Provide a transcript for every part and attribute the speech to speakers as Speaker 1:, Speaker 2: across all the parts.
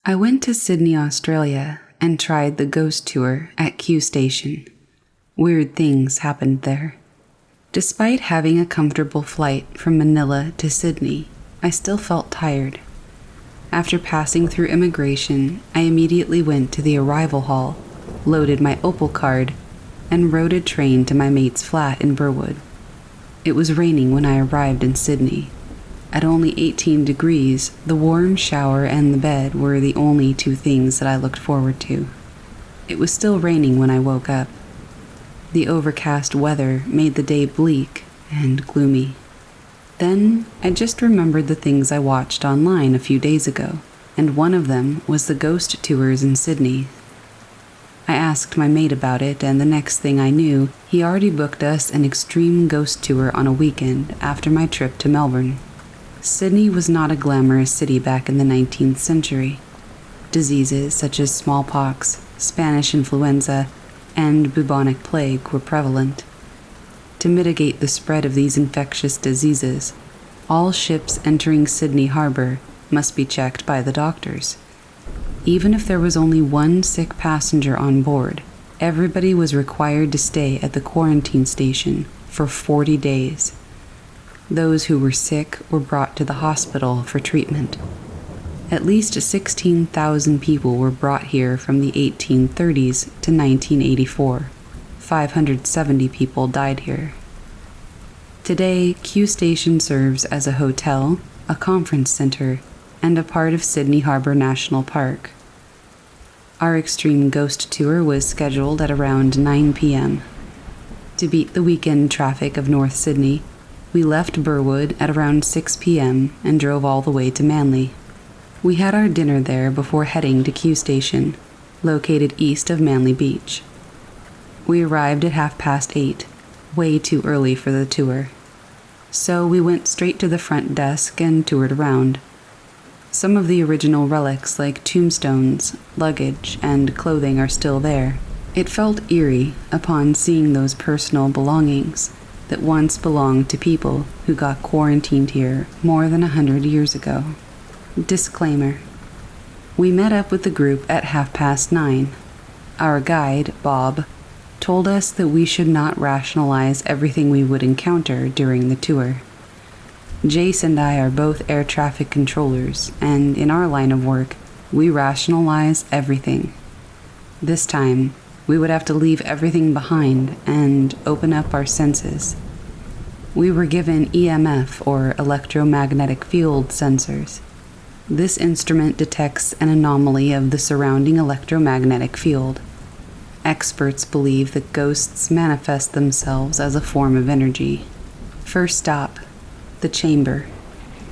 Speaker 1: I went to Sydney, Australia, and tried the ghost tour at Q Station. Weird things happened there. Despite having a comfortable flight from Manila to Sydney, I still felt tired. After passing through immigration, I immediately went to the arrival hall, loaded my Opal card, and rode a train to my mate's flat in Burwood. It was raining when I arrived in Sydney. At only 18 degrees, the warm shower and the bed were the only two things that I looked forward to. It was still raining when I woke up. The overcast weather made the day bleak and gloomy. Then I just remembered the things I watched online a few days ago, and one of them was the ghost tours in Sydney. I asked my mate about it, and the next thing I knew, he already booked us an extreme ghost tour on a weekend after my trip to Melbourne. Sydney was not a glamorous city back in the 19th century. Diseases such as smallpox, Spanish influenza, and bubonic plague were prevalent. To mitigate the spread of these infectious diseases, all ships entering Sydney Harbor must be checked by the doctors. Even if there was only one sick passenger on board, everybody was required to stay at the quarantine station for 40 days. Those who were sick were brought to the hospital for treatment. At least 16,000 people were brought here from the 1830s to 1984. 570 people died here. Today, Q Station serves as a hotel, a conference center, and a part of Sydney Harbor National Park. Our extreme ghost tour was scheduled at around 9 p.m. To beat the weekend traffic of North Sydney, we left Burwood at around 6 p.m. and drove all the way to Manly. We had our dinner there before heading to Q Station, located east of Manly Beach. We arrived at 8:30, way too early for the tour. So we went straight to the front desk and toured around. Some of the original relics like tombstones, luggage, and clothing are still there. It felt eerie upon seeing those personal belongings that once belonged to people who got quarantined here more than 100 years ago. Disclaimer. We met up with the group at 9:30. Our guide, Bob, told us that we should not rationalize everything we would encounter during the tour. Jace and I are both air traffic controllers, and in our line of work, we rationalize everything. This time, we would have to leave everything behind and open up our senses. We were given EMF, or electromagnetic field sensors. This instrument detects an anomaly of the surrounding electromagnetic field. Experts believe that ghosts manifest themselves as a form of energy. First stop, the chamber.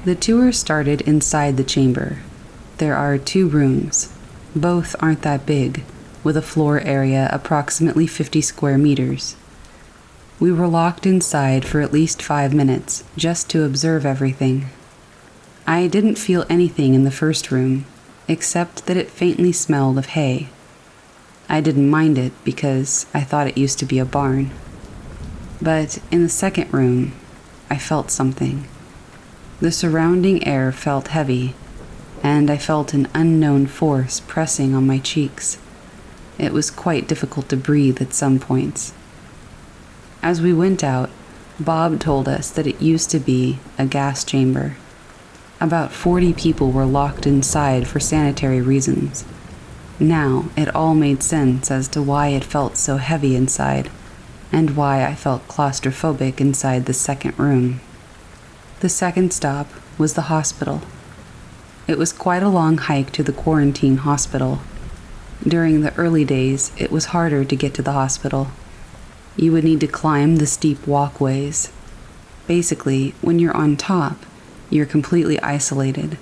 Speaker 1: The tour started inside the chamber. There are 2 rooms. Both aren't that big, with a floor area approximately 50 square meters. We were locked inside for at least 5 minutes, just to observe everything. I didn't feel anything in the first room, except that it faintly smelled of hay. I didn't mind it because I thought it used to be a barn. But in the second room, I felt something. The surrounding air felt heavy, and I felt an unknown force pressing on my cheeks. It was quite difficult to breathe at some points. As we went out, Bob told us that it used to be a gas chamber. About 40 people were locked inside for sanitary reasons. Now it all made sense as to why it felt so heavy inside, and why I felt claustrophobic inside the second room. The second stop was the hospital. It was quite a long hike to the quarantine hospital. During the early days, it was harder to get to the hospital. You would need to climb the steep walkways. Basically, when you're on top, you're completely isolated.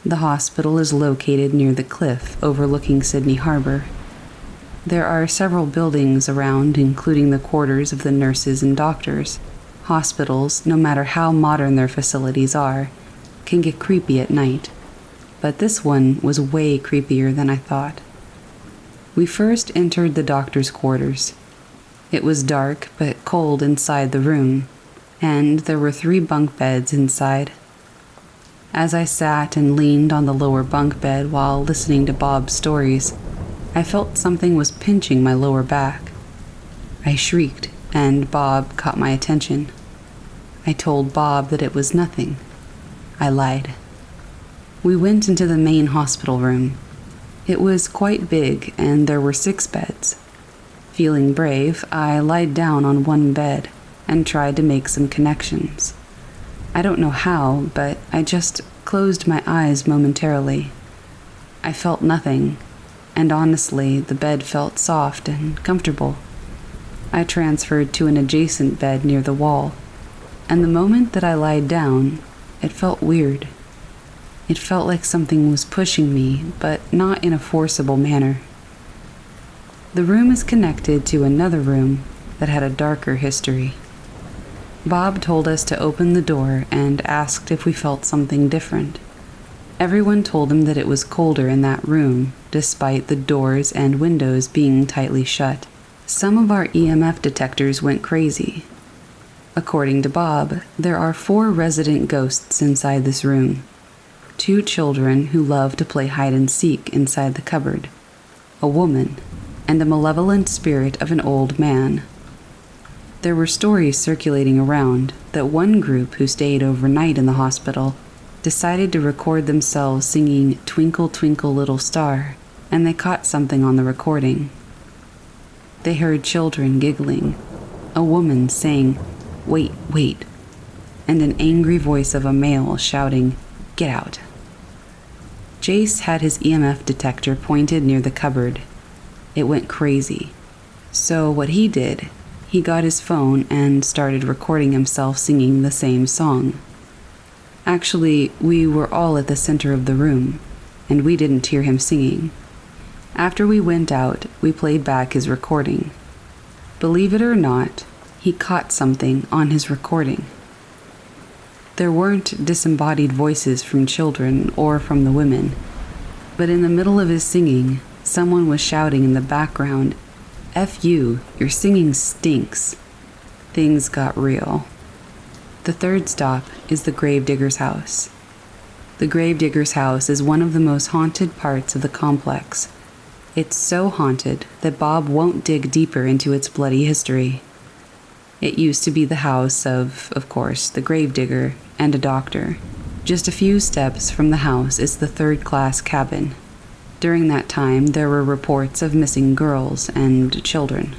Speaker 1: The hospital is located near the cliff overlooking Sydney Harbor. There are several buildings around, including the quarters of the nurses and doctors. Hospitals, no matter how modern their facilities are, can get creepy at night. But this one was way creepier than I thought. We first entered the doctor's quarters. It was dark but cold inside the room, and there were 3 bunk beds inside. As I sat and leaned on the lower bunk bed while listening to Bob's stories, I felt something was pinching my lower back. I shrieked, and Bob caught my attention. I told Bob that it was nothing. I lied. We went into the main hospital room. It was quite big, and there were 6 beds. Feeling brave, I lied down on one bed and tried to make some connections. I don't know how, but I just closed my eyes momentarily. I felt nothing, and honestly, the bed felt soft and comfortable. I transferred to an adjacent bed near the wall, and the moment that I lied down, it felt weird. It felt like something was pushing me, but not in a forcible manner. The room is connected to another room that had a darker history. Bob told us to open the door and asked if we felt something different. Everyone told him that it was colder in that room, despite the doors and windows being tightly shut. Some of our EMF detectors went crazy. According to Bob, there are 4 resident ghosts inside this room. 2 children who love to play hide and seek inside the cupboard, a woman, and a malevolent spirit of an old man. There were stories circulating around that one group who stayed overnight in the hospital decided to record themselves singing "Twinkle, Twinkle, Little Star," and they caught something on the recording. They heard children giggling, a woman saying, "Wait, wait," and an angry voice of a male shouting, "Get out." Jace had his EMF detector pointed near the cupboard. It went crazy. So what he did, he got his phone and started recording himself singing the same song. Actually, we were all at the center of the room, and we didn't hear him singing. After we went out, we played back his recording. Believe it or not, he caught something on his recording. There weren't disembodied voices from children or from the women, but in the middle of his singing, someone was shouting in the background, "F you, your singing stinks." Things got real. The 3rd stop is the gravedigger's house. The gravedigger's house is one of the most haunted parts of the complex. It's so haunted that Bob won't dig deeper into its bloody history. It used to be the house of course, the gravedigger and a doctor. Just a few steps from the house is the 3rd-class cabin. During that time, there were reports of missing girls and children.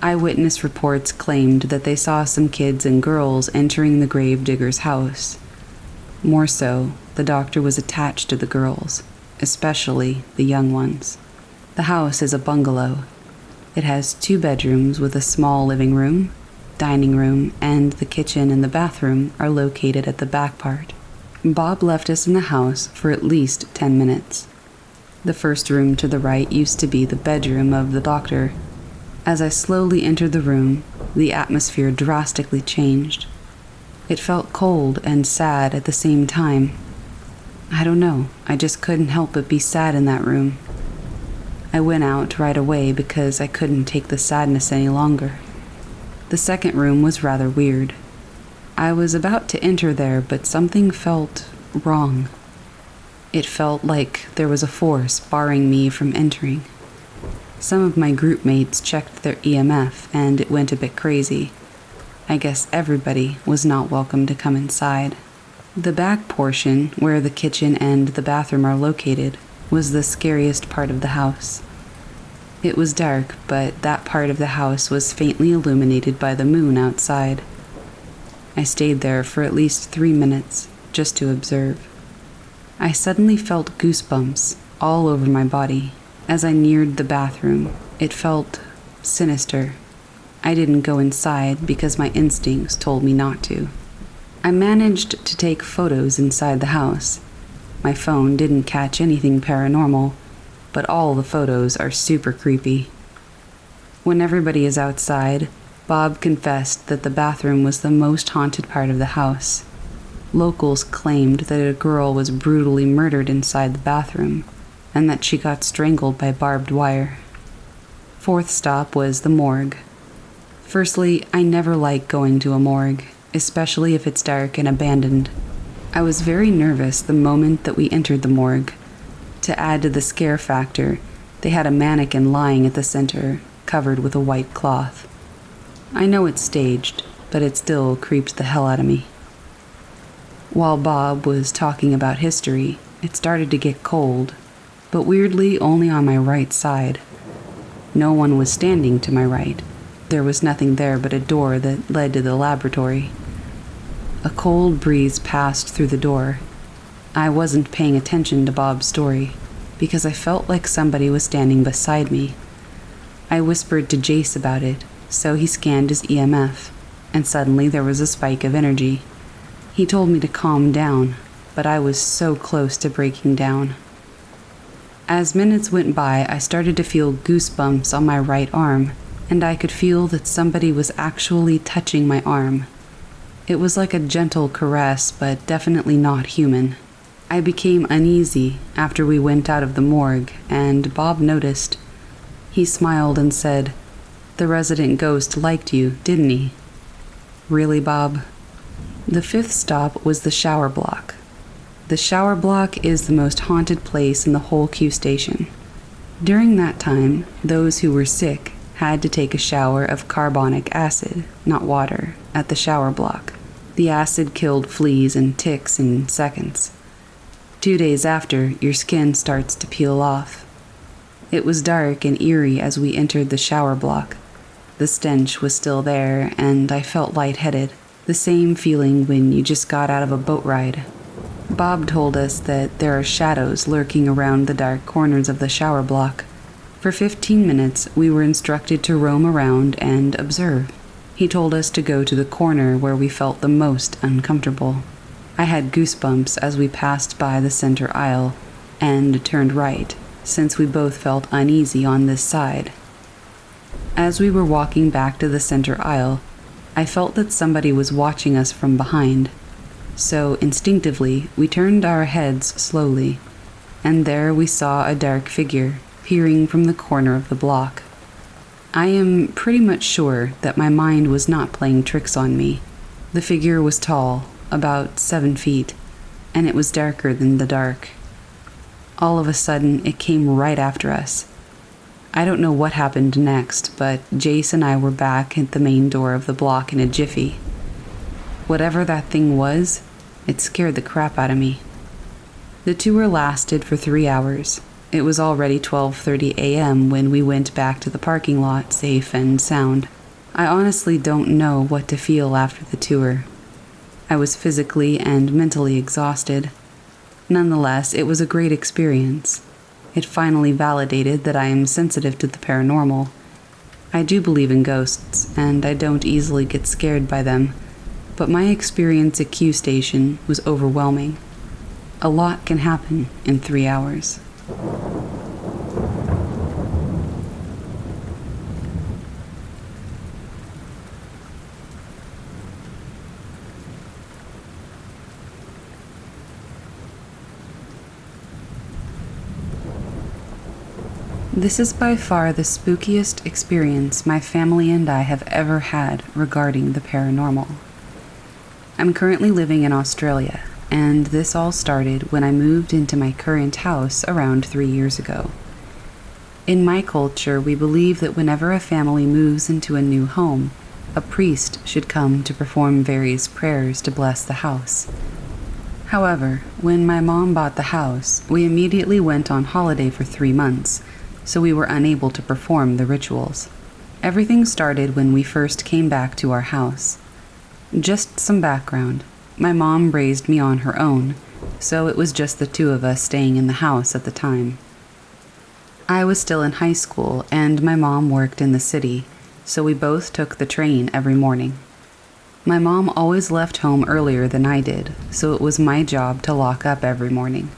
Speaker 1: Eyewitness reports claimed that they saw some kids and girls entering the gravedigger's house. More so, the doctor was attached to the girls, especially the young ones. The house is a bungalow. It has 2 bedrooms with a small living room, dining room, and the kitchen and the bathroom are located at the back part. Bob left us in the house for at least 10 minutes. The first room to the right used to be the bedroom of the doctor. As I slowly entered the room, the atmosphere drastically changed. It felt cold and sad at the same time. I don't know, I just couldn't help but be sad in that room. I went out right away because I couldn't take the sadness any longer. The second room was rather weird. I was about to enter there, but something felt wrong. It felt like there was a force barring me from entering. Some of my group mates checked their EMF, and it went a bit crazy. I guess everybody was not welcome to come inside. The back portion, where the kitchen and the bathroom are located, was the scariest part of the house. It was dark, but that part of the house was faintly illuminated by the moon outside. I stayed there for at least 3 minutes, just to observe. I suddenly felt goosebumps all over my body. As I neared the bathroom, it felt sinister. I didn't go inside because my instincts told me not to. I managed to take photos inside the house. My phone didn't catch anything paranormal, but all the photos are super creepy. When everybody is outside, Bob confessed that the bathroom was the most haunted part of the house. Locals claimed that a girl was brutally murdered inside the bathroom, and that she got strangled by barbed wire. 4th stop was the morgue. Firstly, I never like going to a morgue, especially if it's dark and abandoned. I was very nervous the moment that we entered the morgue. To add to the scare factor, they had a mannequin lying at the center, covered with a white cloth. I know it's staged, but it still creeps the hell out of me. While Bob was talking about history, it started to get cold, but weirdly only on my right side. No one was standing to my right. There was nothing there but a door that led to the laboratory. A cold breeze passed through the door. I wasn't paying attention to Bob's story, because I felt like somebody was standing beside me. I whispered to Jace about it, so he scanned his EMF, and suddenly there was a spike of energy. He told me to calm down, but I was so close to breaking down. As minutes went by, I started to feel goosebumps on my right arm, and I could feel that somebody was actually touching my arm. It was like a gentle caress, but definitely not human. I became uneasy after we went out of the morgue, and Bob noticed. He smiled and said, "The resident ghost liked you, didn't he?" "Really, Bob?" The fifth stop was the shower block. The shower block is the most haunted place in the whole Q station. During that time, those who were sick had to take a shower of carbonic acid, not water, at the shower block. The acid killed fleas and ticks in seconds. 2 days after, your skin starts to peel off. It was dark and eerie as we entered the shower block. The stench was still there, and I felt lightheaded, the same feeling when you just got out of a boat ride. Bob told us that there are shadows lurking around the dark corners of the shower block. For 15 minutes, we were instructed to roam around and observe. He told us to go to the corner where we felt the most uncomfortable. I had goosebumps as we passed by the center aisle and turned right, since we both felt uneasy on this side. As we were walking back to the center aisle, I felt that somebody was watching us from behind. So instinctively, we turned our heads slowly, and there we saw a dark figure peering from the corner of the block. I am pretty much sure that my mind was not playing tricks on me. The figure was tall, about 7 feet, and it was darker than the dark. All of a sudden, it came right after us. I don't know what happened next, but Jace and I were back at the main door of the block in a jiffy. Whatever that thing was, it scared the crap out of me. The tour lasted for 3 hours. It was already 12:30 a.m. when we went back to the parking lot, safe and sound. I honestly don't know what to feel after the tour. I was physically and mentally exhausted. Nonetheless, it was a great experience. It finally validated that I am sensitive to the paranormal. I do believe in ghosts, and I don't easily get scared by them, but my experience at Q Station was overwhelming. A lot can happen in 3 hours. This is by far the spookiest experience my family and I have ever had regarding the paranormal. I'm currently living in Australia, and this all started when I moved into my current house around 3 years ago. In my culture, we believe that whenever a family moves into a new home, a priest should come to perform various prayers to bless the house. However, when my mom bought the house, we immediately went on holiday for 3 months, so we were unable to perform the rituals. Everything started when we first came back to our house. Just some background. My mom raised me on her own, so it was just the 2 of us staying in the house at the time. I was still in high school, and my mom worked in the city, so we both took the train every morning. My mom always left home earlier than I did, so it was my job to lock up every morning.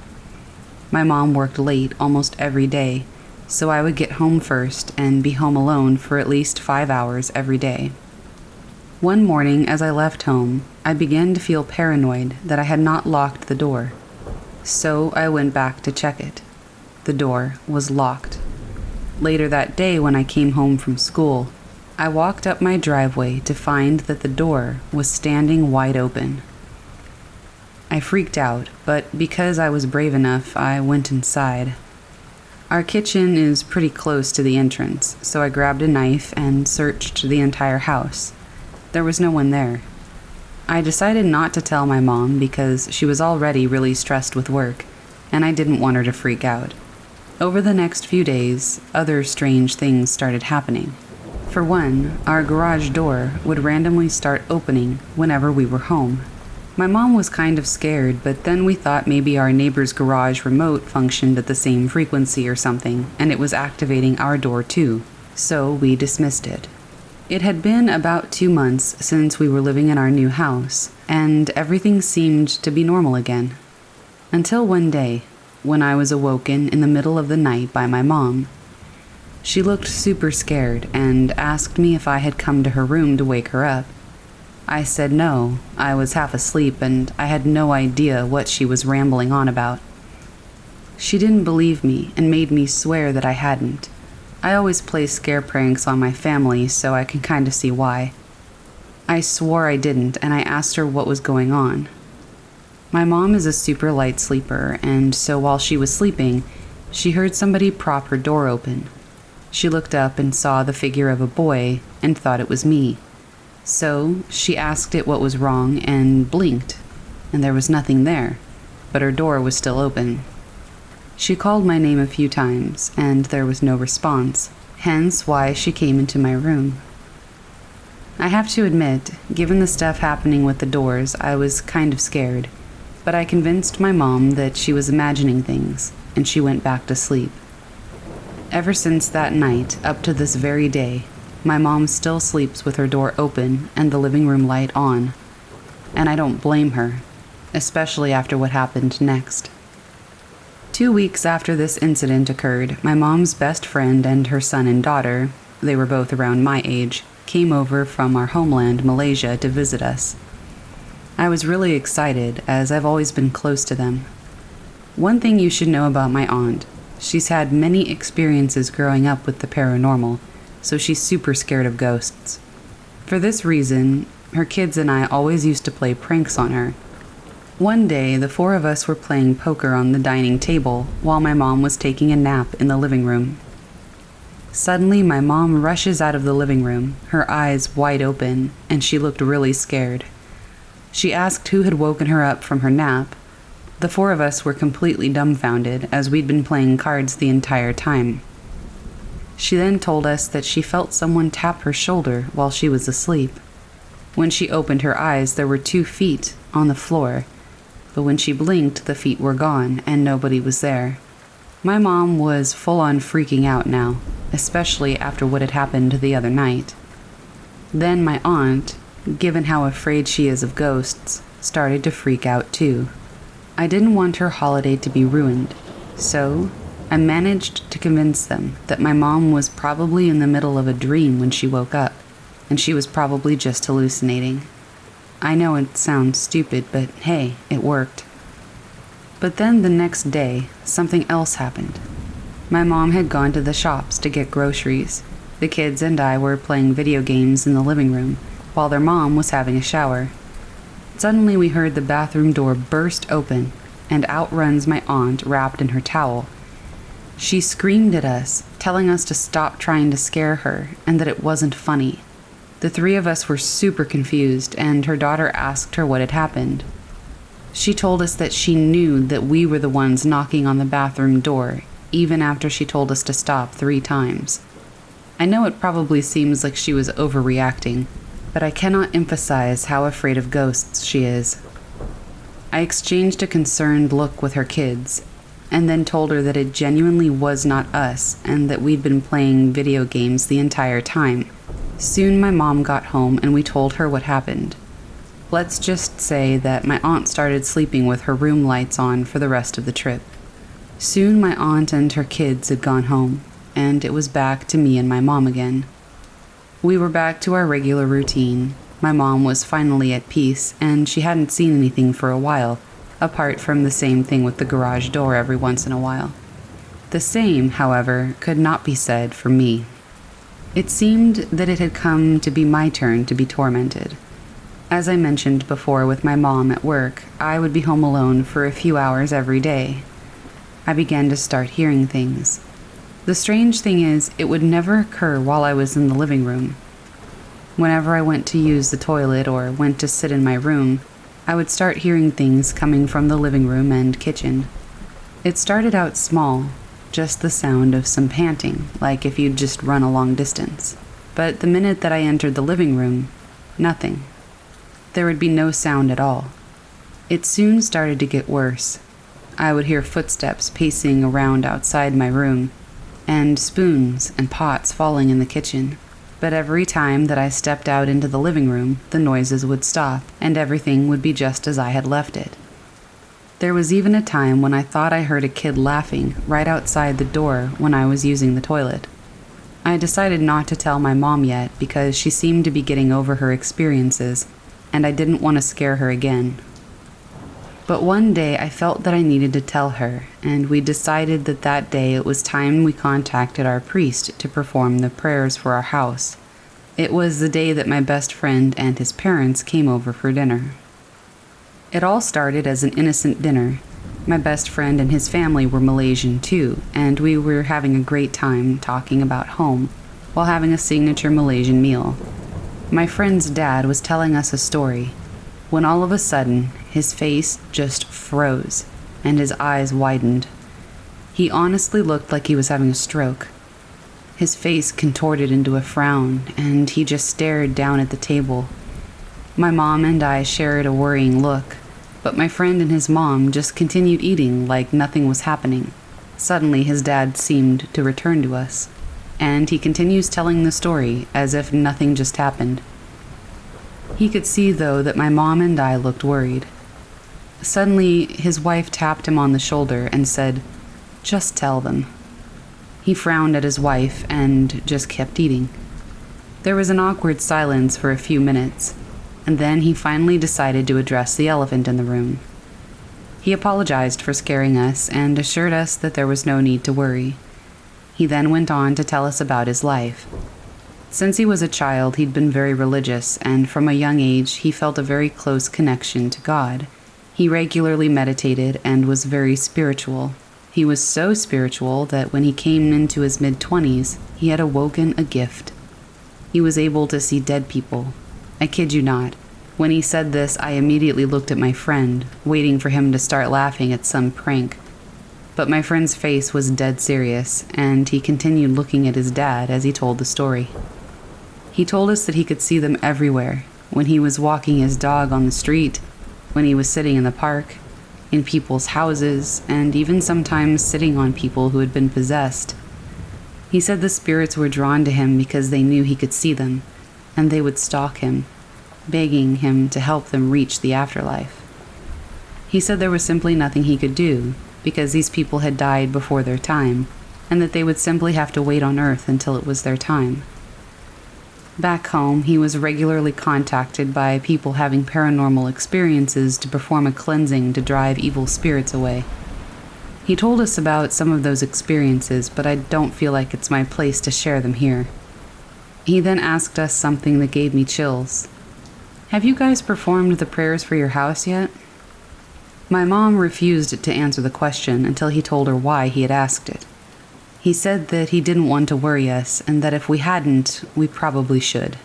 Speaker 1: My mom worked late almost every day, so I would get home first and be home alone for at least 5 hours every day. One morning as I left home, I began to feel paranoid that I had not locked the door. So I went back to check it. The door was locked. Later that day when I came home from school, I walked up my driveway to find that the door was standing wide open. I freaked out, but because I was brave enough, I went inside. Our kitchen is pretty close to the entrance, so I grabbed a knife and searched the entire house. There was no one there. I decided not to tell my mom because she was already really stressed with work, and I didn't want her to freak out. Over the next few days, other strange things started happening. For one, our garage door would randomly start opening whenever we were home. My mom was kind of scared, but then we thought maybe our neighbor's garage remote functioned at the same frequency or something, and it was activating our door too, so we dismissed it. It had been about 2 months since we were living in our new house, and everything seemed to be normal again. Until one day, when I was awoken in the middle of the night by my mom. She looked super scared and asked me if I had come to her room to wake her up. I said no, I was half asleep and I had no idea what she was rambling on about. She didn't believe me and made me swear that I hadn't. I always play scare pranks on my family, so I can kind of see why. I swore I didn't, and I asked her what was going on. My mom is a super light sleeper, and so while she was sleeping, she heard somebody prop her door open. She looked up and saw the figure of a boy and thought it was me. So she asked it what was wrong and blinked, and there was nothing there, but her door was still open. She called my name a few times, and there was no response, hence why she came into my room. I have to admit, given the stuff happening with the doors, I was kind of scared, but I convinced my mom that she was imagining things, and she went back to sleep. Ever since that night, up to this very day, my mom still sleeps with her door open and the living room light on, and I don't blame her, especially after what happened next. 2 weeks after this incident occurred, my mom's best friend and her son and daughter, they were both around my age, came over from our homeland, Malaysia, to visit us. I was really excited, as I've always been close to them. One thing you should know about my aunt, she's had many experiences growing up with the paranormal, so she's super scared of ghosts. For this reason, her kids and I always used to play pranks on her. One day, the 4 of us were playing poker on the dining table while my mom was taking a nap in the living room. Suddenly, my mom rushes out of the living room, her eyes wide open, and she looked really scared. She asked who had woken her up from her nap. The 4 of us were completely dumbfounded, as we'd been playing cards the entire time. She then told us that she felt someone tap her shoulder while she was asleep. When she opened her eyes, there were 2 feet on the floor, but when she blinked, the feet were gone and nobody was there. My mom was full-on freaking out now, especially after what had happened the other night. Then my aunt, given how afraid she is of ghosts, started to freak out too. I didn't want her holiday to be ruined, so I managed to convince them that my mom was probably in the middle of a dream when she woke up, and she was probably just hallucinating. I know it sounds stupid, but hey, it worked. But then the next day, something else happened. My mom had gone to the shops to get groceries. The kids and I were playing video games in the living room, while their mom was having a shower. Suddenly we heard the bathroom door burst open, and out runs my aunt wrapped in her towel. She screamed at us, telling us to stop trying to scare her and that it wasn't funny. The 3 of us were super confused, and her daughter asked her what had happened. She told us that she knew that we were the ones knocking on the bathroom door, even after she told us to stop 3 times. I know it probably seems like she was overreacting, but I cannot emphasize how afraid of ghosts she is. I exchanged a concerned look with her kids, and then told her that it genuinely was not us and that we'd been playing video games the entire time. Soon my mom got home and we told her what happened. Let's just say that my aunt started sleeping with her room lights on for the rest of the trip. Soon my aunt and her kids had gone home, and it was back to me and my mom again. We were back to our regular routine. My mom was finally at peace, and she hadn't seen anything for a while, apart from the same thing with the garage door every once in a while. The same, however, could not be said for me. It seemed that it had come to be my turn to be tormented. As I mentioned before with my mom at work, I would be home alone for a few hours every day. I began to start hearing things. The strange thing is, it would never occur while I was in the living room. Whenever I went to use the toilet or went to sit in my room, I would start hearing things coming from the living room and kitchen. It started out small, just the sound of some panting, like if you'd just run a long distance. But the minute that I entered the living room, nothing. There would be no sound at all. It soon started to get worse. I would hear footsteps pacing around outside my room, and spoons and pots falling in the kitchen. But every time that I stepped out into the living room, the noises would stop, and everything would be just as I had left it. There was even a time when I thought I heard a kid laughing right outside the door when I was using the toilet. I decided not to tell my mom yet because she seemed to be getting over her experiences, and I didn't want to scare her again. But one day I felt that I needed to tell her, and we decided that day it was time we contacted our priest to perform the prayers for our house. It was the day that my best friend and his parents came over for dinner. It all started as an innocent dinner. My best friend and his family were Malaysian too, and we were having a great time talking about home while having a signature Malaysian meal. My friend's dad was telling us a story, when all of a sudden, his face just froze, and his eyes widened. He honestly looked like he was having a stroke. His face contorted into a frown, and he just stared down at the table. My mom and I shared a worrying look, but my friend and his mom just continued eating like nothing was happening. Suddenly, his dad seemed to return to us, and he continues telling the story as if nothing just happened. He could see, though, that my mom and I looked worried. Suddenly, his wife tapped him on the shoulder and said, "Just tell them." He frowned at his wife and just kept eating. There was an awkward silence for a few minutes, and then he finally decided to address the elephant in the room. He apologized for scaring us and assured us that there was no need to worry. He then went on to tell us about his life. Since he was a child, he'd been very religious, and from a young age, he felt a very close connection to God. He regularly meditated and was very spiritual. He was so spiritual that when he came into his mid-20s, he had awoken a gift. He was able to see dead people. I kid you not. When he said this, I immediately looked at my friend, waiting for him to start laughing at some prank. But my friend's face was dead serious, and he continued looking at his dad as he told the story. He told us that he could see them everywhere, when he was walking his dog on the street, when he was sitting in the park, in people's houses, and even sometimes sitting on people who had been possessed. He said the spirits were drawn to him because they knew he could see them, and they would stalk him, begging him to help them reach the afterlife. He said there was simply nothing he could do, because these people had died before their time, and that they would simply have to wait on Earth until it was their time. Back home, he was regularly contacted by people having paranormal experiences to perform a cleansing to drive evil spirits away. He told us about some of those experiences, but I don't feel like it's my place to share them here. He then asked us something that gave me chills. "Have you guys performed the prayers for your house yet?" My mom refused to answer the question until he told her why he had asked it. He said that he didn't want to worry us, and that if we hadn't, we probably should.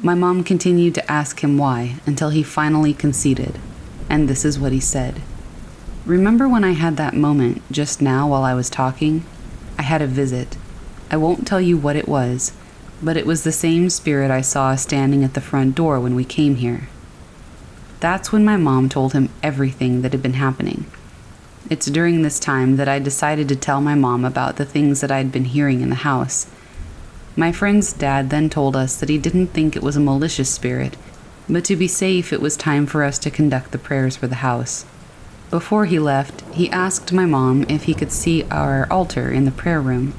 Speaker 1: My mom continued to ask him why, until he finally conceded, and this is what he said. "Remember when I had that moment just now while I was talking? I had a visit. I won't tell you what it was, but it was the same spirit I saw standing at the front door when we came here." That's when my mom told him everything that had been happening. It's during this time that I decided to tell my mom about the things that I'd been hearing in the house. My friend's dad then told us that he didn't think it was a malicious spirit, but to be safe it was time for us to conduct the prayers for the house. Before he left, he asked my mom if he could see our altar in the prayer room.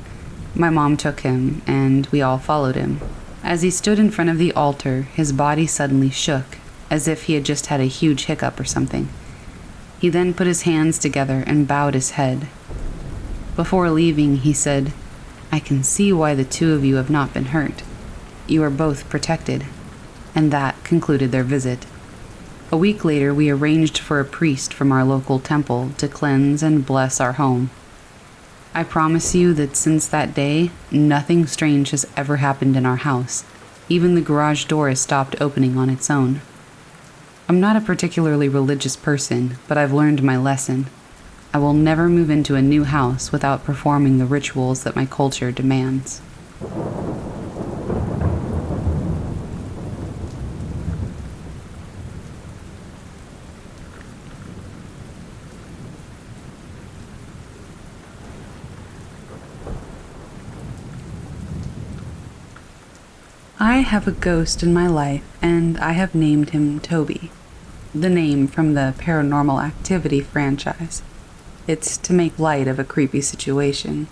Speaker 1: My mom took him, and we all followed him. As he stood in front of the altar, his body suddenly shook, as if he had just had a huge hiccup or something. He then put his hands together and bowed his head. Before leaving, he said, "I can see why the two of you have not been hurt. You are both protected." and that concluded their visit. A week later, we arranged for a priest from our local temple to cleanse and bless our home. I promise you that since that day, nothing strange has ever happened in our house. Even the garage door has stopped opening on its own. I'm not a particularly religious person, but I've learned my lesson. I will never move into a new house without performing the rituals that my culture demands. I have a ghost in my life, and I have named him Toby, the name from the Paranormal Activity franchise. It's to make light of a creepy situation.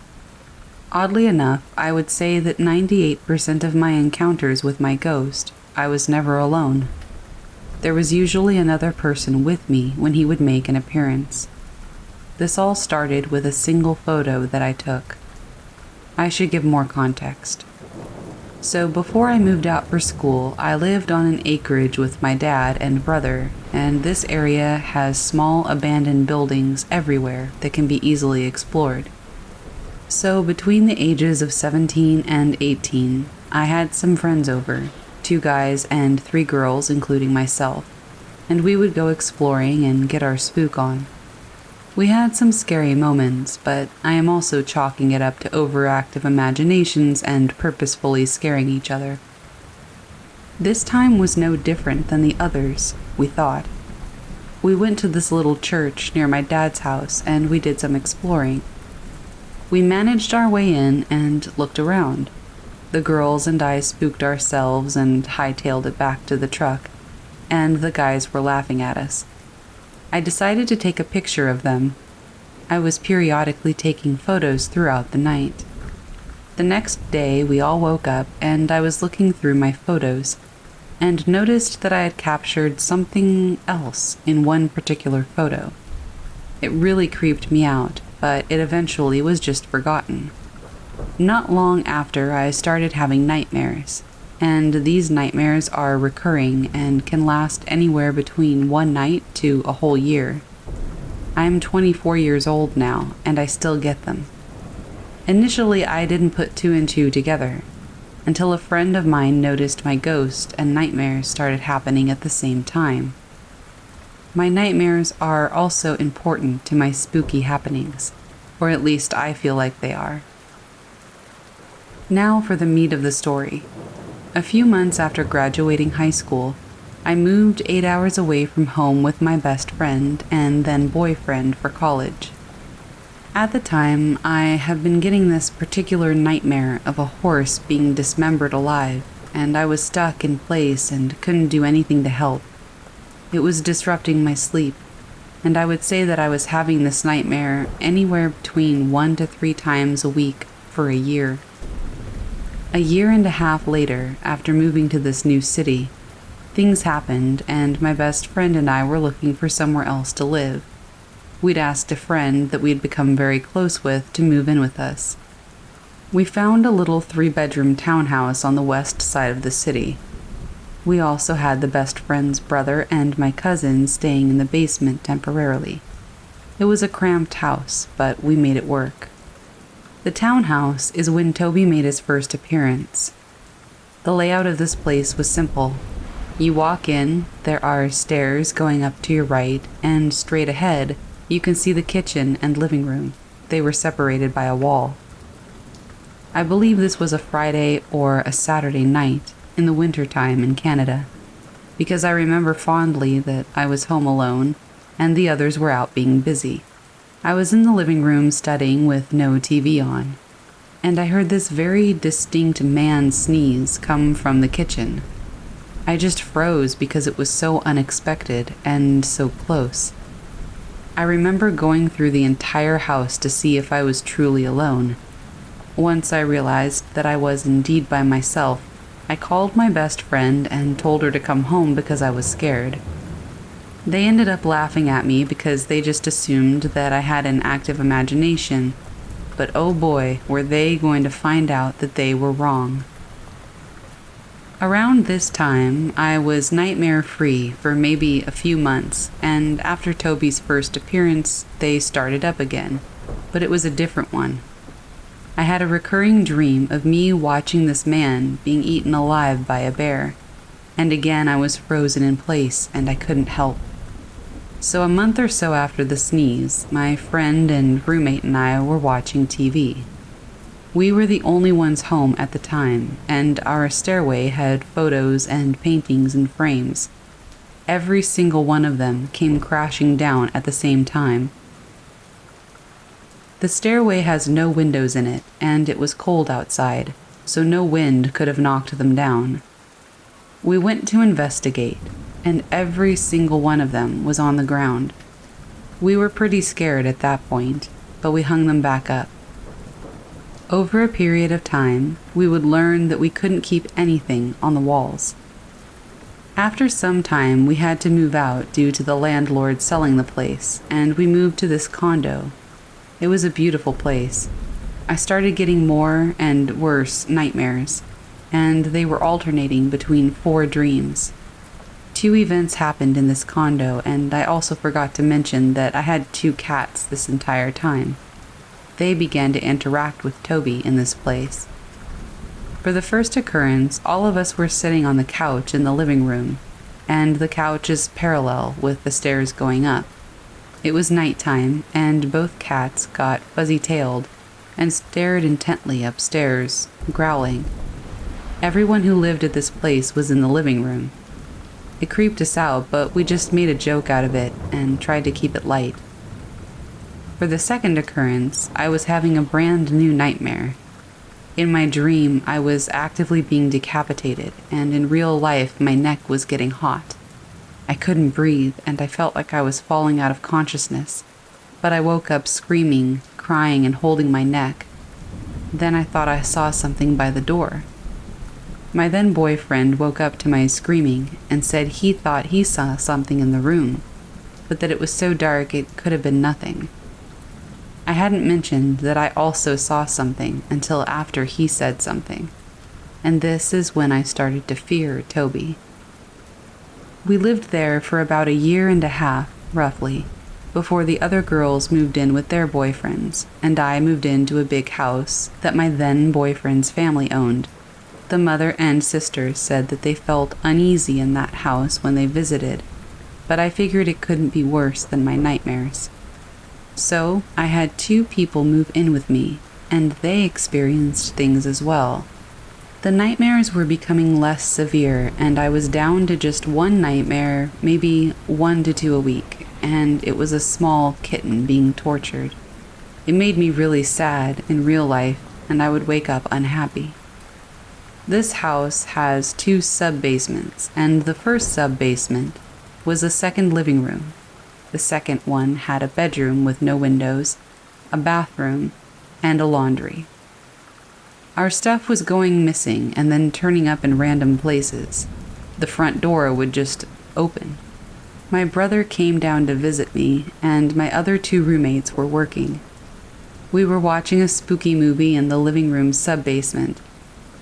Speaker 1: Oddly enough, I would say that 98% of my encounters with my ghost, I was never alone. There was usually another person with me when he would make an appearance. This all started with a single photo that I took. I should give more context. So before I moved out for school, I lived on an acreage with my dad and brother, and this area has small abandoned buildings everywhere that can be easily explored. So between the ages of 17 and 18, I had some friends over, 2 guys and 3 girls including myself, and we would go exploring and get our spook on. We had some scary moments, but I am also chalking it up to overactive imaginations and purposefully scaring each other. This time was no different than the others, we thought. We went to this little church near my dad's house and we did some exploring. We managed our way in and looked around. The girls and I spooked ourselves and hightailed it back to the truck, and the guys were laughing at us. I decided to take a picture of them. I was periodically taking photos throughout the night. The next day, we all woke up and I was looking through my photos and noticed that I had captured something else in one particular photo. It really creeped me out, but it eventually was just forgotten. Not long after, I started having nightmares. And these nightmares are recurring and can last anywhere between one night to a whole year. I'm 24 years old now, and I still get them. Initially, I didn't put 2 and 2 together, until a friend of mine noticed my ghost and nightmares started happening at the same time. My nightmares are also important to my spooky happenings, or at least I feel like they are. Now for the meat of the story. A few months after graduating high school, I moved 8 hours away from home with my best friend and then boyfriend for college. At the time, I have been getting this particular nightmare of a horse being dismembered alive, and I was stuck in place and couldn't do anything to help. It was disrupting my sleep, and I would say that I was having this nightmare anywhere between 1 to 3 times a week for a year. A year and a half later, after moving to this new city, things happened and my best friend and I were looking for somewhere else to live. We'd asked a friend that we'd become very close with to move in with us. We found a little 3-bedroom townhouse on the west side of the city. We also had the best friend's brother and my cousin staying in the basement temporarily. It was a cramped house, but we made it work. The townhouse is when Toby made his first appearance. The layout of this place was simple. You walk in, there are stairs going up to your right, and straight ahead, you can see the kitchen and living room. They were separated by a wall. I believe this was a Friday or a Saturday night in the wintertime in Canada, because I remember fondly that I was home alone and the others were out being busy. I was in the living room studying with no TV on, and I heard this very distinct man sneeze come from the kitchen. I just froze because it was so unexpected and so close. I remember going through the entire house to see if I was truly alone. Once I realized that I was indeed by myself, I called my best friend and told her to come home because I was scared. They ended up laughing at me because they just assumed that I had an active imagination, but oh boy, were they going to find out that they were wrong. Around this time, I was nightmare-free for maybe a few months, and after Toby's first appearance, they started up again, but it was a different one. I had a recurring dream of me watching this man being eaten alive by a bear, and again I was frozen in place and I couldn't help. So a month or so after the sneeze, my friend and roommate and I were watching TV. We were the only ones home at the time, and our stairway had photos and paintings in frames. Every single one of them came crashing down at the same time. The stairway has no windows in it, and it was cold outside, so no wind could have knocked them down. We went to investigate, and every single one of them was on the ground. We were pretty scared at that point, but we hung them back up. Over a period of time, we would learn that we couldn't keep anything on the walls. After some time, we had to move out due to the landlord selling the place, and we moved to this condo. It was a beautiful place. I started getting more and worse nightmares, and they were alternating between 4 dreams. 2 events happened in this condo, and I also forgot to mention that I had 2 cats this entire time. They began to interact with Toby in this place. For the first occurrence, all of us were sitting on the couch in the living room, and the couch is parallel with the stairs going up. It was nighttime, and both cats got fuzzy-tailed and stared intently upstairs, growling. Everyone who lived at this place was in the living room. It creeped us out, but we just made a joke out of it and tried to keep it light. For the second occurrence, I was having a brand new nightmare. In my dream, I was actively being decapitated, and in real life, my neck was getting hot. I couldn't breathe, and I felt like I was falling out of consciousness, but I woke up screaming, crying, and holding my neck. Then I thought I saw something by the door. My then boyfriend woke up to my screaming and said he thought he saw something in the room, but that it was so dark it could have been nothing. I hadn't mentioned that I also saw something until after he said something, and this is when I started to fear Toby. We lived there for about a year and a half, roughly, before the other girls moved in with their boyfriends, and I moved into a big house that my then boyfriend's family owned. The mother and sisters said that they felt uneasy in that house when they visited, but I figured it couldn't be worse than my nightmares. So I had 2 people move in with me, and they experienced things as well. The nightmares were becoming less severe, and I was down to just 1 nightmare, maybe 1 to 2 a week, and it was a small kitten being tortured. It made me really sad in real life, and I would wake up unhappy. This house has 2 sub-basements, and the first sub-basement was a second living room. The second one had a bedroom with no windows, a bathroom, and a laundry. Our stuff was going missing and then turning up in random places. The front door would just open. My brother came down to visit me, and my other 2 roommates were working. We were watching a spooky movie in the living room sub-basement,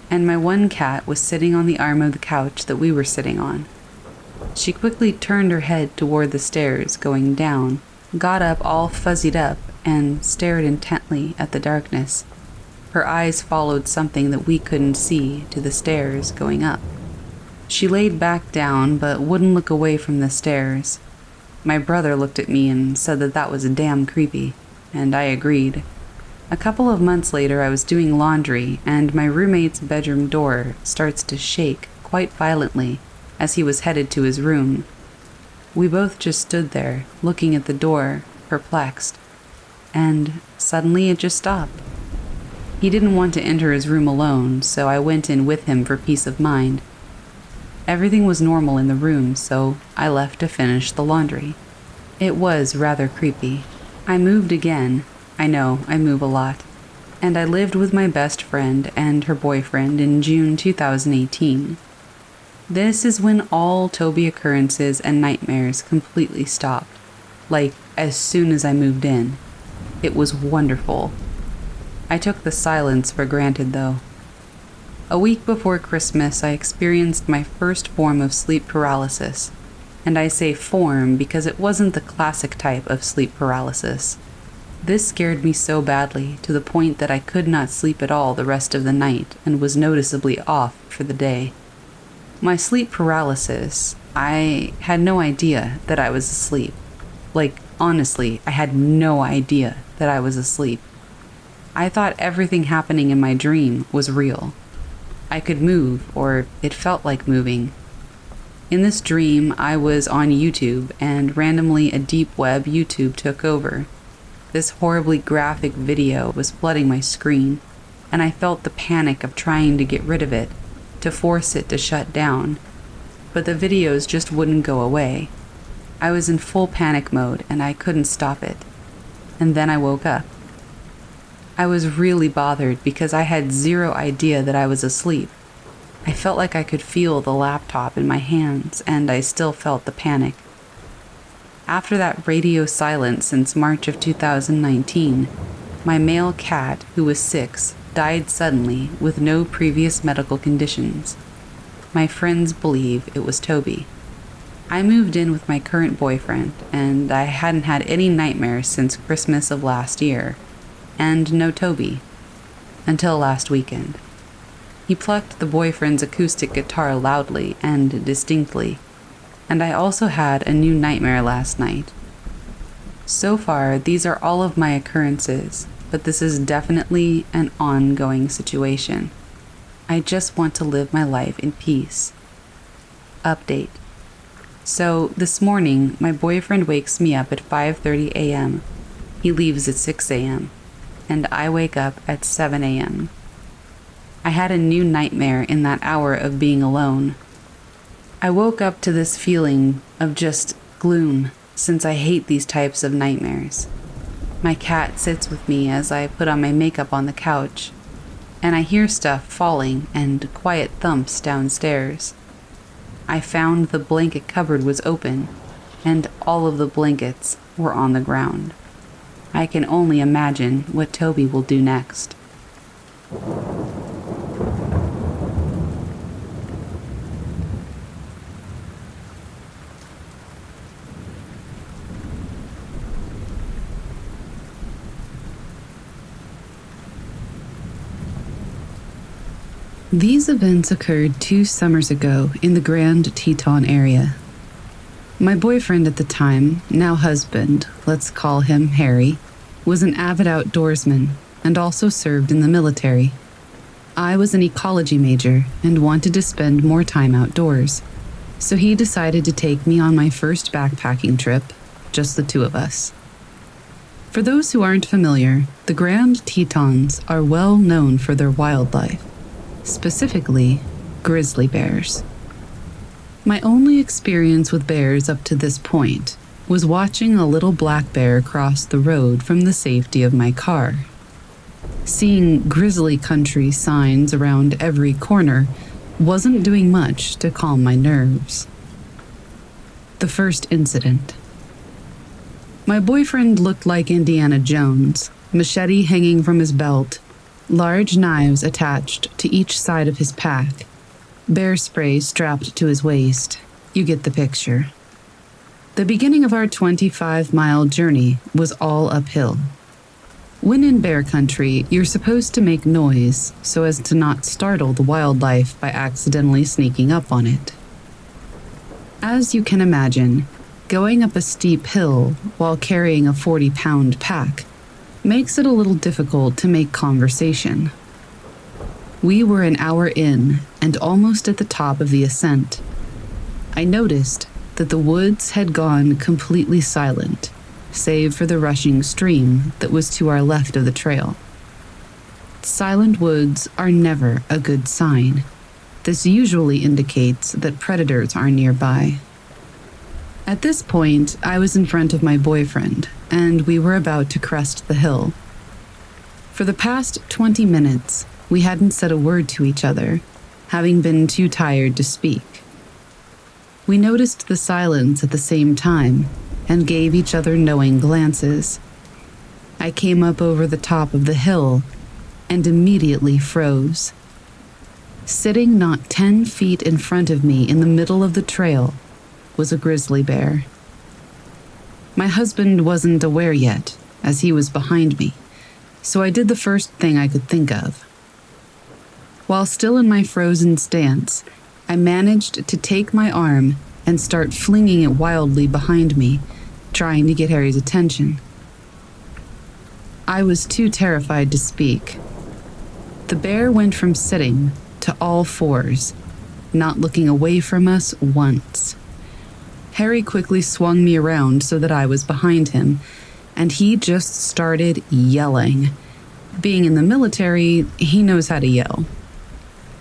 Speaker 1: and my one cat was sitting on the arm of the couch that we were sitting on. She quickly turned her head toward the stairs going down, got up all fuzzied up, and stared intently at the darkness. Her eyes followed something that we couldn't see to the stairs going up. She laid back down but wouldn't look away from the stairs. My brother looked at me and said that that was damn creepy, and I agreed. A couple of months later, I was doing laundry, and my roommate's bedroom door starts to shake quite violently as he was headed to his room. We both just stood there, looking at the door, perplexed, and suddenly it just stopped. He didn't want to enter his room alone, so I went in with him for peace of mind. Everything was normal in the room, so I left to finish the laundry. It was rather creepy. I moved again. I know, I move a lot. And I lived with my best friend and her boyfriend in June 2018. This is when all Toby occurrences and nightmares completely stopped. Like, as soon as I moved in. It was wonderful. I took the silence for granted, though. A week before Christmas, I experienced my first form of sleep paralysis. And I say form because it wasn't the classic type of sleep paralysis. This scared me so badly to the point that I could not sleep at all the rest of the night and was noticeably off for the day. My sleep paralysis, I had no idea that I was asleep. Honestly, I had no idea that I was asleep. I thought everything happening in my dream was real. I could move, or it felt like moving. In this dream, I was on YouTube, and randomly a deep web YouTube took over. This horribly graphic video was flooding my screen, and I felt the panic of trying to get rid of it, to force it to shut down. But the videos just wouldn't go away. I was in full panic mode, and I couldn't stop it. And then I woke up. I was really bothered because I had zero idea that I was asleep. I felt like I could feel the laptop in my hands, and I still felt the panic. After that radio silence since March of 2019, my male cat, who was 6, died suddenly with no previous medical conditions. My friends believe it was Toby. I moved in with my current boyfriend, and I hadn't had any nightmares since Christmas of last year. And no Toby. Until last weekend. He plucked the boyfriend's acoustic guitar loudly and distinctly, and I also had a new nightmare last night. So far, these are all of my occurrences, but this is definitely an ongoing situation. I just want to live my life in peace. Update. So, this morning, my boyfriend wakes me up at 5:30 a.m. He leaves at 6 a.m. and I wake up at 7 a.m. I had a new nightmare in that hour of being alone. I woke up to this feeling of just gloom, since I hate these types of nightmares. My cat sits with me as I put on my makeup on the couch, and I hear stuff falling and quiet thumps downstairs. I found the blanket cupboard was open, and all of the blankets were on the ground. I can only imagine what Toby will do next. These events occurred 2 summers ago in the Grand Teton area. My boyfriend at the time, now husband, let's call him Harry, was an avid outdoorsman and also served in the military. I was an ecology major and wanted to spend more time outdoors, so he decided to take me on my first backpacking trip, just the 2 of us. For those who aren't familiar, the Grand Tetons are well known for their wildlife, specifically grizzly bears. My only experience with bears up to this point was watching a little black bear cross the road from the safety of my car. Seeing grizzly country signs around every corner wasn't doing much to calm my nerves. The first incident. My boyfriend looked like Indiana Jones, machete hanging from his belt, large knives attached to each side of his pack, bear spray strapped to his waist. You get the picture. The beginning of our 25-mile journey was all uphill. When in bear country, you're supposed to make noise so as to not startle the wildlife by accidentally sneaking up on it. As you can imagine, going up a steep hill while carrying a 40-pound pack makes it a little difficult to make conversation. We were an hour in and almost at the top of the ascent. I noticed that the woods had gone completely silent, save for the rushing stream that was to our left of the trail. Silent woods are never a good sign. This usually indicates that predators are nearby. At this point, I was in front of my boyfriend, and we were about to crest the hill. For the past 20 minutes, we hadn't said a word to each other, having been too tired to speak. We noticed the silence at the same time and gave each other knowing glances. I came up over the top of the hill and immediately froze. Sitting not 10 feet in front of me in the middle of the trail was a grizzly bear. My husband wasn't aware yet, as he was behind me, so I did the first thing I could think of. While still in my frozen stance, I managed to take my arm and start flinging it wildly behind me, trying to get Harry's attention. I was too terrified to speak. The bear went from sitting to all fours, not looking away from us once. Harry quickly swung me around so that I was behind him, and he just started yelling. Being in the military, he knows how to yell.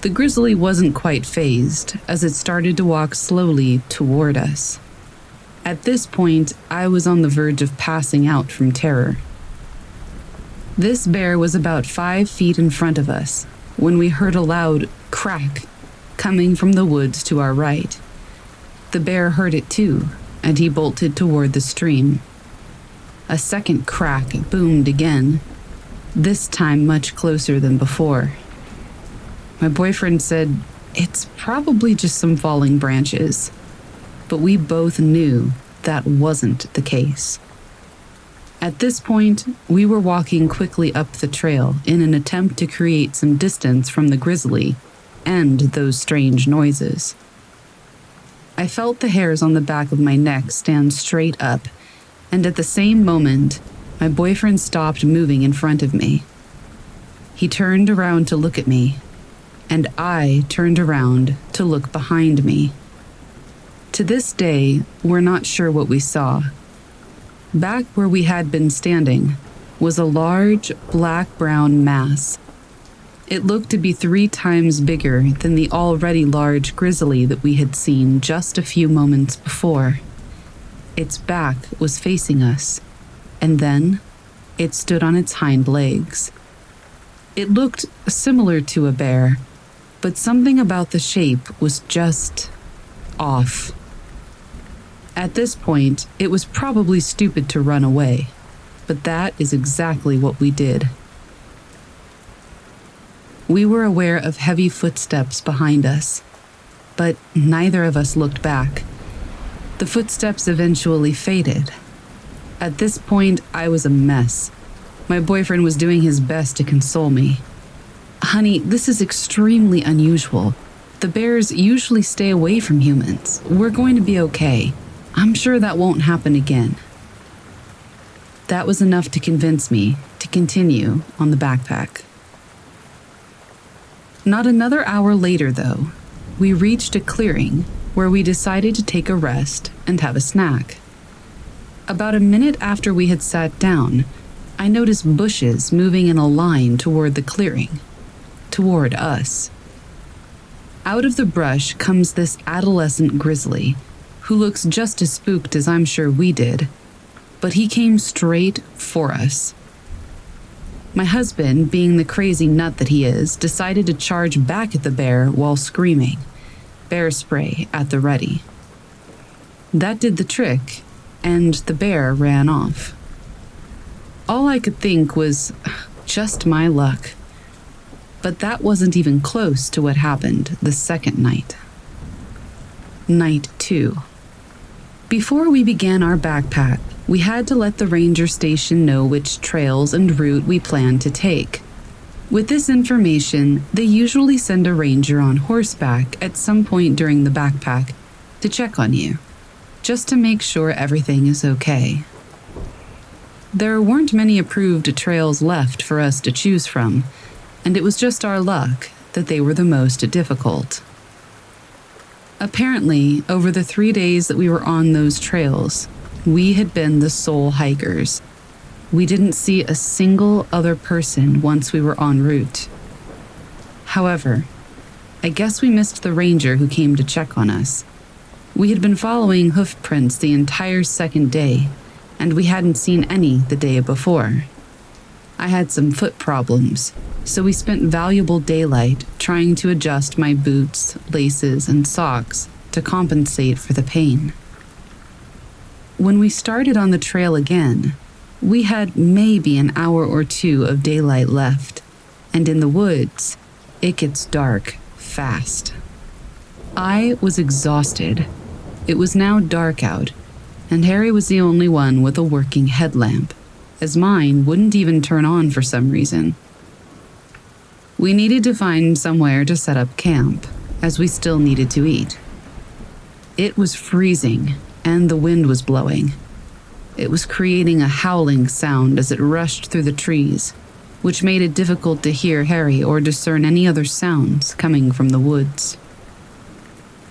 Speaker 1: The grizzly wasn't quite fazed as it started to walk slowly toward us. At this point, I was on the verge of passing out from terror. This bear was about 5 feet in front of us when we heard a loud crack coming from the woods to our right. The bear heard it too, and he bolted toward the stream. A second crack boomed again, this time much closer than before. My boyfriend said, "It's probably just some falling branches," but we both knew that wasn't the case. At this point, we were walking quickly up the trail in an attempt to create some distance from the grizzly and those strange noises. I felt the hairs on the back of my neck stand straight up, and at the same moment, my boyfriend stopped moving in front of me. He turned around to look at me, and I turned around to look behind me. To this day, we're not sure what we saw. Back where we had been standing was a large black-brown mass. It looked to be 3 times bigger than the already large grizzly that we had seen just a few moments before. Its back was facing us, and then it stood on its hind legs. It looked similar to a bear, but something about the shape was just off. At this point, it was probably stupid to run away, but that is exactly what we did. We were aware of heavy footsteps behind us, but neither of us looked back. The footsteps eventually faded. At this point, I was a mess. My boyfriend was doing his best to console me. "Honey, this is extremely unusual. The bears usually stay away from humans. We're going to be okay. I'm sure that won't happen again." That was enough to convince me to continue on the backpack. Not another hour later, though, we reached a clearing where we decided to take a rest and have a snack. About a minute after we had sat down, I noticed bushes moving in a line toward the clearing, toward us. Out of the brush comes this adolescent grizzly, who looks just as spooked as I'm sure we did, but he came straight for us. My husband, being the crazy nut that he is, decided to charge back at the bear while screaming, bear spray at the ready. That did the trick, and the bear ran off. All I could think was, just my luck. But that wasn't even close to what happened the second night. Night 2. Before we began our backpack, we had to let the ranger station know which trails and route we planned to take. With this information, they usually send a ranger on horseback at some point during the backpack to check on you, just to make sure everything is okay. There weren't many approved trails left for us to choose from, and it was just our luck that they were the most difficult. Apparently, over the 3 days that we were on those trails, we had been the sole hikers. We didn't see a single other person once we were en route. However, I guess we missed the ranger who came to check on us. We had been following hoof prints the entire second day, and we hadn't seen any the day before. I had some foot problems, so we spent valuable daylight trying to adjust my boots, laces, and socks to compensate for the pain. When we started on the trail again, we had maybe an hour or 2 of daylight left, and in the woods, it gets dark fast. I was exhausted. It was now dark out, and Harry was the only one with a working headlamp, as mine wouldn't even turn on for some reason. We needed to find somewhere to set up camp, as we still needed to eat. It was freezing, and the wind was blowing. It was creating a howling sound as it rushed through the trees, which made it difficult to hear Harry or discern any other sounds coming from the woods.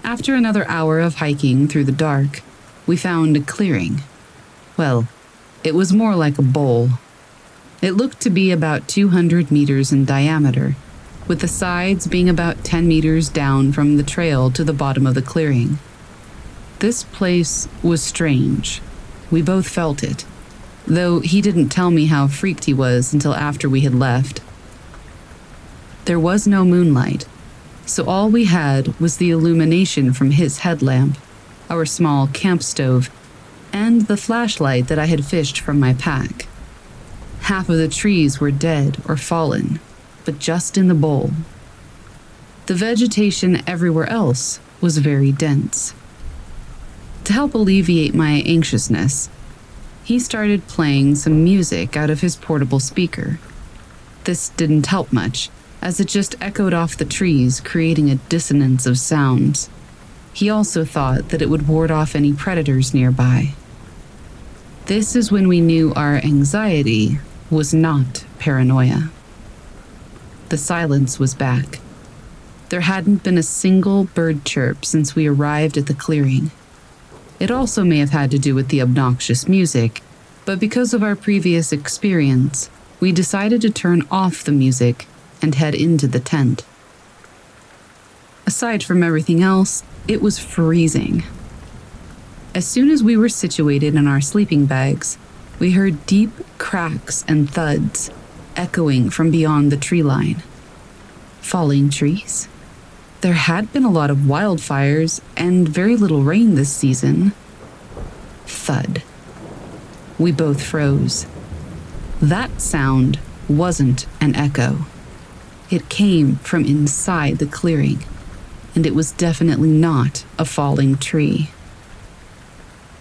Speaker 1: After another hour of hiking through the dark, we found a clearing. Well, it was more like a bowl. It looked to be about 200 meters in diameter, with the sides being about 10 meters down from the trail to the bottom of the clearing. This place was strange. We both felt it, though he didn't tell me how freaked he was until after we had left. There was no moonlight, so all we had was the illumination from his headlamp, our small camp stove, and the flashlight that I had fished from my pack. Half of the trees were dead or fallen, but just in the bowl. The vegetation everywhere else was very dense. To help alleviate my anxiousness, he started playing some music out of his portable speaker. This didn't help much, as it just echoed off the trees, creating a dissonance of sounds. He also thought that it would ward off any predators nearby. This is when we knew our anxiety was not paranoia. The silence was back. There hadn't been a single bird chirp since we arrived at the clearing. It also may have had to do with the obnoxious music, but because of our previous experience, we decided to turn off the music and head into the tent. Aside from everything else, it was freezing. As soon as we were situated in our sleeping bags, we heard deep cracks and thuds echoing from beyond the tree line. Falling trees? There had been a lot of wildfires and very little rain this season. Thud. We both froze. That sound wasn't an echo. It came from inside the clearing, and it was definitely not a falling tree.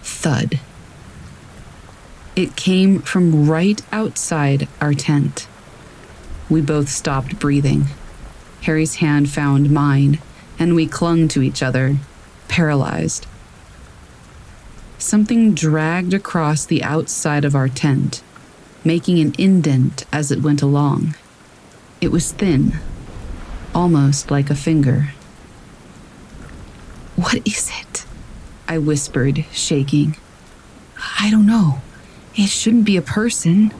Speaker 1: Thud. It came from right outside our tent. We both stopped breathing. Harry's hand found mine, and we clung to each other, paralyzed. Something dragged across the outside of our tent, making an indent as it went along. It was thin, almost like a finger. "What is it?" I whispered, shaking. "I don't know. It shouldn't be a person.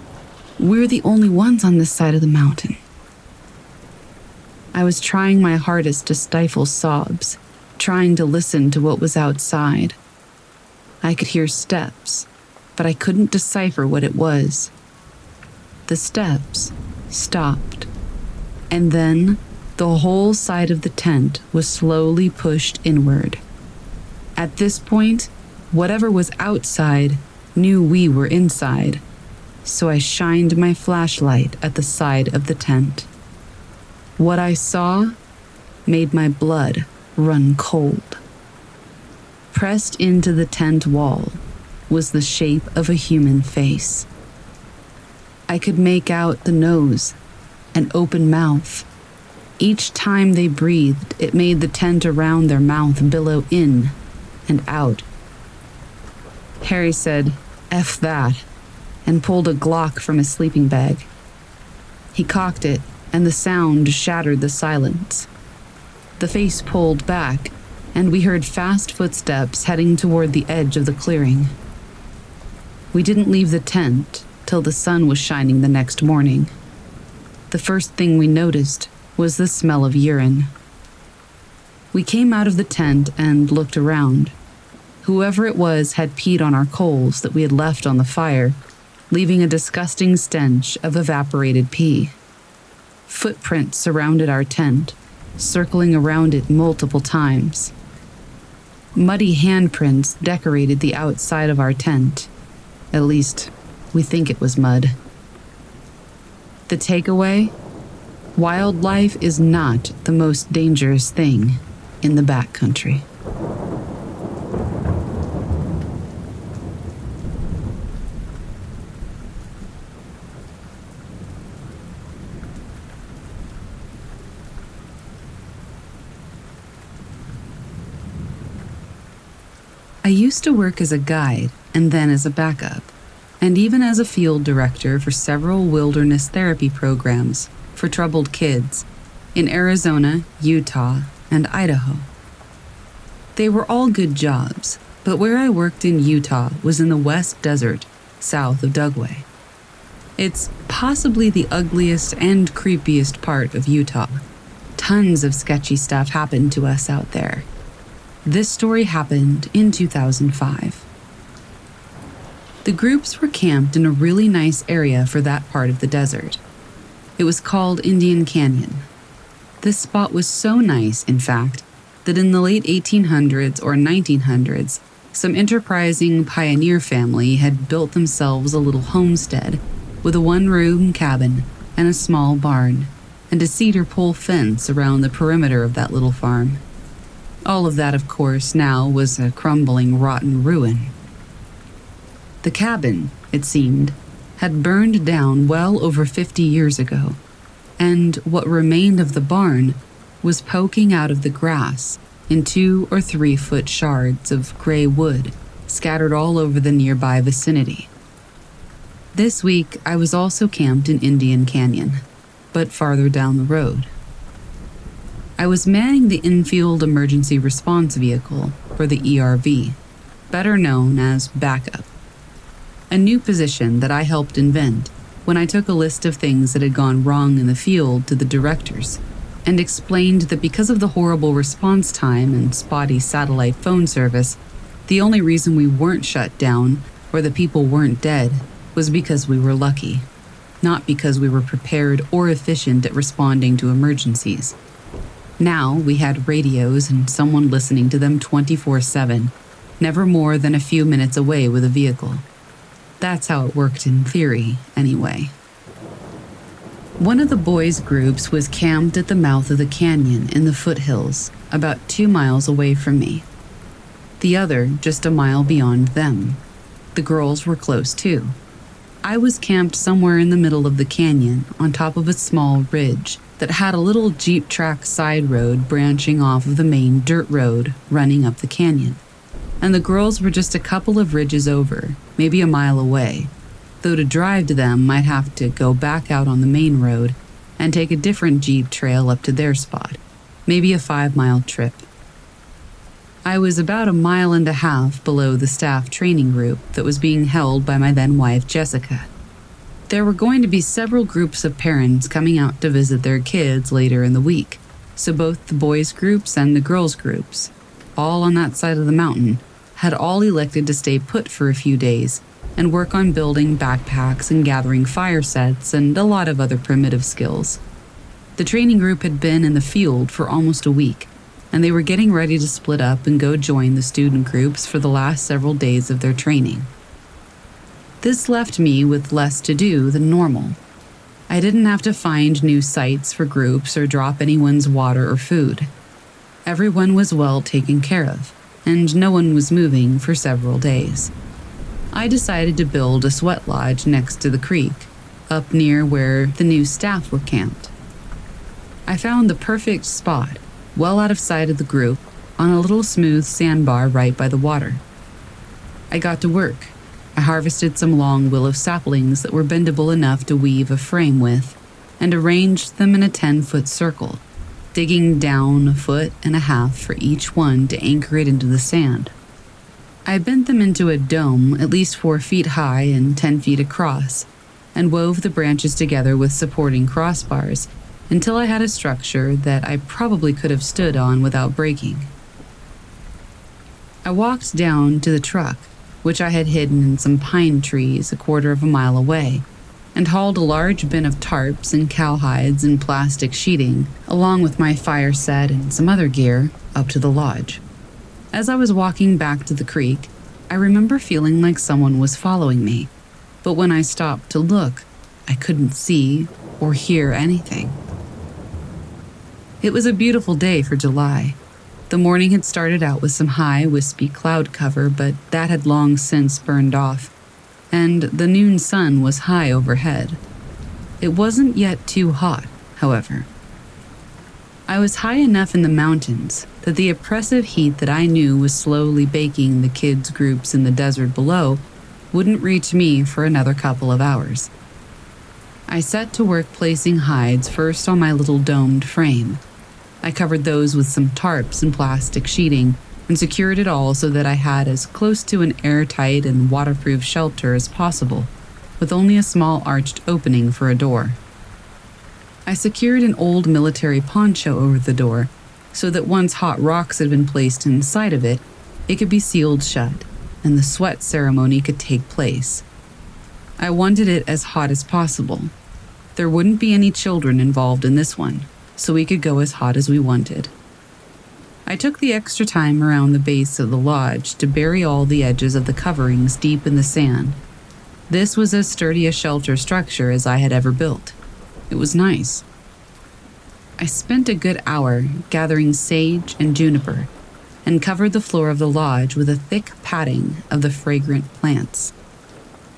Speaker 1: We're the only ones on this side of the mountain." I was trying my hardest to stifle sobs, trying to listen to what was outside. I could hear steps, but I couldn't decipher what it was. The steps stopped, and then the whole side of the tent was slowly pushed inward. At this point, whatever was outside knew we were inside, so I shined my flashlight at the side of the tent. What I saw made my blood run cold. Pressed into the tent wall was the shape of a human face. I could make out the nose, an open mouth. Each time they breathed, it made the tent around their mouth billow in and out. Harry said, "F that," and pulled a Glock from his sleeping bag. He cocked it, and the sound shattered the silence. The face pulled back, and we heard fast footsteps heading toward the edge of the clearing. We didn't leave the tent till the sun was shining the next morning. The first thing we noticed was the smell of urine. We came out of the tent and looked around. Whoever it was had peed on our coals that we had left on the fire, leaving a disgusting stench of evaporated pee. Footprints surrounded our tent, circling around it multiple times. Muddy handprints decorated the outside of our tent. At least, we think it was mud. The takeaway? Wildlife is not the most dangerous thing in the backcountry. I used to work as a guide and then as a backup, and even as a field director for several wilderness therapy programs for troubled kids in Arizona, Utah, and Idaho. They were all good jobs, but where I worked in Utah was in the West Desert, south of Dugway. It's possibly the ugliest and creepiest part of Utah. Tons of sketchy stuff happened to us out there. This story happened in 2005. The groups were camped in a really nice area for that part of the desert. It was called Indian Canyon. This spot was so nice, in fact, that in the late 1800s or 1900s, some enterprising pioneer family had built themselves a little homestead with a one-room cabin and a small barn and a cedar pole fence around the perimeter of that little farm. All of that, of course, now was a crumbling, rotten ruin. The cabin, it seemed, had burned down well over 50 years ago, and what remained of the barn was poking out of the grass in 2 or 3 foot shards of gray wood scattered all over the nearby vicinity. This week, I was also camped in Indian Canyon, but farther down the road. I was manning the infield emergency response vehicle, or the ERV, better known as backup. A new position that I helped invent when I took a list of things that had gone wrong in the field to the directors and explained that because of the horrible response time and spotty satellite phone service, the only reason we weren't shut down or the people weren't dead was because we were lucky, not because we were prepared or efficient at responding to emergencies. Now we had radios and someone listening to them 24/7, never more than a few minutes away with a vehicle. That's how it worked in theory, anyway. One of the boys' groups was camped at the mouth of the canyon in the foothills, about 2 miles away from me. The other just a mile beyond them. The girls were close too. I was camped somewhere in the middle of the canyon on top of a small ridge that had a little jeep track side road branching off of the main dirt road running up the canyon. And the girls were just a couple of ridges over, maybe a mile away, though to drive to them might have to go back out on the main road and take a different jeep trail up to their spot, maybe a 5-mile trip. I was about 1.5 miles below the staff training group that was being held by my then-wife Jessica. There were going to be several groups of parents coming out to visit their kids later in the week, so both the boys' groups and the girls' groups, all on that side of the mountain, had all elected to stay put for a few days and work on building backpacks and gathering fire sets and a lot of other primitive skills. The training group had been in the field for almost a week, and they were getting ready to split up and go join the student groups for the last several days of their training. This left me with less to do than normal. I didn't have to find new sites for groups or drop anyone's water or food. Everyone was well taken care of, and no one was moving for several days. I decided to build a sweat lodge next to the creek, up near where the new staff were camped. I found the perfect spot, well out of sight of the group, on a little smooth sandbar right by the water. I got to work. I harvested some long willow saplings that were bendable enough to weave a frame with, and arranged them in a 10-foot circle, digging down 1.5 feet for each one to anchor it into the sand. I bent them into a dome at least 4 feet high and 10 feet across, and wove the branches together with supporting crossbars until I had a structure that I probably could have stood on without breaking. I walked down to the truck, which I had hidden in some pine trees 1/4 mile away, and hauled a large bin of tarps and cowhides and plastic sheeting, along with my fire set and some other gear, up to the lodge. As I was walking back to the creek, I remember feeling like someone was following me, but when I stopped to look, I couldn't see or hear anything. It was a beautiful day for July. The morning had started out with some high, wispy cloud cover, but that had long since burned off, and the noon sun was high overhead. It wasn't yet too hot, however. I was high enough in the mountains that the oppressive heat that I knew was slowly baking the kids' groups in the desert below wouldn't reach me for another couple of hours. I set to work placing hides first on my little domed frame. I covered those with some tarps and plastic sheeting and secured it all so that I had as close to an airtight and waterproof shelter as possible, with only a small arched opening for a door. I secured an old military poncho over the door so that once hot rocks had been placed inside of it, it could be sealed shut and the sweat ceremony could take place. I wanted it as hot as possible. There wouldn't be any children involved in this one, so we could go as hot as we wanted. I took the extra time around the base of the lodge to bury all the edges of the coverings deep in the sand. This was as sturdy a shelter structure as I had ever built. It was nice. I spent a good hour gathering sage and juniper and covered the floor of the lodge with a thick padding of the fragrant plants.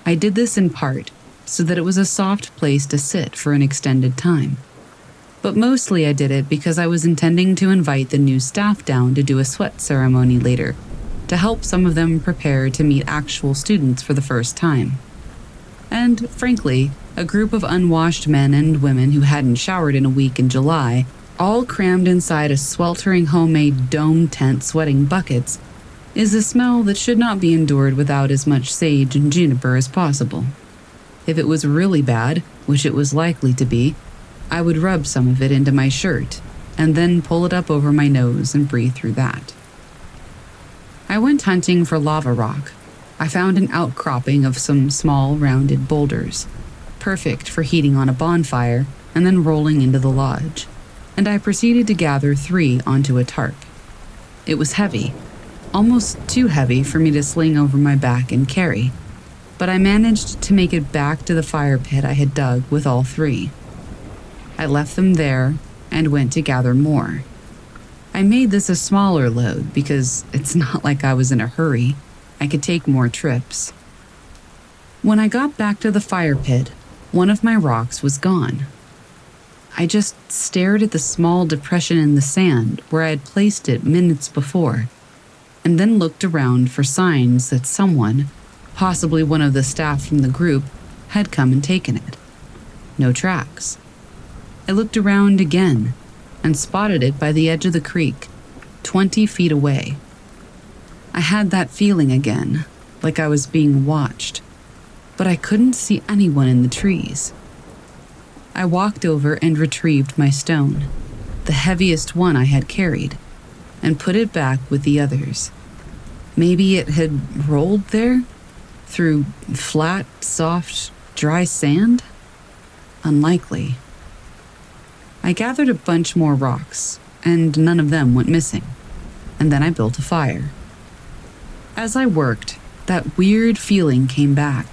Speaker 1: I did this in part so that it was a soft place to sit for an extended time. But mostly I did it because I was intending to invite the new staff down to do a sweat ceremony later, to help some of them prepare to meet actual students for the first time. And, frankly, a group of unwashed men and women who hadn't showered in a week in July, all crammed inside a sweltering homemade dome tent sweating buckets, is a smell that should not be endured without as much sage and juniper as possible. If it was really bad, which it was likely to be, I would rub some of it into my shirt and then pull it up over my nose and breathe through that. I went hunting for lava rock. I found an outcropping of some small, rounded boulders, perfect for heating on a bonfire and then rolling into the lodge, and I proceeded to gather 3 onto a tarp. It was heavy, almost too heavy for me to sling over my back and carry, but I managed to make it back to the fire pit I had dug with all 3. I left them there and went to gather more. I made this a smaller load because it's not like I was in a hurry. I could take more trips. When I got back to the fire pit, one of my rocks was gone. I just stared at the small depression in the sand where I had placed it minutes before, and then looked around for signs that someone, possibly one of the staff from the group, had come and taken it. No tracks. I looked around again and spotted it by the edge of the creek, 20 feet away. I had that feeling again, like I was being watched, but I couldn't see anyone in the trees. I walked over and retrieved my stone, the heaviest one I had carried, and put it back with the others. Maybe it had rolled there, through flat, soft, dry sand? Unlikely. I gathered a bunch more rocks, and none of them went missing, and then I built a fire. As I worked, that weird feeling came back,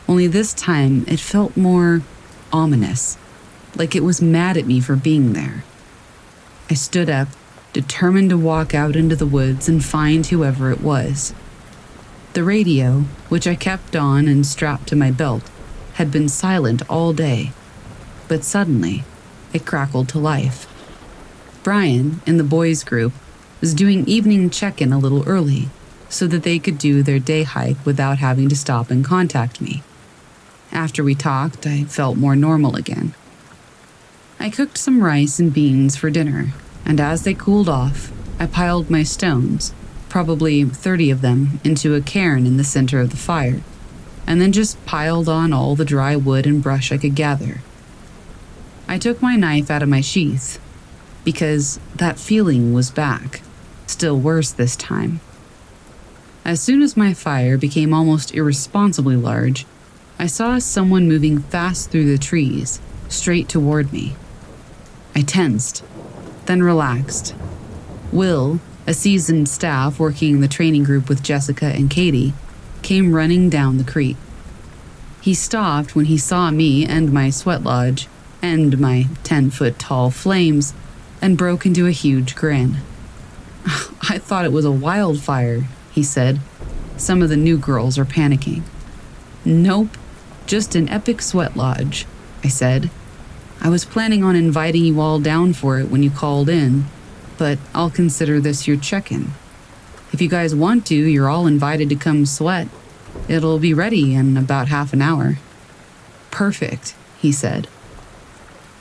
Speaker 1: only this time it felt more ominous, like it was mad at me for being there. I stood up, determined to walk out into the woods and find whoever it was. The radio, which I kept on and strapped to my belt, had been silent all day, but suddenly it crackled to life. Brian, in the boys' group, was doing evening check-in a little early so that they could do their day hike without having to stop and contact me. After we talked, I felt more normal again. I cooked some rice and beans for dinner, and as they cooled off, I piled my stones, probably 30 of them, into a cairn in the center of the fire, and then just piled on all the dry wood and brush I could gather. I took my knife out of my sheath, because that feeling was back, still worse this time. As soon as my fire became almost irresponsibly large, I saw someone moving fast through the trees, straight toward me. I tensed, then relaxed. Will, a seasoned staff working in the training group with Jessica and Katie, came running down the creek. He stopped when he saw me and my sweat lodge, and my 10-foot-tall flames, and broke into a huge grin. "I thought it was a wildfire," he said. "Some of the new girls are panicking." "Nope, just an epic sweat lodge," I said. "I was planning on inviting you all down for it when you called in, but I'll consider this your check-in. If you guys want to, you're all invited to come sweat. It'll be ready in about half an hour." "Perfect," he said.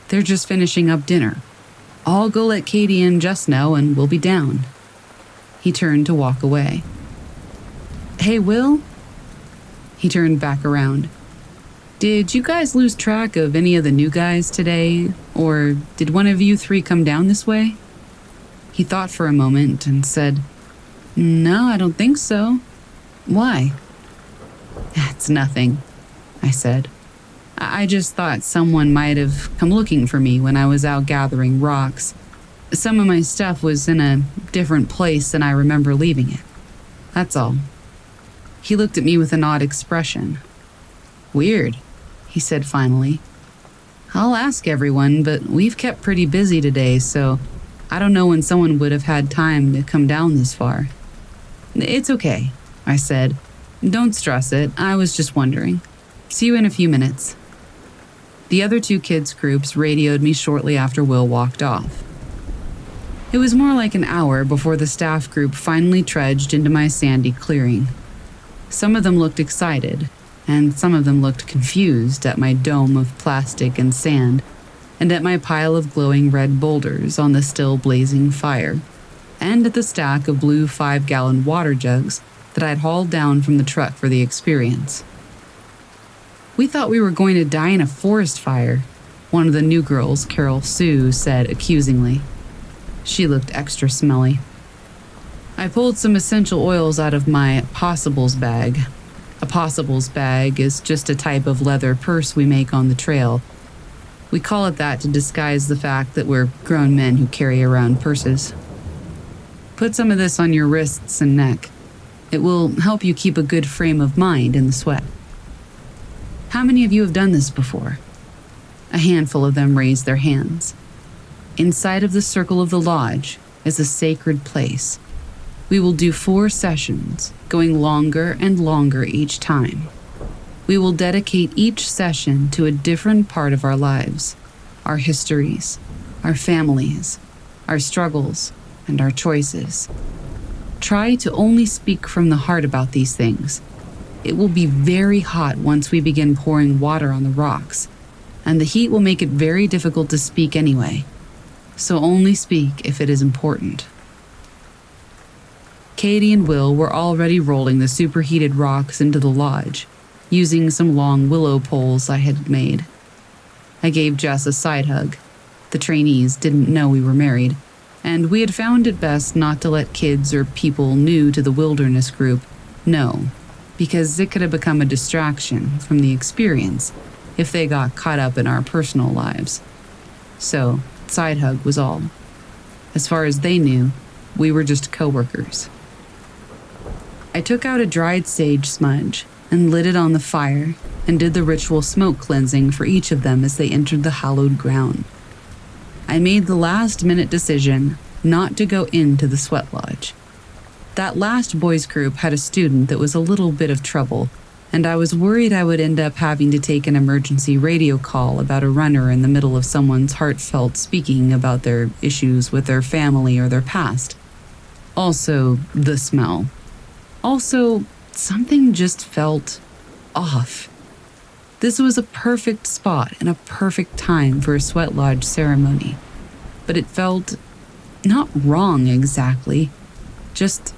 Speaker 1: "They're just finishing up dinner. I'll go let Katie and Jess know and we'll be down." He turned to walk away. "Hey, Will?" He turned back around. "Did you guys lose track of any of the new guys today? Or did one of you three come down this way?" He thought for a moment and said, "No, I don't think so. Why?" "It's nothing," I said. "I just thought someone might have come looking for me when I was out gathering rocks. Some of my stuff was in a different place than I remember leaving it. That's all." He looked at me with an odd expression. "Weird," he said finally. "I'll ask everyone, but we've kept pretty busy today, so I don't know when someone would have had time to come down this far." "It's okay," I said. "Don't stress it. I was just wondering. See you in a few minutes." The other two kids' groups radioed me shortly after Will walked off. It was more like an hour before the staff group finally trudged into my sandy clearing. Some of them looked excited, and some of them looked confused at my dome of plastic and sand, and at my pile of glowing red boulders on the still blazing fire, and at the stack of blue 5-gallon water jugs that I'd hauled down from the truck for the experience. "We thought we were going to die in a forest fire," one of the new girls, Carol Sue, said accusingly. She looked extra smelly. I pulled some essential oils out of my possibles bag. A possibles bag is just a type of leather purse we make on the trail. We call it that to disguise the fact that we're grown men who carry around purses. "Put some of this on your wrists and neck. It will help you keep a good frame of mind in the sweat." "How many of you have done this before?" A handful of them raised their hands. Inside of the circle of the lodge is a sacred place. We will do 4 sessions, going longer and longer each time. We will dedicate each session to a different part of our lives, our histories, our families, our struggles, and our choices. Try to only speak from the heart about these things. It will be very hot once we begin pouring water on the rocks, and the heat will make it very difficult to speak anyway. So only speak if it is important. Katie and Will were already rolling the superheated rocks into the lodge, using some long willow poles I had made. I gave Jess a side hug. The trainees didn't know we were married, and we had found it best not to let kids or people new to the wilderness group know, because it could have become a distraction from the experience if they got caught up in our personal lives. So, side hug was all. As far as they knew, we were just coworkers. I took out a dried sage smudge and lit it on the fire and did the ritual smoke cleansing for each of them as they entered the hallowed ground. I made the last-minute decision not to go into the sweat lodge. That last boys group had a student that was a little bit of trouble, and I was worried I would end up having to take an emergency radio call about a runner in the middle of someone's heartfelt speaking about their issues with their family or their past. Also, the smell. Also, something just felt off. This was a perfect spot and a perfect time for a sweat lodge ceremony, but it felt not wrong exactly, just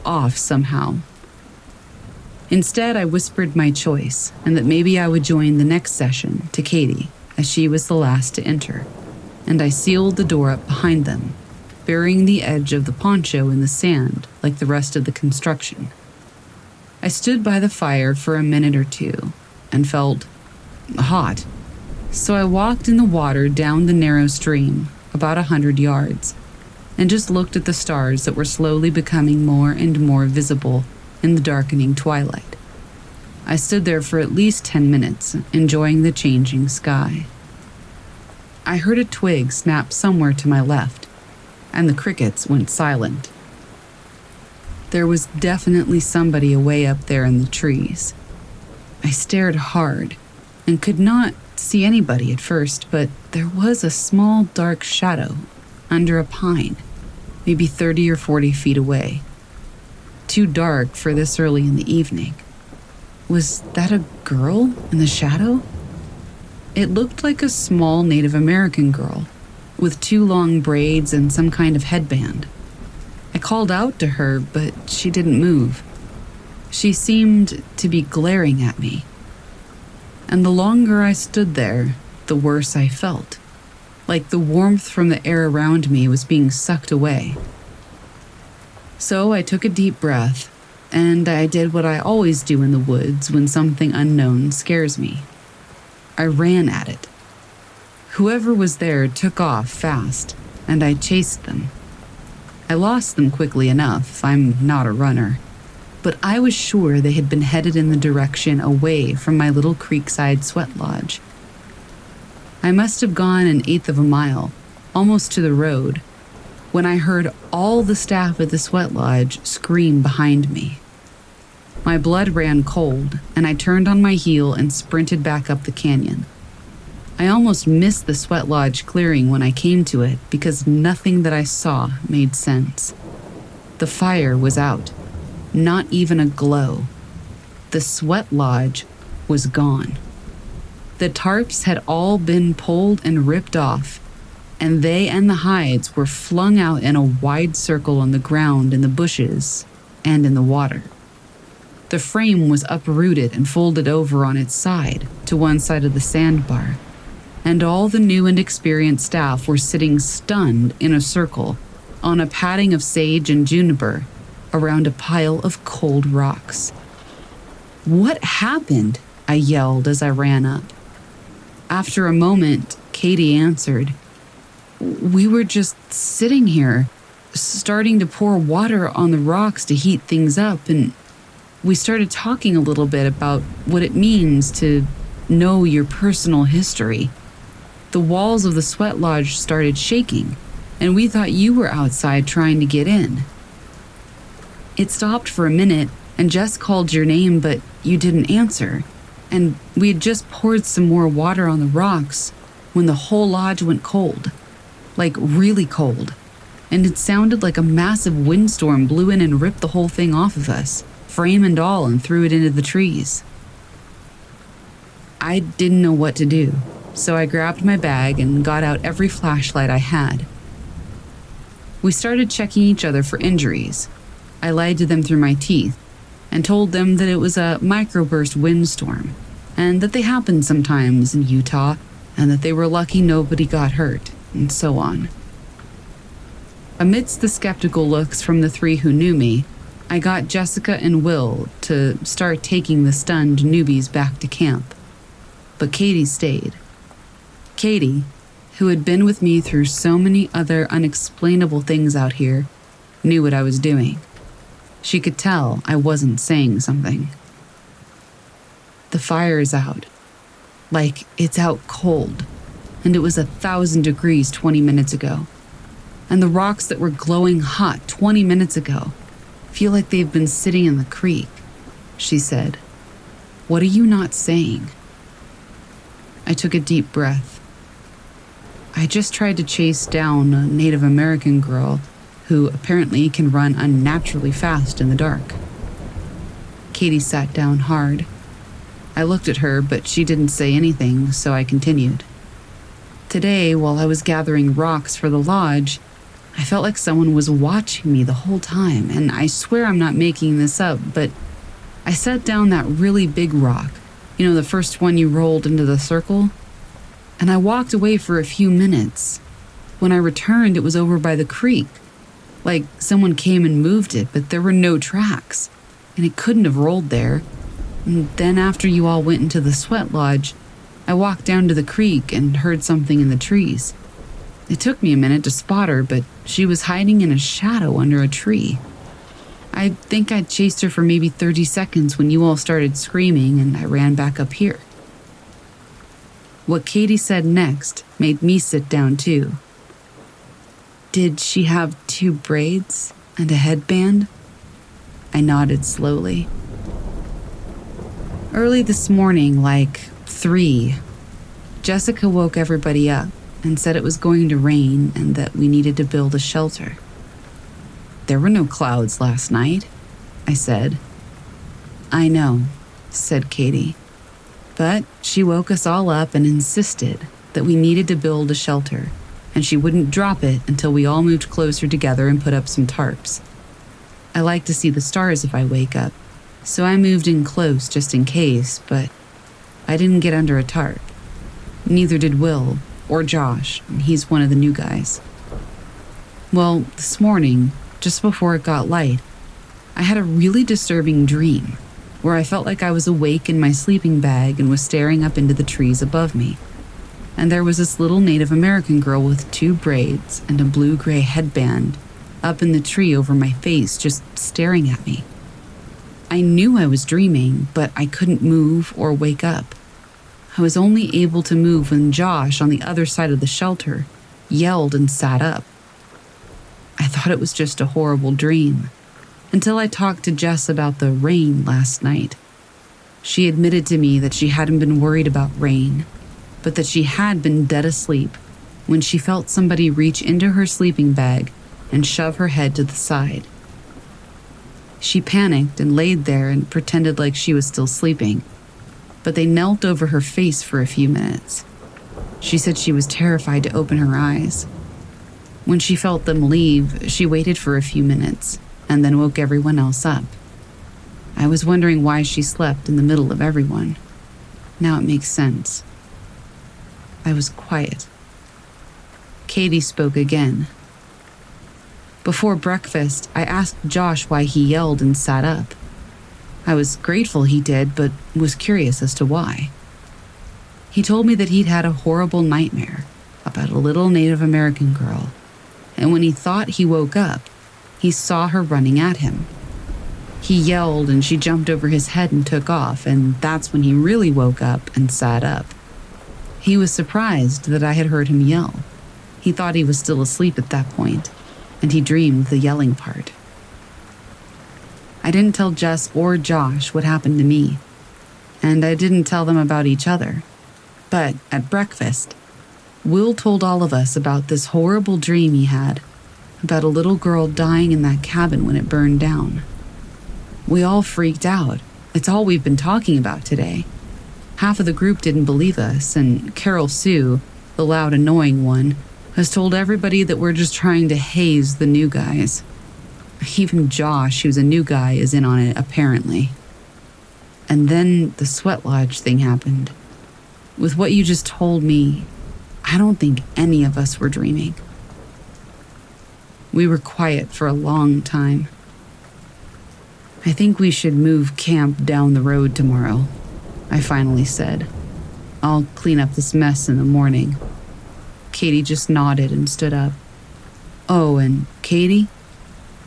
Speaker 1: off somehow. Instead, I whispered my choice and that maybe I would join the next session to Katie, as she was the last to enter, and I sealed the door up behind them, burying the edge of the poncho in the sand like the rest of the construction. I stood by the fire for a minute or two and felt hot, so I walked in the water down the narrow stream about 100 yards and just looked at the stars that were slowly becoming more and more visible in the darkening twilight. I stood there for at least 10 minutes, enjoying the changing sky. I heard a twig snap somewhere to my left, and the crickets went silent. There was definitely somebody away up there in the trees. I stared hard and could not see anybody at first, but there was a small dark shadow under a pine, maybe 30 or 40 feet away. Too dark for this early in the evening. Was that a girl in the shadow? It looked like a small Native American girl, with 2 long braids and some kind of headband. I called out to her, but she didn't move. She seemed to be glaring at me. And the longer I stood there, the worse I felt, like the warmth from the air around me was being sucked away. So I took a deep breath, and I did what I always do in the woods when something unknown scares me. I ran at it. Whoever was there took off fast, and I chased them. I lost them quickly enough, I'm not a runner, but I was sure they had been headed in the direction away from my little creekside sweat lodge. I must have gone 1/8 of a mile, almost to the road, when I heard all the staff at the sweat lodge scream behind me. My blood ran cold, and I turned on my heel and sprinted back up the canyon. I almost missed the sweat lodge clearing when I came to it because nothing that I saw made sense. The fire was out, not even a glow. The sweat lodge was gone. The tarps had all been pulled and ripped off, and they and the hides were flung out in a wide circle on the ground, in the bushes, and in the water. The frame was uprooted and folded over on its side to one side of the sandbar, and all the new and experienced staff were sitting stunned in a circle on a padding of sage and juniper around a pile of cold rocks. "What happened?" I yelled as I ran up. After a moment, Katie answered, "We were just sitting here, starting to pour water on the rocks to heat things up, and we started talking a little bit about what it means to know your personal history. The walls of the sweat lodge started shaking, and we thought you were outside trying to get in. It stopped for a minute, and Jess called your name, but you didn't answer, and we had just poured some more water on the rocks when the whole lodge went cold, like really cold, and it sounded like a massive windstorm blew in and ripped the whole thing off of us, frame and all, and threw it into the trees." I didn't know what to do, so I grabbed my bag and got out every flashlight I had. We started checking each other for injuries. I lied to them through my teeth and told them that it was a microburst windstorm and that they happened sometimes in Utah and that they were lucky nobody got hurt, and so on. Amidst the skeptical looks from the 3 who knew me, I got Jessica and Will to start taking the stunned newbies back to camp. But Katie stayed. Katie, who had been with me through so many other unexplainable things out here, knew what I was doing. She could tell I wasn't saying something. "The fire is out. Like, it's out cold. And it was 1,000 degrees 20 minutes ago. And the rocks that were glowing hot 20 minutes ago feel like they've been sitting in the creek," she said. "What are you not saying?" I took a deep breath. "I just tried to chase down a Native American girl who apparently can run unnaturally fast in the dark." Katie sat down hard. I looked at her, but she didn't say anything, so I continued. "Today, while I was gathering rocks for the lodge, I felt like someone was watching me the whole time, and I swear I'm not making this up, but I set down that really big rock, you know, the first one you rolled into the circle, and I walked away for a few minutes. When I returned, it was over by the creek. Like someone came and moved it, but there were no tracks, and it couldn't have rolled there. And then after you all went into the sweat lodge, I walked down to the creek and heard something in the trees. It took me a minute to spot her, but she was hiding in a shadow under a tree. I think I chased her for maybe 30 seconds when you all started screaming, and I ran back up here." What Katie said next made me sit down too. Did she have 2 braids and a headband? I nodded slowly. Early this morning, like 3, Jessica woke everybody up and said it was going to rain and that we needed to build a shelter. There were no clouds last night, I said. I know, said Katie. But she woke us all up and insisted that we needed to build a shelter, and she wouldn't drop it until we all moved closer together and put up some tarps. I like to see the stars if I wake up, so I moved in close just in case, but I didn't get under a tarp. Neither did Will or Josh, and he's one of the new guys. Well, this morning, just before it got light, I had a really disturbing dream where I felt like I was awake in my sleeping bag and was staring up into the trees above me. And there was this little Native American girl with 2 braids and a blue-gray headband up in the tree over my face, just staring at me. I knew I was dreaming, but I couldn't move or wake up. I was only able to move when Josh, on the other side of the shelter, yelled and sat up. I thought it was just a horrible dream, until I talked to Jess about the rain last night. She admitted to me that she hadn't been worried about rain, but that she had been dead asleep when she felt somebody reach into her sleeping bag and shove her head to the side. She panicked and laid there and pretended like she was still sleeping, but they knelt over her face for a few minutes. She said she was terrified to open her eyes. When she felt them leave, she waited for a few minutes and then woke everyone else up. I was wondering why she slept in the middle of everyone. Now it makes sense. I was quiet. Katie spoke again. Before breakfast, I asked Josh why he yelled and sat up. I was grateful he did, but was curious as to why. He told me that he'd had a horrible nightmare about a little Native American girl, and when he thought he woke up, he saw her running at him. He yelled and she jumped over his head and took off, and that's when he really woke up and sat up. He was surprised that I had heard him yell. He thought he was still asleep at that point, and he dreamed the yelling part. I didn't tell Jess or Josh what happened to me, and I didn't tell them about each other. But at breakfast, Will told all of us about this horrible dream he had about a little girl dying in that cabin when it burned down. We all freaked out. It's all we've been talking about today. Half of the group didn't believe us, and Carol Sue, the loud, annoying one, has told everybody that we're just trying to haze the new guys. Even Josh, who's a new guy, is in on it, apparently. And then the sweat lodge thing happened. With what you just told me, I don't think any of us were dreaming. We were quiet for a long time. I think we should move camp down the road tomorrow, I finally said. I'll clean up this mess in the morning. Katie just nodded and stood up. Oh, and Katie,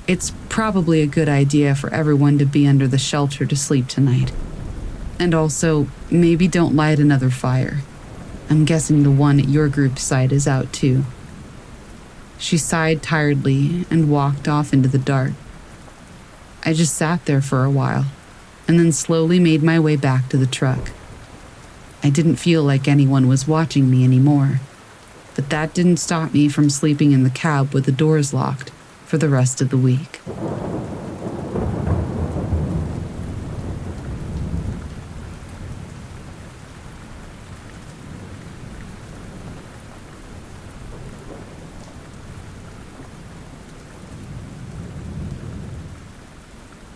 Speaker 1: it's probably a good idea for everyone to be under the shelter to sleep tonight. And also, maybe don't light another fire. I'm guessing the one at your group's site is out too. She sighed tiredly and walked off into the dark. I just sat there for a while, and then slowly made my way back to the truck. I didn't feel like anyone was watching me anymore, but that didn't stop me from sleeping in the cab with the doors locked for the rest of the week.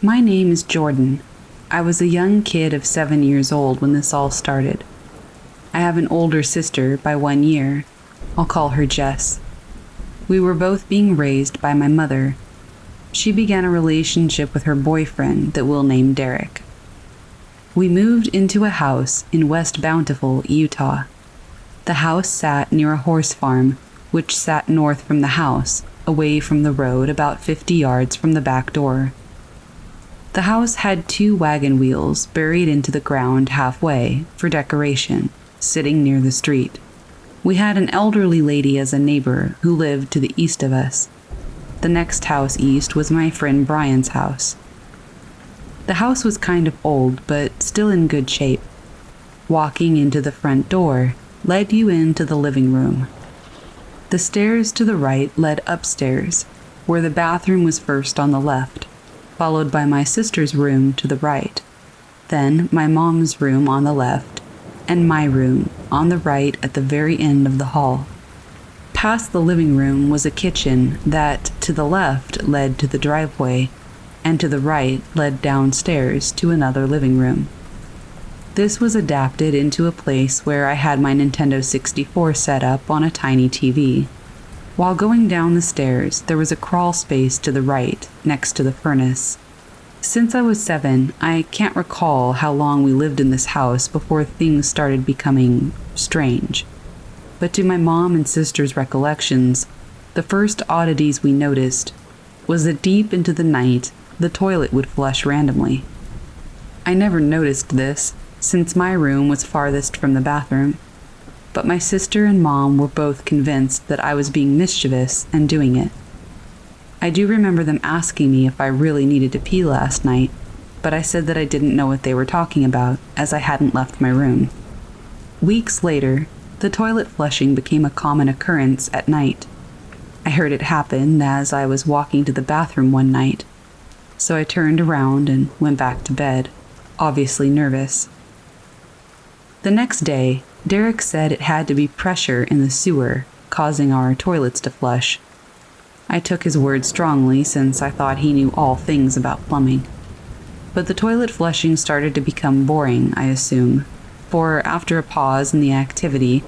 Speaker 1: My name is Jordan. I was a young kid of 7 years old when this all started. I have an older sister by 1 year. I'll call her Jess. We were both being raised by my mother. She began a relationship with her boyfriend that we'll name Derek. We moved into a house in West Bountiful, Utah. The house sat near a horse farm, which sat north from the house, away from the road about 50 yards from the back door. The house had 2 wagon wheels buried into the ground halfway for decoration, sitting near the street. We had an elderly lady as a neighbor who lived to the east of us. The next house east was my friend Brian's house. The house was kind of old, but still in good shape. Walking into the front door led you into the living room. The stairs to the right led upstairs, where the bathroom was first on the left, followed by my sister's room to the right, then my mom's room on the left, and my room on the right at the very end of the hall. Past the living room was a kitchen that, to the left, led to the driveway, and to the right led downstairs to another living room. This was adapted into a place where I had my Nintendo 64 set up on a tiny TV. While going down the stairs, there was a crawl space to the right, next to the furnace. Since I was 7, I can't recall how long we lived in this house before things started becoming strange. But to my mom and sister's recollections, the first oddities we noticed was that deep into the night, the toilet would flush randomly. I never noticed this, since my room was farthest from the bathroom, but my sister and mom were both convinced that I was being mischievous and doing it. I do remember them asking me if I really needed to pee last night, but I said that I didn't know what they were talking about, as I hadn't left my room. Weeks later, the toilet flushing became a common occurrence at night. I heard it happen as I was walking to the bathroom one night, so I turned around and went back to bed, obviously nervous. The next day, Derek said it had to be pressure in the sewer, causing our toilets to flush. I took his word strongly since I thought he knew all things about plumbing. But the toilet flushing started to become boring, I assume, for after a pause in the activity,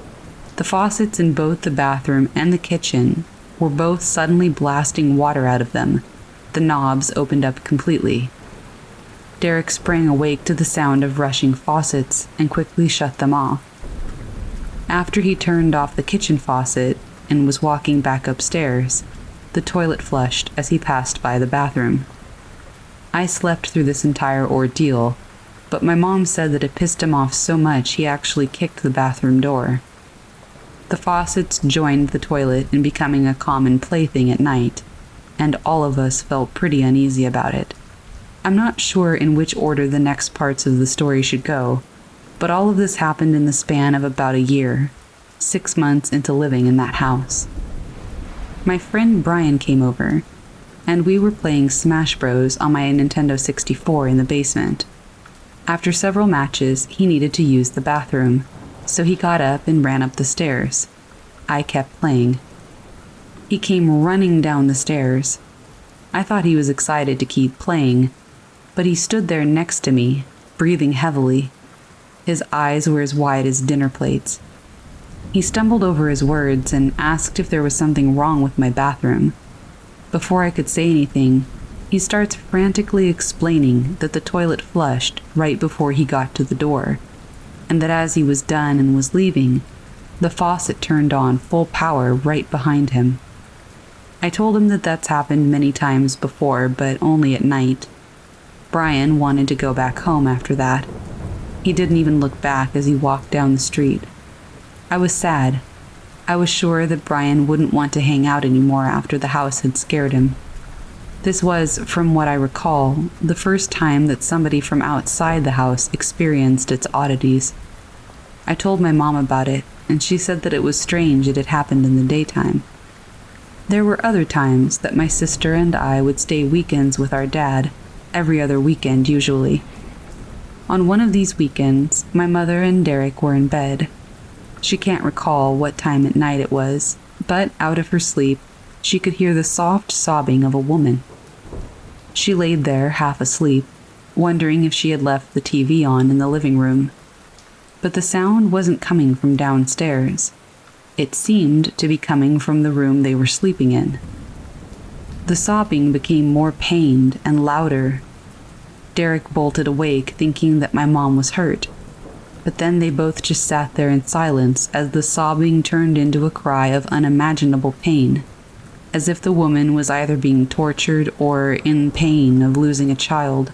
Speaker 1: the faucets in both the bathroom and the kitchen were both suddenly blasting water out of them. The knobs opened up completely. Derek sprang awake to the sound of rushing faucets and quickly shut them off. After he turned off the kitchen faucet and was walking back upstairs, the toilet flushed as he passed by the bathroom. I slept through this entire ordeal, but my mom said that it pissed him off so much he actually kicked the bathroom door. The faucets joined the toilet in becoming a common plaything at night, and all of us felt pretty uneasy about it. I'm not sure in which order the next parts of the story should go, but all of this happened in the span of about a year, 6 months into living in that house. My friend Brian came over, and we were playing Smash Bros. On my Nintendo 64 in the basement. After several matches, he needed to use the bathroom, so he got up and ran up the stairs. I kept playing. He came running down the stairs. I thought he was excited to keep playing, but he stood there next to me, breathing heavily. His eyes were as wide as dinner plates. He stumbled over his words and asked if there was something wrong with my bathroom. Before I could say anything, he starts frantically explaining that the toilet flushed right before he got to the door, and that as he was done and was leaving, the faucet turned on full power right behind him. I told him that that's happened many times before, but only at night. Brian wanted to go back home after that. He didn't even look back as he walked down the street. I was sad. I was sure that Brian wouldn't want to hang out anymore after the house had scared him. This was, from what I recall, the first time that somebody from outside the house experienced its oddities. I told my mom about it, and she said that it was strange it had happened in the daytime. There were other times that my sister and I would stay weekends with our dad, every other weekend usually. On one of these weekends, my mother and Derek were in bed. She can't recall what time at night it was, but out of her sleep, she could hear the soft sobbing of a woman. She laid there half asleep, wondering if she had left the TV on in the living room. But the sound wasn't coming from downstairs. It seemed to be coming from the room they were sleeping in. The sobbing became more pained and louder. Derek bolted awake, thinking that my mom was hurt. But then they both just sat there in silence as the sobbing turned into a cry of unimaginable pain, as if the woman was either being tortured or in pain of losing a child.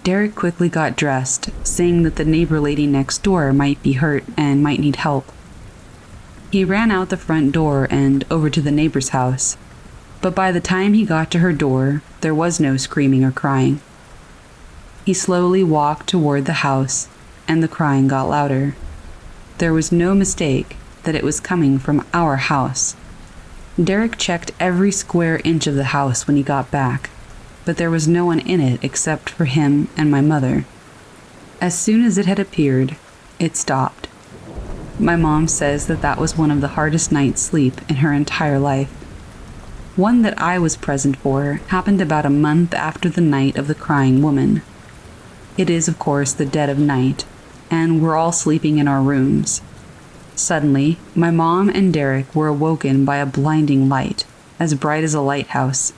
Speaker 1: Derek quickly got dressed, saying that the neighbor lady next door might be hurt and might need help. He ran out the front door and over to the neighbor's house, but by the time he got to her door, there was no screaming or crying. He slowly walked toward the house, and the crying got louder. There was no mistake that it was coming from our house. Derek checked every square inch of the house when he got back, but there was no one in it except for him and my mother. As soon as it had appeared, it stopped. My mom says that that was one of the hardest nights' sleep in her entire life. One that I was present for happened about a month after the night of the crying woman. It is, of course, the dead of night, and we're all sleeping in our rooms. Suddenly, my mom and Derek were awoken by a blinding light, as bright as a lighthouse.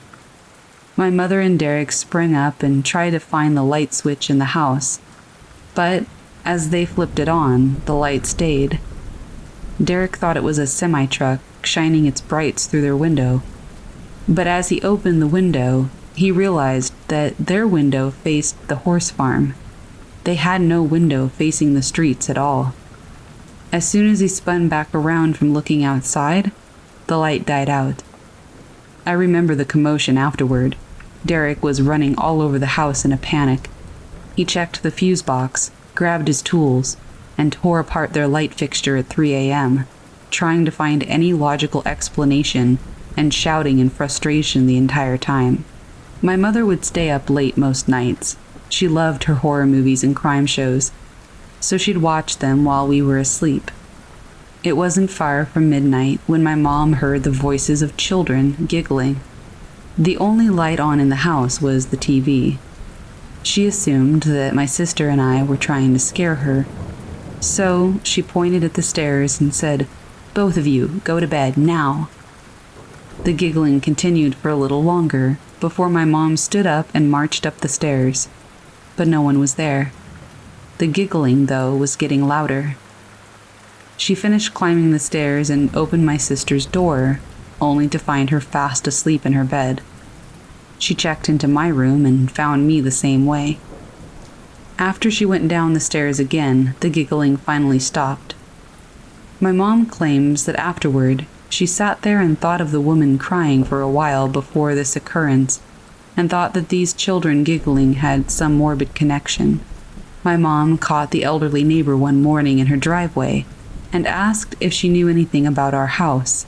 Speaker 1: My mother and Derek sprang up and tried to find the light switch in the house, but as they flipped it on, the light stayed. Derek thought it was a semi-truck shining its brights through their window, but as he opened the window, he realized that their window faced the horse farm. They had no window facing the streets at all. As soon as he spun back around from looking outside, the light died out. I remember the commotion afterward. Derek was running all over the house in a panic. He checked the fuse box, grabbed his tools, and tore apart their light fixture at 3 a.m., trying to find any logical explanation and shouting in frustration the entire time. My mother would stay up late most nights. She loved her horror movies and crime shows, so she'd watch them while we were asleep. It wasn't far from midnight when my mom heard the voices of children giggling. The only light on in the house was the TV. She assumed that my sister and I were trying to scare her, so she pointed at the stairs and said, "Both of you, go to bed, now." The giggling continued for a little longer before my mom stood up and marched up the stairs, but no one was there. The giggling, though, was getting louder. She finished climbing the stairs and opened my sister's door, only to find her fast asleep in her bed. She checked into my room and found me the same way. After she went down the stairs again, the giggling finally stopped. My mom claims that afterward, she sat there and thought of the woman crying for a while before this occurrence, and thought that these children giggling had some morbid connection. My mom caught the elderly neighbor one morning in her driveway and asked if she knew anything about our house.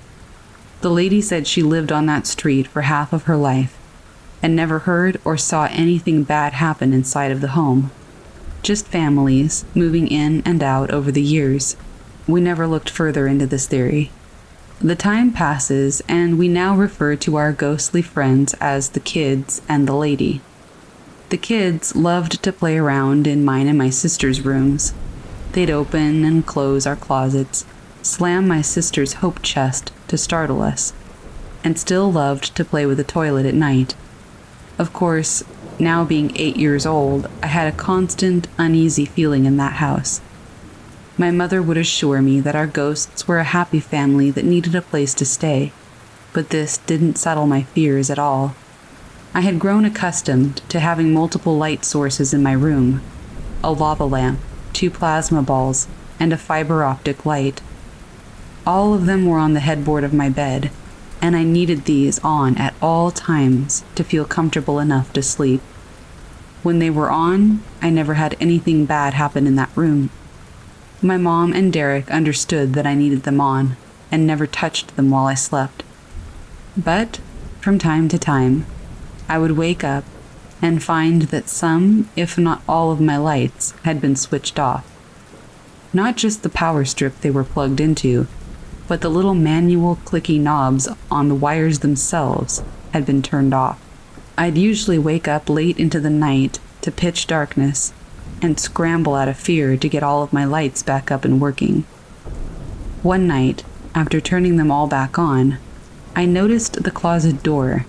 Speaker 1: The lady said she lived on that street for half of her life and never heard or saw anything bad happen inside of the home. Just families moving in and out over the years. We never looked further into this theory. The time passes, and we now refer to our ghostly friends as the kids and the lady. The kids loved to play around in mine and my sister's rooms. They'd open and close our closets, slam my sister's hope chest to startle us, and still loved to play with the toilet at night. Of course, now being 8 years old, I had a constant, uneasy feeling in that house. My mother would assure me that our ghosts were a happy family that needed a place to stay, but this didn't settle my fears at all. I had grown accustomed to having multiple light sources in my room: a lava lamp, 2 plasma balls, and a fiber optic light. All of them were on the headboard of my bed, and I needed these on at all times to feel comfortable enough to sleep. When they were on, I never had anything bad happen in that room. My mom and Derek understood that I needed them on, and never touched them while I slept. But, from time to time, I would wake up and find that some, if not all of my lights had been switched off. Not just the power strip they were plugged into, but the little manual clicky knobs on the wires themselves had been turned off. I'd usually wake up late into the night to pitch darkness and scramble out of fear to get all of my lights back up and working. One night, after turning them all back on, I noticed the closet door,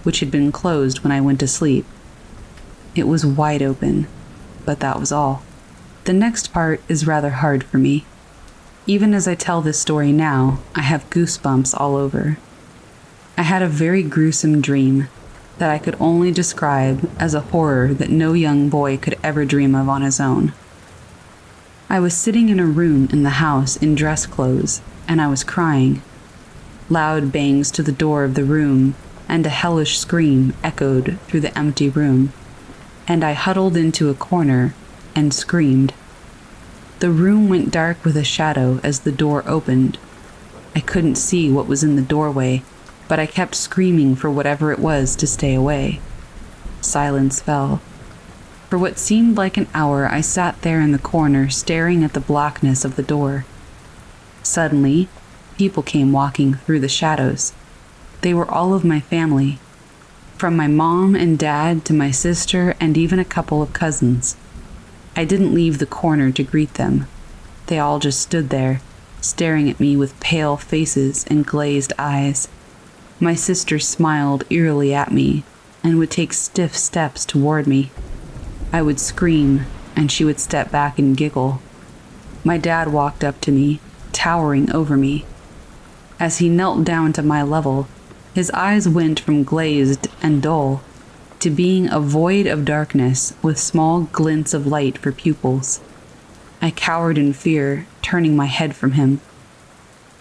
Speaker 1: which had been closed when I went to sleep. It was wide open, but that was all. The next part is rather hard for me. Even as I tell this story now, I have goosebumps all over. I had a very gruesome dream that I could only describe as a horror that no young boy could ever dream of on his own. I was sitting in a room in the house in dress clothes, and I was crying. Loud bangs to the door of the room and a hellish scream echoed through the empty room, and I huddled into a corner and screamed. The room went dark with a shadow as the door opened. I couldn't see what was in the doorway, but I kept screaming for whatever it was to stay away. Silence fell. For what seemed like an hour, I sat there in the corner staring at the blackness of the door. Suddenly, people came walking through the shadows. They were all of my family, from my mom and dad to my sister and even a couple of cousins. I didn't leave the corner to greet them. They all just stood there, staring at me with pale faces and glazed eyes. My sister smiled eerily at me and would take stiff steps toward me. I would scream, and she would step back and giggle. My dad walked up to me, towering over me. As he knelt down to my level, his eyes went from glazed and dull to being a void of darkness with small glints of light for pupils. I cowered in fear, turning my head from him.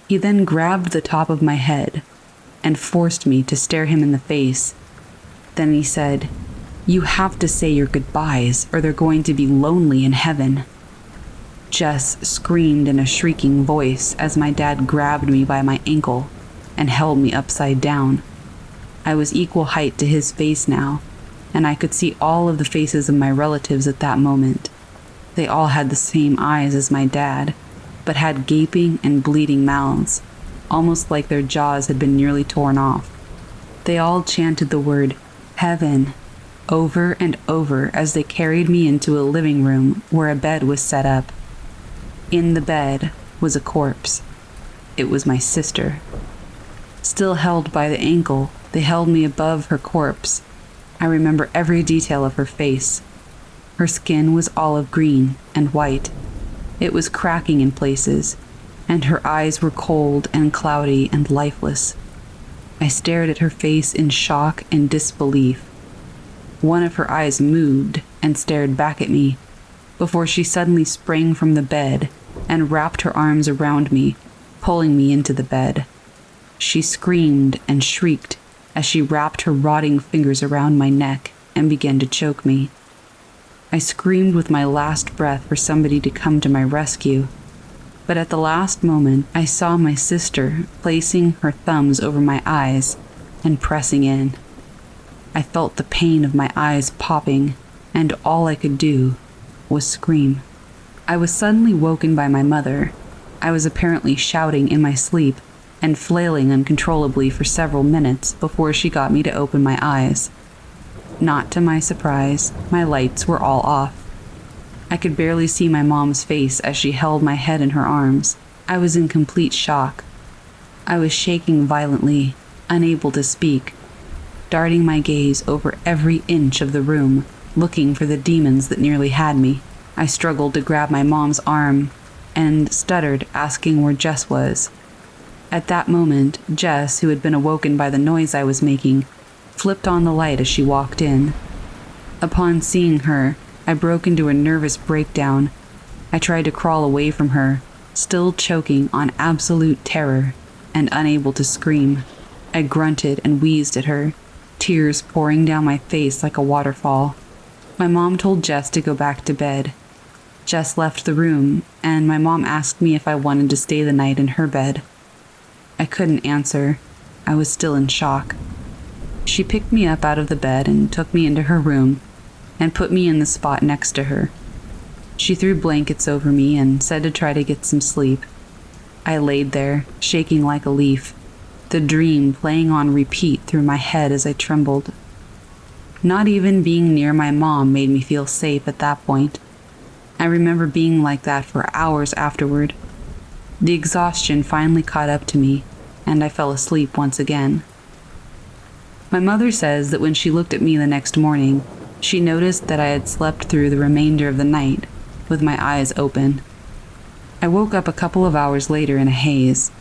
Speaker 1: He then grabbed the top of my head and forced me to stare him in the face. Then he said, "You have to say your goodbyes or they're going to be lonely in heaven." Jess screamed in a shrieking voice as my dad grabbed me by my ankle and held me upside down. I was equal height to his face now, and I could see all of the faces of my relatives at that moment. They all had the same eyes as my dad, but had gaping and bleeding mouths, almost like their jaws had been nearly torn off. They all chanted the word, "Heaven," over and over as they carried me into a living room where a bed was set up. In the bed was a corpse. It was my sister. Still held by the ankle, they held me above her corpse. I remember every detail of her face. Her skin was olive green and white. It was cracking in places, and her eyes were cold and cloudy and lifeless. I stared at her face in shock and disbelief. One of her eyes moved and stared back at me, before she suddenly sprang from the bed and wrapped her arms around me, pulling me into the bed. She screamed and shrieked as she wrapped her rotting fingers around my neck and began to choke me. I screamed with my last breath for somebody to come to my rescue, but at the last moment I saw my sister placing her thumbs over my eyes and pressing in. I felt the pain of my eyes popping, and all I could do was scream. I was suddenly woken by my mother. I was apparently shouting in my sleep and flailing uncontrollably for several minutes before she got me to open my eyes. Not to my surprise, my lights were all off. I could barely see my mom's face as she held my head in her arms. I was in complete shock. I was shaking violently, unable to speak, darting my gaze over every inch of the room, looking for the demons that nearly had me. I struggled to grab my mom's arm and stuttered, asking where Jess was. At that moment, Jess, who had been awoken by the noise I was making, flipped on the light as she walked in. Upon seeing her, I broke into a nervous breakdown. I tried to crawl away from her, still choking on absolute terror and unable to scream. I grunted and wheezed at her, tears pouring down my face like a waterfall. My mom told Jess to go back to bed. Jess left the room, and my mom asked me if I wanted to stay the night in her bed. I couldn't answer. I was still in shock. She picked me up out of the bed and took me into her room and put me in the spot next to her. She threw blankets over me and said to try to get some sleep. I laid there, shaking like a leaf, the dream playing on repeat through my head as I trembled. Not even being near my mom made me feel safe at that point. I remember being like that for hours afterward. The exhaustion finally caught up to me, and I fell asleep once again. My mother says that when she looked at me the next morning, she noticed that I had slept through the remainder of the night with my eyes open. I woke up a couple of hours later in a haze.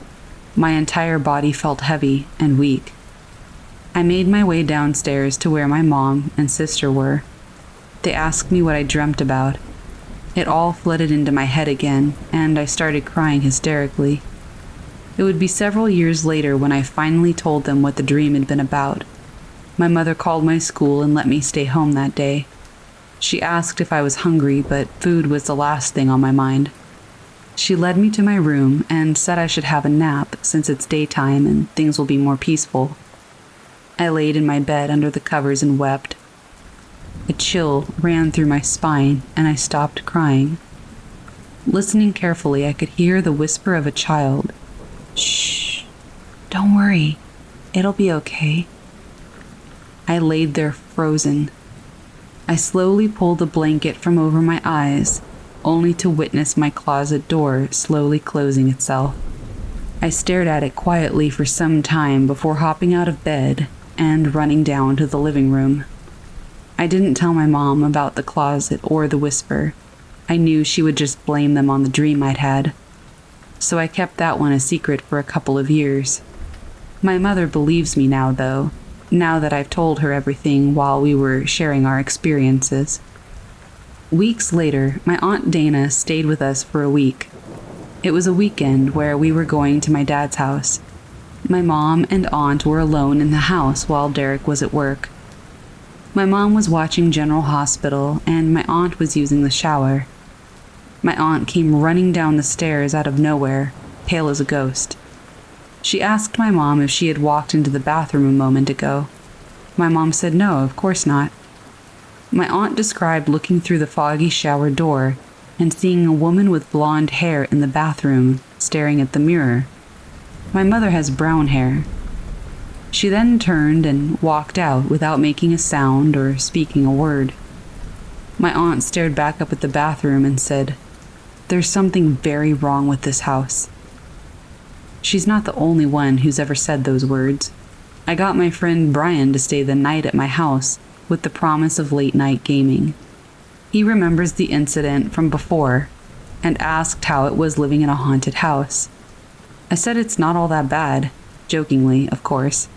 Speaker 1: My entire body felt heavy and weak. I made my way downstairs to where my mom and sister were. They asked me what I dreamt about. It all flooded into my head again, and I started crying hysterically. It would be several years later when I finally told them what the dream had been about. My mother called my school and let me stay home that day. She asked if I was hungry, but food was the last thing on my mind. She led me to my room and said I should have a nap since it's daytime and things will be more peaceful. I laid in my bed under the covers and wept. A chill ran through my spine and I stopped crying. Listening carefully, I could hear the whisper of a child. "Shh, don't worry, it'll be okay." I laid there frozen. I slowly pulled the blanket from over my eyes, only to witness my closet door slowly closing itself. I stared at it quietly for some time before hopping out of bed and running down to the living room. I didn't tell my mom about the closet or the whisper. I knew she would just blame them on the dream I'd had. So I kept that one a secret for a couple of years. My mother believes me now, though, now that I've told her everything while we were sharing our experiences. Weeks later, my Aunt Dana stayed with us for a week. It was a weekend where we were going to my dad's house. My mom and aunt were alone in the house while Derek was at work. My mom was watching General Hospital and my aunt was using the shower. My aunt came running down the stairs out of nowhere, pale as a ghost. She asked my mom if she had walked into the bathroom a moment ago. My mom said no, of course not. My aunt described looking through the foggy shower door and seeing a woman with blonde hair in the bathroom staring at the mirror. My mother has brown hair. She then turned and walked out without making a sound or speaking a word. My aunt stared back up at the bathroom and said, "There's something very wrong with this house." She's not the only one who's ever said those words. I got my friend Brian to stay the night at my house with the promise of late-night gaming. He remembers the incident from before and asked how it was living in a haunted house. I said it's not all that bad, jokingly, of course.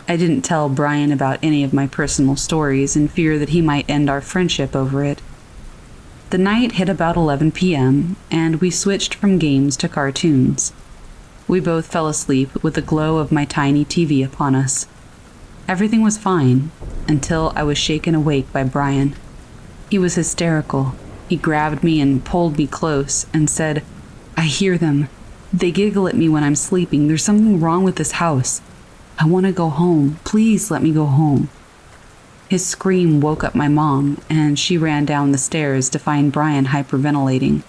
Speaker 1: I didn't tell Brian about any of my personal stories in fear that he might end our friendship over it. The night hit about 11 p.m., and we switched from games to cartoons. We both fell asleep with the glow of my tiny TV upon us. Everything was fine, until I was shaken awake by Brian. He was hysterical. He grabbed me and pulled me close and said, "I hear them. They giggle at me when I'm sleeping. There's something wrong with this house. I want to go home. Please let me go home." His scream woke up my mom, and she ran down the stairs to find Brian hyperventilating.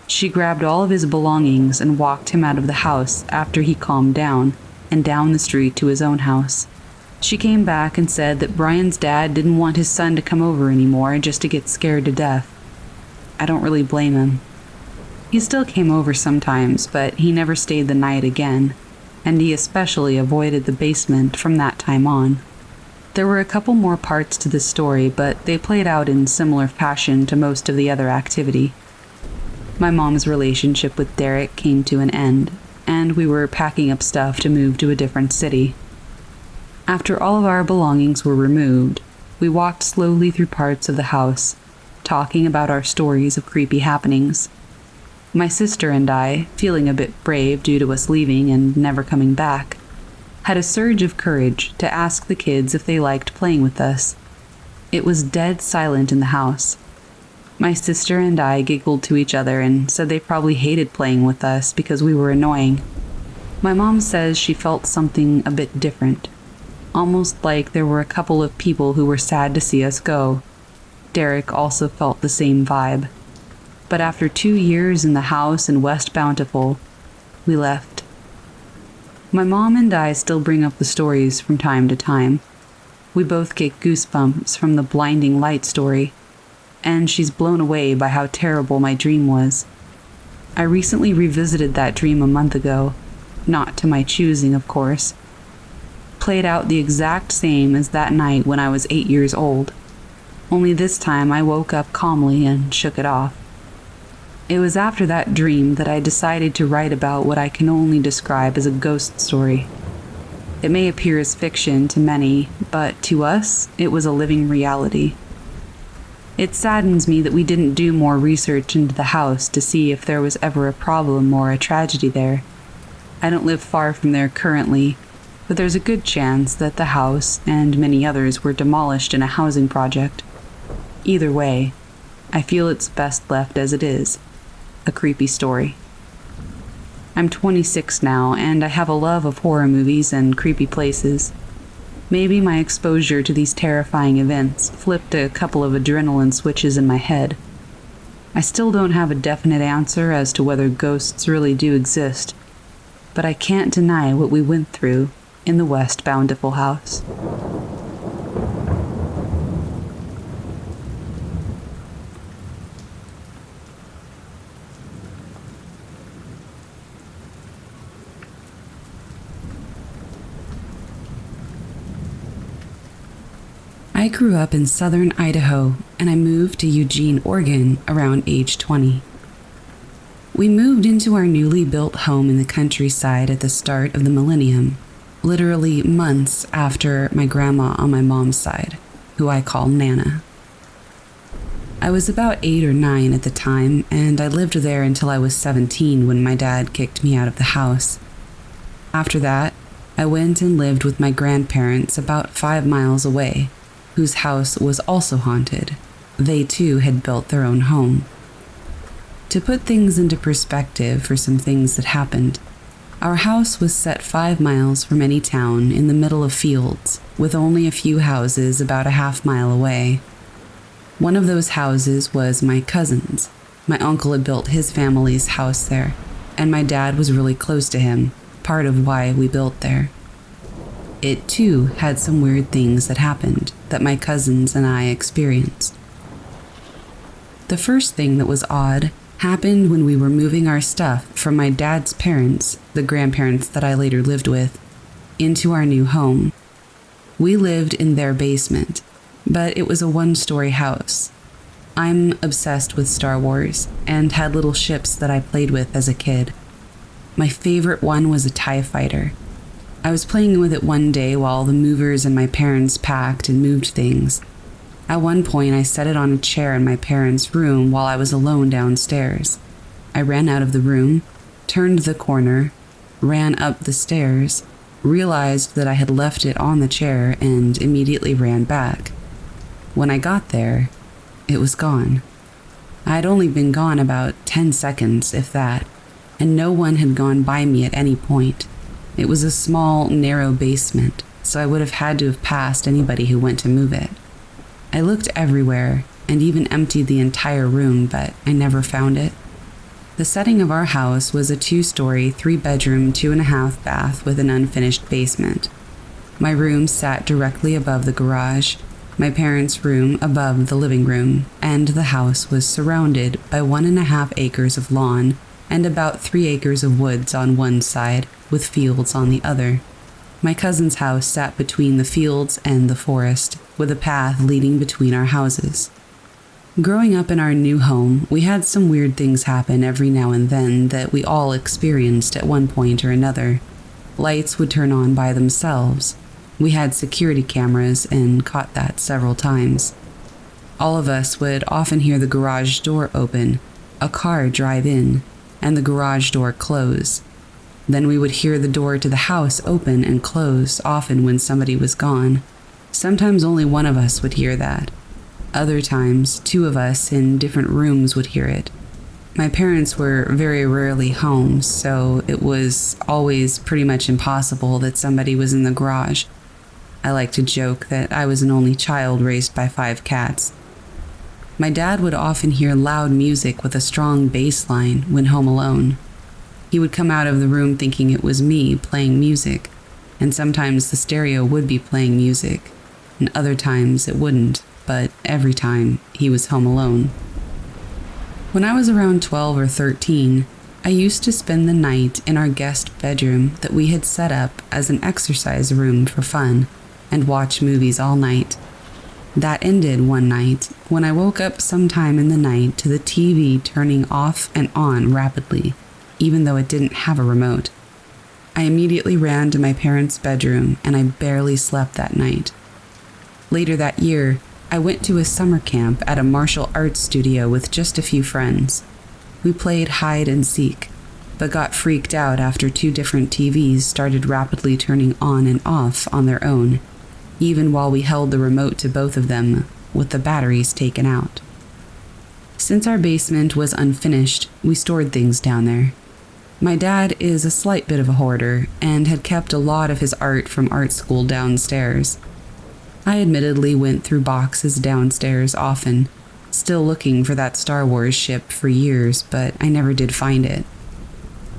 Speaker 1: She grabbed all of his belongings and walked him out of the house after he calmed down and down the street to his own house. She came back and said that Brian's dad didn't want his son to come over anymore just to get scared to death. I don't really blame him. He still came over sometimes, but he never stayed the night again, and he especially avoided the basement from that time on. There were a couple more parts to this story, but they played out in similar fashion to most of the other activity. My mom's relationship with Derek came to an end, and we were packing up stuff to move to a different city. After all of our belongings were removed, we walked slowly through parts of the house, talking about our stories of creepy happenings. My sister and I, feeling a bit brave due to us leaving and never coming back, had a surge of courage to ask the kids if they liked playing with us. It was dead silent in the house. My sister and I giggled to each other and said they probably hated playing with us because we were annoying. My mom says she felt something a bit different, almost like there were a couple of people who were sad to see us go. Derek also felt the same vibe. But after 2 years in the house in West Bountiful, we left. My mom and I still bring up the stories from time to time. We both get goosebumps from the blinding light story, and she's blown away by how terrible my dream was. I recently revisited that dream a month ago, not to my choosing, of course. Played out the exact same as that night when I was 8 years old, only this time I woke up calmly and shook it off. It was after that dream that I decided to write about what I can only describe as a ghost story. It may appear as fiction to many, but to us, it was a living reality. It saddens me that we didn't do more research into the house to see if there was ever a problem or a tragedy there. I don't live far from there currently, but there's a good chance that the house and many others were demolished in a housing project. Either way, I feel it's best left as it is, a creepy story. I'm 26 now, and I have a love of horror movies and creepy places. Maybe my exposure to these terrifying events flipped a couple of adrenaline switches in my head. I still don't have a definite answer as to whether ghosts really do exist, but I can't deny what we went through in the West Bountiful house. I grew up in southern Idaho, and I moved to Eugene, Oregon around age 20. We moved into our newly built home in the countryside at the start of the millennium, literally months after my grandma on my mom's side, who I call Nana. I was about 8 or 9 at the time, and I lived there until I was 17 when my dad kicked me out of the house. After that, I went and lived with my grandparents about 5 miles away, whose house was also haunted. They too had built their own home. To put things into perspective for some things that happened, our house was set 5 miles from any town in the middle of fields, with only a few houses about a half-mile away. One of those houses was my cousin's. My uncle had built his family's house there, and my dad was really close to him, part of why we built there. It too had some weird things that happened that my cousins and I experienced. The first thing that was odd happened when we were moving our stuff from my dad's parents, the grandparents that I later lived with, into our new home. We lived in their basement, but it was a 1-story house. I'm obsessed with Star Wars and had little ships that I played with as a kid. My favorite one was a TIE fighter. I was playing with it one day while the movers and my parents packed and moved things. At one point, I set it on a chair in my parents' room while I was alone downstairs. I ran out of the room, turned the corner, ran up the stairs, realized that I had left it on the chair, and immediately ran back. When I got there, it was gone. I had only been gone about 10 seconds, if that, and no one had gone by me at any point. It was a small, narrow basement, so I would have had to have passed anybody who went to move it. I looked everywhere and even emptied the entire room, but I never found it. The setting of our house was a 2-story, 3-bedroom, 2.5 bath with an unfinished basement. My room sat directly above the garage, my parents' room above the living room, and the house was surrounded by 1.5 acres of lawn and about 3 acres of woods on one side, with fields on the other. My cousin's house sat between the fields and the forest, with a path leading between our houses. Growing up in our new home, we had some weird things happen every now and then that we all experienced at one point or another. Lights would turn on by themselves. We had security cameras and caught that several times. All of us would often hear the garage door open, a car drive in, and the garage door close. Then we would hear the door to the house open and close, often when somebody was gone. Sometimes only one of us would hear that. Other times, 2 of us in different rooms would hear it. My parents were very rarely home, so it was always pretty much impossible that somebody was in the garage. I like to joke that I was an only child raised by 5 cats. My dad would often hear loud music with a strong bass line when home alone. He would come out of the room thinking it was me playing music, and sometimes the stereo would be playing music, and other times it wouldn't, but every time he was home alone. When I was around 12 or 13, I used to spend the night in our guest bedroom that we had set up as an exercise room for fun, and watch movies all night. That ended one night when I woke up sometime in the night to the TV turning off and on rapidly, even though it didn't have a remote. I immediately ran to my parents' bedroom and I barely slept that night. Later that year, I went to a summer camp at a martial arts studio with just a few friends. We played hide and seek. but got freaked out after 2 different TVs started rapidly turning on and off on their own, even while we held the remote to both of them with the batteries taken out. Since our basement was unfinished, we stored things down there. My dad is a slight bit of a hoarder and had kept a lot of his art from art school downstairs. I admittedly went through boxes downstairs often, still looking for that Star Wars ship for years, but I never did find it.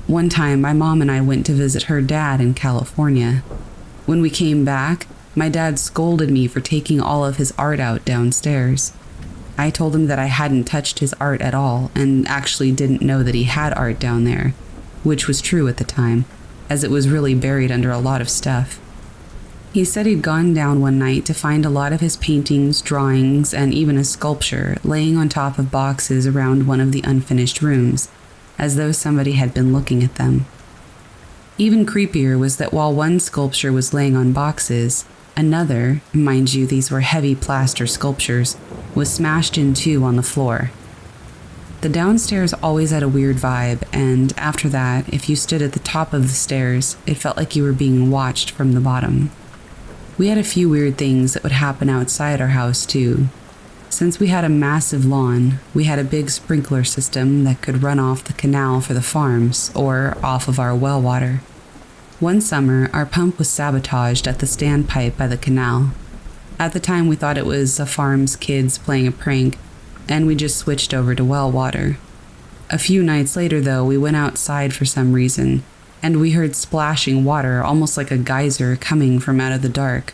Speaker 1: One time, my mom and I went to visit her dad in California. When we came back, my dad scolded me for taking all of his art out downstairs. I told him that I hadn't touched his art at all and actually didn't know that he had art down there, which was true at the time, as it was really buried under a lot of stuff. He said he'd gone down one night to find a lot of his paintings, drawings, and even a sculpture laying on top of boxes around one of the unfinished rooms, as though somebody had been looking at them. Even creepier was that while one sculpture was laying on boxes, another, mind you these were heavy plaster sculptures, was smashed in 2 on the floor. The downstairs always had a weird vibe, and after that, if you stood at the top of the stairs, it felt like you were being watched from the bottom. We had a few weird things that would happen outside our house too. Since we had a massive lawn, we had a big sprinkler system that could run off the canal for the farms or off of our well water. One summer, our pump was sabotaged at the standpipe by the canal. At the time, we thought it was a farm's kids playing a prank, and we just switched over to well water. A few nights later, though, we went outside for some reason, and we heard splashing water, almost like a geyser coming from out of the dark.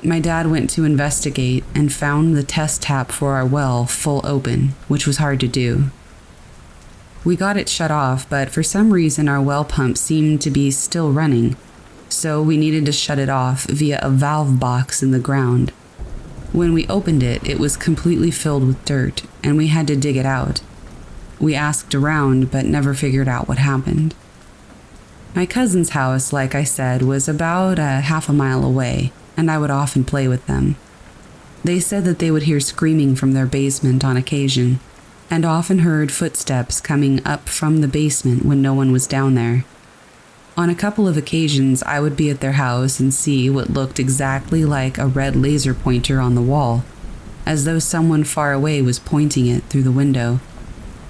Speaker 1: My dad went to investigate and found the test tap for our well full open, which was hard to do. We got it shut off, but for some reason our well pump seemed to be still running, so we needed to shut it off via a valve box in the ground. When we opened it, it was completely filled with dirt, and we had to dig it out. We asked around, but never figured out what happened. My cousin's house, like I said, was about a half a mile away, and I would often play with them. They said that they would hear screaming from their basement on occasion, and often heard footsteps coming up from the basement when no one was down there. On a couple of occasions, I would be at their house and see what looked exactly like a red laser pointer on the wall, as though someone far away was pointing it through the window.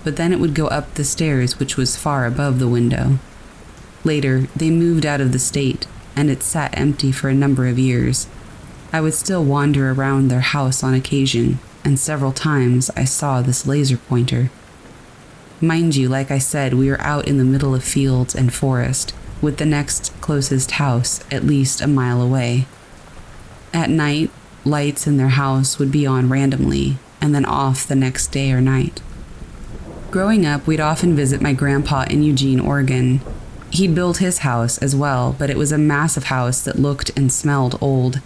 Speaker 1: But then it would go up the stairs, which was far above the window. Later, they moved out of the state, and it sat empty for a number of years. I would still wander around their house on occasion, and several times I saw this laser pointer. Mind you, like I said, we were out in the middle of fields and forest, with the next closest house at least a mile away. At night, lights in their house would be on randomly, and then off the next day or night. Growing up, we'd often visit my grandpa in Eugene, Oregon. He'd built his house as well, but it was a massive house that looked and smelled old.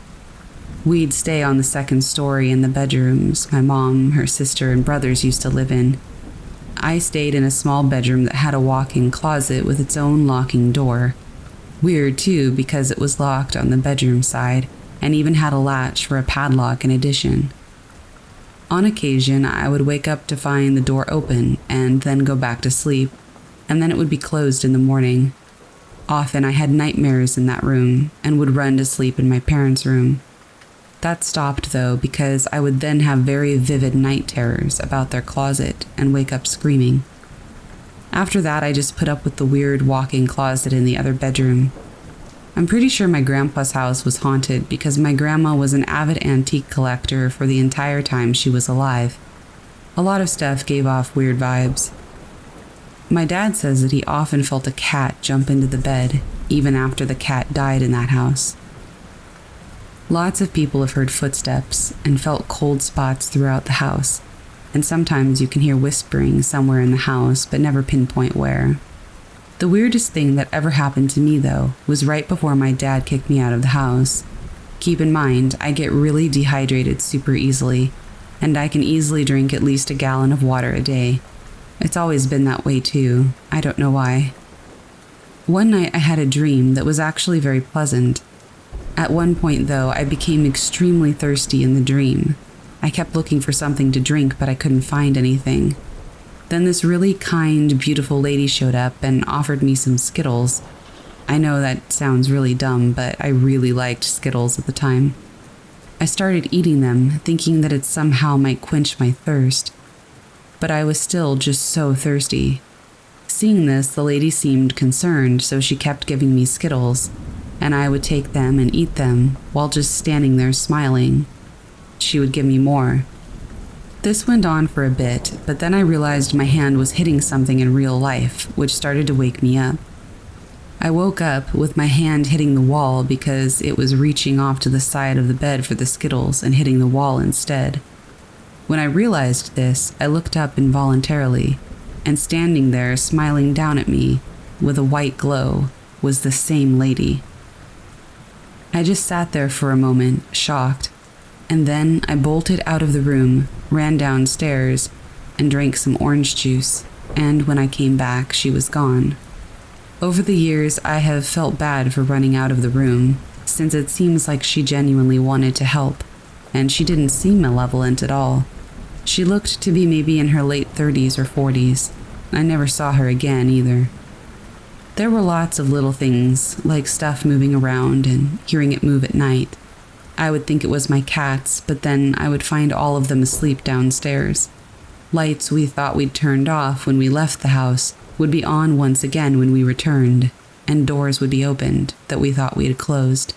Speaker 1: We'd stay on the second story in the bedrooms my mom, her sister, and brothers used to live in. I stayed in a small bedroom that had a walk-in closet with its own locking door. Weird, too, because it was locked on the bedroom side and even had a latch for a padlock in addition. On occasion, I would wake up to find the door open and then go back to sleep, and then it would be closed in the morning. Often I had nightmares in that room and would run to sleep in my parents' room. That stopped, though, because I would then have very vivid night terrors about their closet and wake up screaming. After that, I just put up with the weird walk-in closet in the other bedroom. I'm pretty sure my grandpa's house was haunted because my grandma was an avid antique collector for the entire time she was alive. A lot of stuff gave off weird vibes. My dad says that he often felt a cat jump into the bed, even after the cat died in that house. Lots of people have heard footsteps and felt cold spots throughout the house, and sometimes you can hear whispering somewhere in the house but never pinpoint where. The weirdest thing that ever happened to me, though, was right before my dad kicked me out of the house. Keep in mind, I get really dehydrated super easily, and I can easily drink at least a gallon of water a day. It's always been that way too. I don't know why. One night I had a dream that was actually very pleasant. At one point, though, I became extremely thirsty in the dream. I kept looking for something to drink, but I couldn't find anything. Then this really kind, beautiful lady showed up and offered me some Skittles. I know that sounds really dumb, but I really liked Skittles at the time. I started eating them, thinking that it somehow might quench my thirst. But I was still just so thirsty. Seeing this, the lady seemed concerned, so she kept giving me Skittles, and I would take them and eat them while just standing there smiling. She would give me more. This went on for a bit, but then I realized my hand was hitting something in real life, which started to wake me up. I woke up with my hand hitting the wall because it was reaching off to the side of the bed for the Skittles and hitting the wall instead. When I realized this, I looked up involuntarily, and standing there smiling down at me with a white glow was the same lady. I just sat there for a moment, shocked, and then I bolted out of the room, ran downstairs, and drank some orange juice, and when I came back, she was gone. Over the years, I have felt bad for running out of the room, since it seems like she genuinely wanted to help, and she didn't seem malevolent at all. She looked to be maybe in her late 30s or 40s. I never saw her again either. There were lots of little things, like stuff moving around and hearing it move at night. I would think it was my cats, but then I would find all of them asleep downstairs. Lights we thought we'd turned off when we left the house would be on once again when we returned, and doors would be opened that we thought we had closed.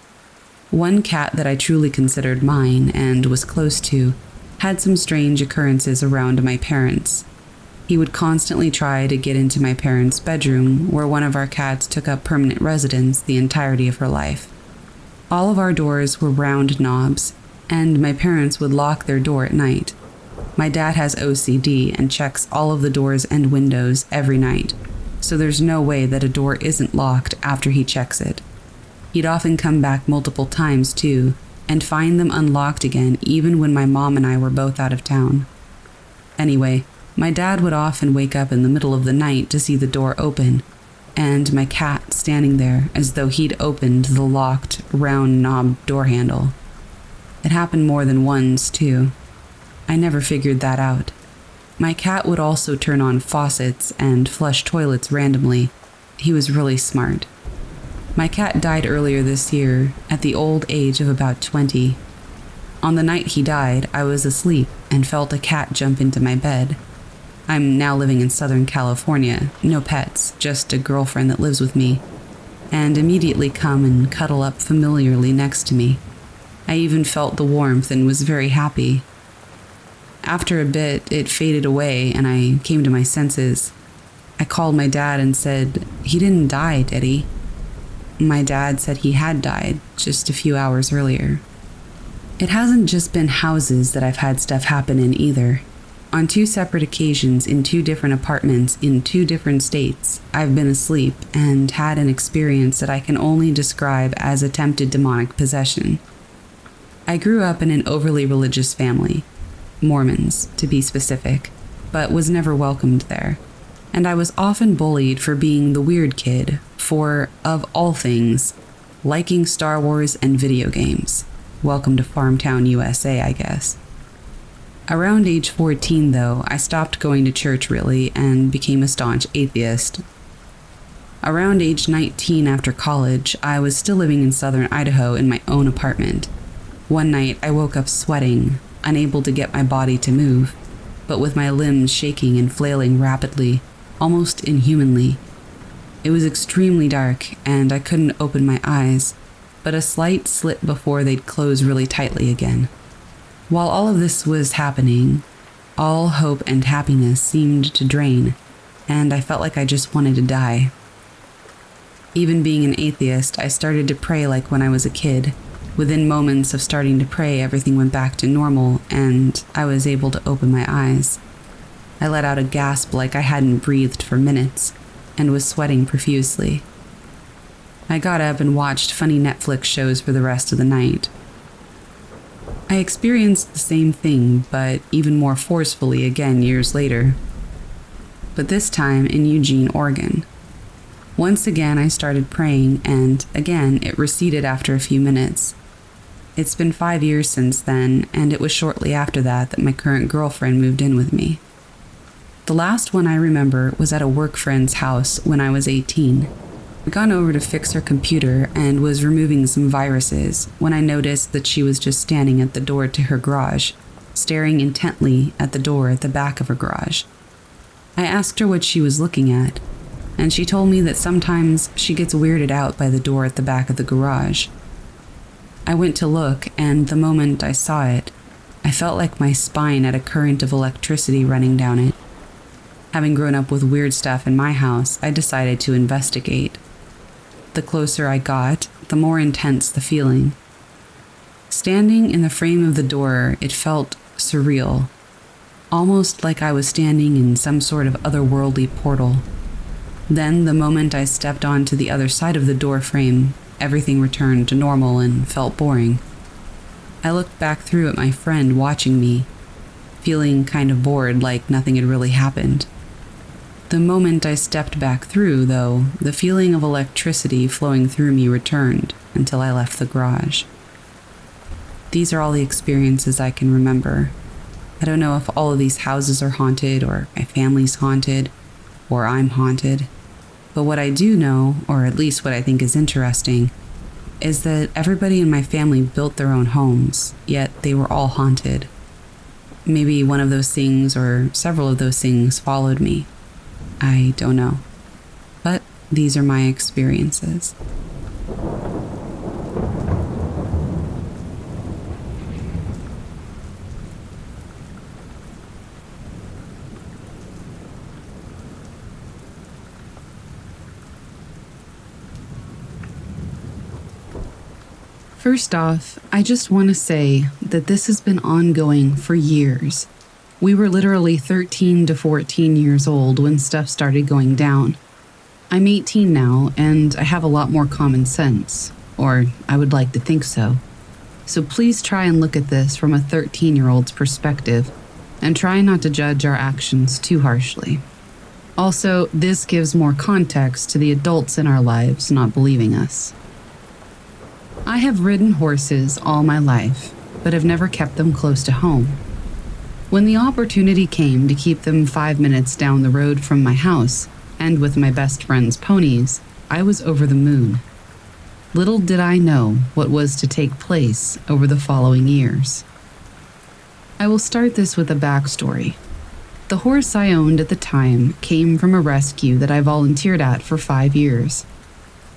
Speaker 1: One cat that I truly considered mine and was close to had some strange occurrences around my parents. He would constantly try to get into my parents' bedroom, where one of our cats took up permanent residence the entirety of her life. All of our doors were round knobs, and my parents would lock their door at night. My dad has OCD and checks all of the doors and windows every night, so there's no way that a door isn't locked after he checks it. He'd often come back multiple times too, and find them unlocked again even when my mom and I were both out of town. Anyway, my dad would often wake up in the middle of the night to see the door open, and my cat standing there as though he'd opened the locked, round knob door handle. It happened more than once, too. I never figured that out. My cat would also turn on faucets and flush toilets randomly. He was really smart. My cat died earlier this year, at the old age of about 20. On the night he died, I was asleep and felt a cat jump into my bed. I'm now living in Southern California, no pets, just a girlfriend that lives with me, and immediately come and cuddle up familiarly next to me. I even felt the warmth and was very happy. After a bit, it faded away and I came to my senses. I called my dad and said, "He didn't die, did he?" My dad said he had died just a few hours earlier. It hasn't just been houses that I've had stuff happen in either. On 2 separate occasions in 2 different apartments in 2 different states, I've been asleep and had an experience that I can only describe as attempted demonic possession. I grew up in an overly religious family, Mormons to be specific, but was never welcomed there. And I was often bullied for being the weird kid, for, of all things, liking Star Wars and video games. Welcome to Farmtown, USA, I guess. Around age 14, though, I stopped going to church really and became a staunch atheist. Around age 19 after college, I was still living in southern Idaho in my own apartment. One night, I woke up sweating, unable to get my body to move, but with my limbs shaking and flailing rapidly, almost inhumanly. It was extremely dark, and I couldn't open my eyes, but a slight slit before they'd close really tightly again. While all of this was happening, all hope and happiness seemed to drain, and I felt like I just wanted to die. Even being an atheist, I started to pray like when I was a kid. Within moments of starting to pray, everything went back to normal, and I was able to open my eyes. I let out a gasp like I hadn't breathed for minutes, and was sweating profusely. I got up and watched funny Netflix shows for the rest of the night. I experienced the same thing, but even more forcefully again years later. But this time in Eugene, Oregon. Once again I started praying, and again it receded after a few minutes. It's been 5 years since then, and it was shortly after that my current girlfriend moved in with me. The last one I remember was at a work friend's house when I was 18. I'd gone over to fix her computer and was removing some viruses when I noticed that she was just standing at the door to her garage, staring intently at the door at the back of her garage. I asked her what she was looking at, and she told me that sometimes she gets weirded out by the door at the back of the garage. I went to look, and the moment I saw it, I felt like my spine had a current of electricity running down it. Having grown up with weird stuff in my house, I decided to investigate. The closer I got, the more intense the feeling. Standing in the frame of the door, it felt surreal, almost like I was standing in some sort of otherworldly portal. Then, the moment I stepped onto the other side of the door frame, everything returned to normal and felt boring. I looked back through at my friend watching me, feeling kind of bored, like nothing had really happened. The moment I stepped back through, though, the feeling of electricity flowing through me returned until I left the garage. These are all the experiences I can remember. I don't know if all of these houses are haunted, or my family's haunted, or I'm haunted. But what I do know, or at least what I think is interesting, is that everybody in my family built their own homes, yet they were all haunted. Maybe one of those things or several of those things followed me. I don't know. But these are my experiences. First off, I just want to say that this has been ongoing for years. We were literally 13 to 14 years old when stuff started going down. I'm 18 now, and I have a lot more common sense, or I would like to think so. So please try and look at this from a 13-year-old's perspective, and try not to judge our actions too harshly. Also, this gives more context to the adults in our lives not believing us. I have ridden horses all my life, but have never kept them close to home. When the opportunity came to keep them 5 minutes down the road from my house, and with my best friend's ponies, I was over the moon. Little did I know what was to take place over the following years. I will start this with a backstory. The horse I owned at the time came from a rescue that I volunteered at for 5 years.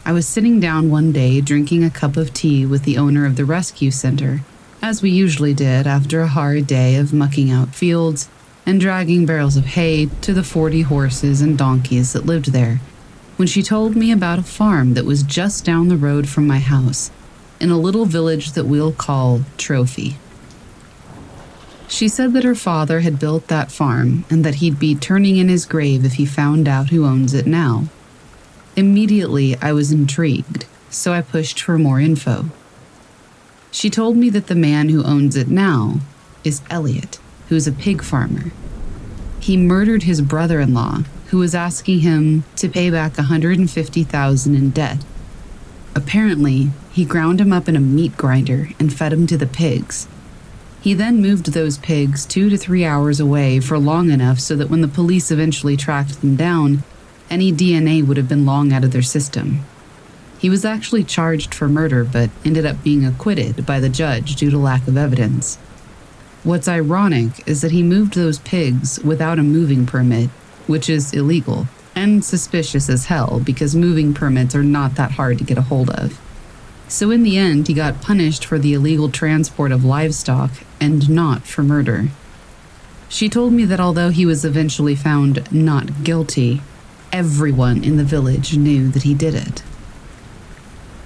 Speaker 1: I was sitting down one day drinking a cup of tea with the owner of the rescue center, as we usually did after a hard day of mucking out fields and dragging barrels of hay to the 40 horses and donkeys that lived there, when she told me about a farm that was just down the road from my house, in a little village that we'll call Trophy. She said that her father had built that farm and that he'd be turning in his grave if he found out who owns it now. Immediately, I was intrigued, so I pushed for more info. She told me that the man who owns it now is Elliot, who's a pig farmer. He murdered his brother-in-law, who was asking him to pay back $150,000 in debt. Apparently, he ground him up in a meat grinder and fed him to the pigs. He then moved those pigs 2 to 3 hours away for long enough so that when the police eventually tracked them down, any DNA would have been long out of their system. He was actually charged for murder, but ended up being acquitted by the judge due to lack of evidence. What's ironic is that he moved those pigs without a moving permit, which is illegal, and suspicious as hell because moving permits are not that hard to get a hold of. So in the end, he got punished for the illegal transport of livestock and not for murder. She told me that although he was eventually found not guilty, everyone in the village knew that he did it.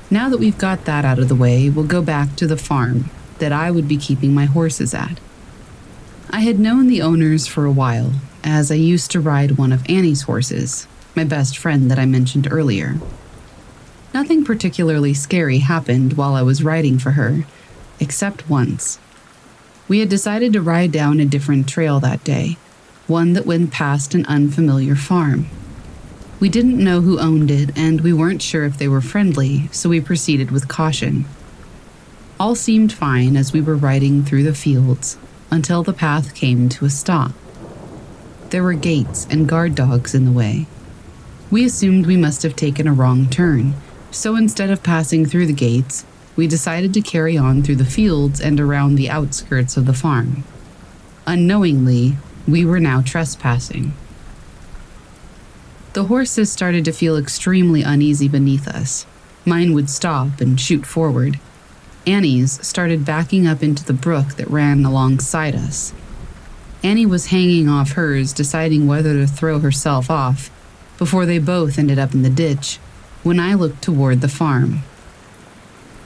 Speaker 1: Now that we've got that out of the way, we'll go back to the farm that I would be keeping my horses at. I had known the owners for a while, as I used to ride one of Annie's horses, my best friend that I mentioned earlier. Nothing particularly scary happened while I was riding for her, except once. We had decided to ride down a different trail that day, one that went past an unfamiliar farm. We didn't know who owned it, and we weren't sure if they were friendly, so we proceeded with caution. All seemed fine as we were riding through the fields, until the path came to a stop. There were gates and guard dogs in the way. We assumed we must have taken a wrong turn, so instead of passing through the gates, we decided to carry on through the fields and around the outskirts of the farm. Unknowingly, we were now trespassing. The horses started to feel extremely uneasy beneath us. Mine would stop and shoot forward. Annie's started backing up into the brook that ran alongside us. Annie was hanging off hers, deciding whether to throw herself off, before they both ended up in the ditch, when I looked toward the farm.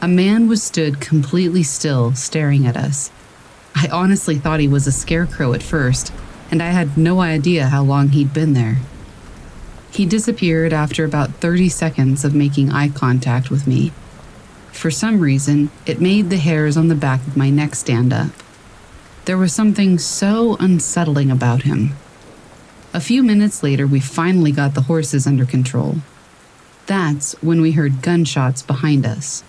Speaker 1: A man was stood completely still, staring at us. I honestly thought he was a scarecrow at first, and I had no idea how long he'd been there. He disappeared after about 30 seconds of making eye contact with me. For some reason, it made the hairs on the back of my neck stand up. There was something so unsettling about him. A few minutes later, we finally got the horses under control. That's when we heard gunshots behind us.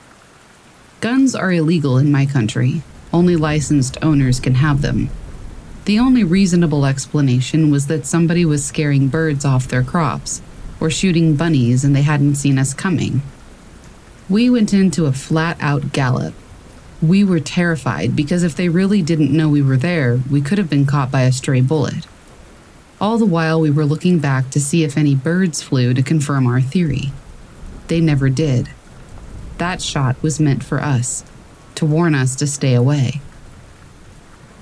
Speaker 1: Guns are illegal in my country. Only licensed owners can have them. The only reasonable explanation was that somebody was scaring birds off their crops or shooting bunnies and they hadn't seen us coming. We went into a flat-out gallop. We were terrified because if they really didn't know we were there, we could have been caught by a stray bullet. All the while, we were looking back to see if any birds flew to confirm our theory. They never did. That shot was meant for us, to warn us to stay away.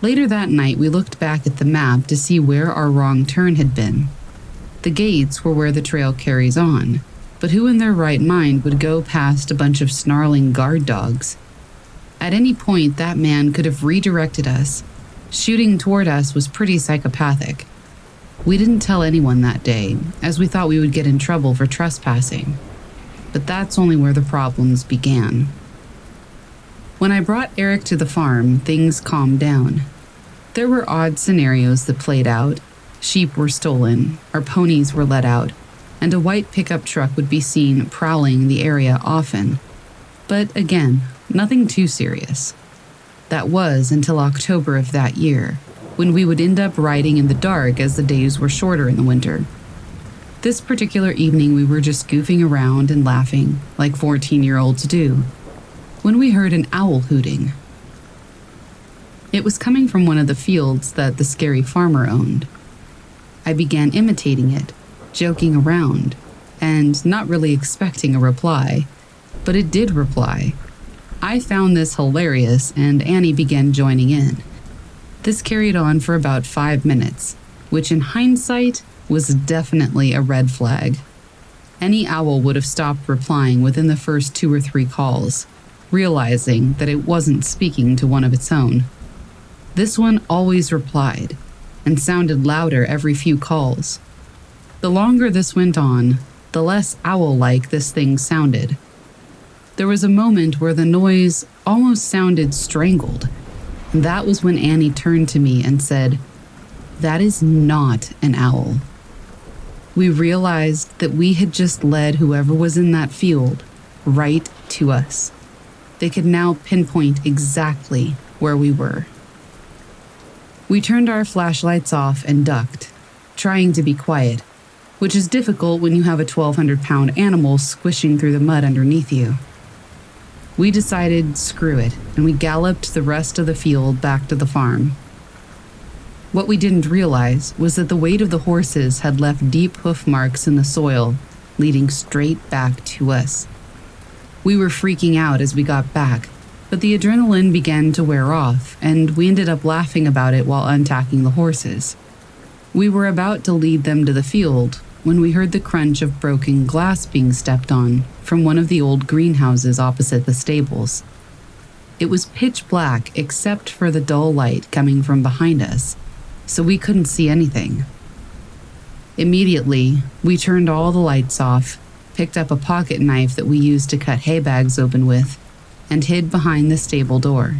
Speaker 1: Later that night, we looked back at the map to see where our wrong turn had been. The gates were where the trail carries on, but who in their right mind would go past a bunch of snarling guard dogs? At any point, that man could have redirected us. Shooting toward us was pretty psychopathic. We didn't tell anyone that day, as we thought we would get in trouble for trespassing. But that's only where the problems began. When I brought Eric to the farm, things calmed down. There were odd scenarios that played out. Sheep were stolen, our ponies were let out, and a white pickup truck would be seen prowling the area often. But again, nothing too serious. That was until October of that year, when we would end up riding in the dark as the days were shorter in the winter. This particular evening, we were just goofing around and laughing, like 14-year-olds do, when we heard an owl hooting. It was coming from one of the fields that the scary farmer owned. I began imitating it, joking around, and not really expecting a reply, but it did reply. I found this hilarious, and Annie began joining in. This carried on for about 5 minutes, which in hindsight was definitely a red flag. Any owl would have stopped replying within the first 2 or 3 calls, realizing that it wasn't speaking to one of its own. This one always replied, and sounded louder every few calls. The longer this went on, the less owl-like this thing sounded. There was a moment where the noise almost sounded strangled, and that was when Annie turned to me and said, "That is not an owl." We realized that we had just led whoever was in that field right to us. They could now pinpoint exactly where we were. We turned our flashlights off and ducked, trying to be quiet, which is difficult when you have a 1,200-pound animal squishing through the mud underneath you. We decided, screw it, and we galloped the rest of the field back to the farm. What we didn't realize was that the weight of the horses had left deep hoof marks in the soil, leading straight back to us. We were freaking out as we got back, but the adrenaline began to wear off, and we ended up laughing about it while untacking the horses. We were about to lead them to the field when we heard the crunch of broken glass being stepped on from one of the old greenhouses opposite the stables. It was pitch black except for the dull light coming from behind us, so we couldn't see anything. Immediately, we turned all the lights off, picked up a pocket knife that we used to cut hay bags open with, and hid behind the stable door.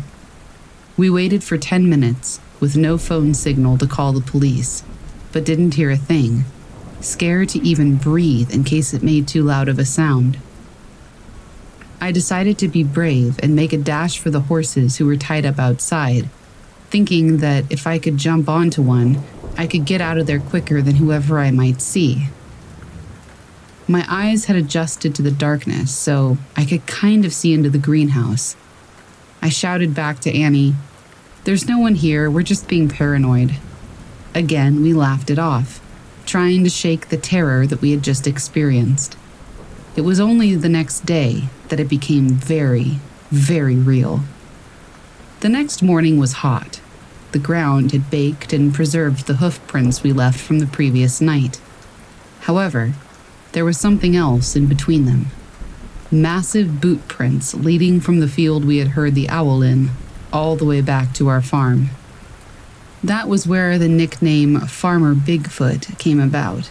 Speaker 1: We waited for 10 minutes with no phone signal to call the police, but didn't hear a thing, scared to even breathe in case it made too loud of a sound. I decided to be brave and make a dash for the horses who were tied up outside, thinking that if I could jump onto one, I could get out of there quicker than whoever I might see. My eyes had adjusted to the darkness, so I could kind of see into the greenhouse. I shouted back to Annie, "There's no one here, we're just being paranoid." Again, we laughed it off, trying to shake the terror that we had just experienced. It was only the next day that it became very, very real. The next morning was hot. The ground had baked and preserved the hoof prints we left from the previous night. However, there was something else in between them. Massive boot prints leading from the field we had heard the owl in, all the way back to our farm. That was where the nickname Farmer Bigfoot came about.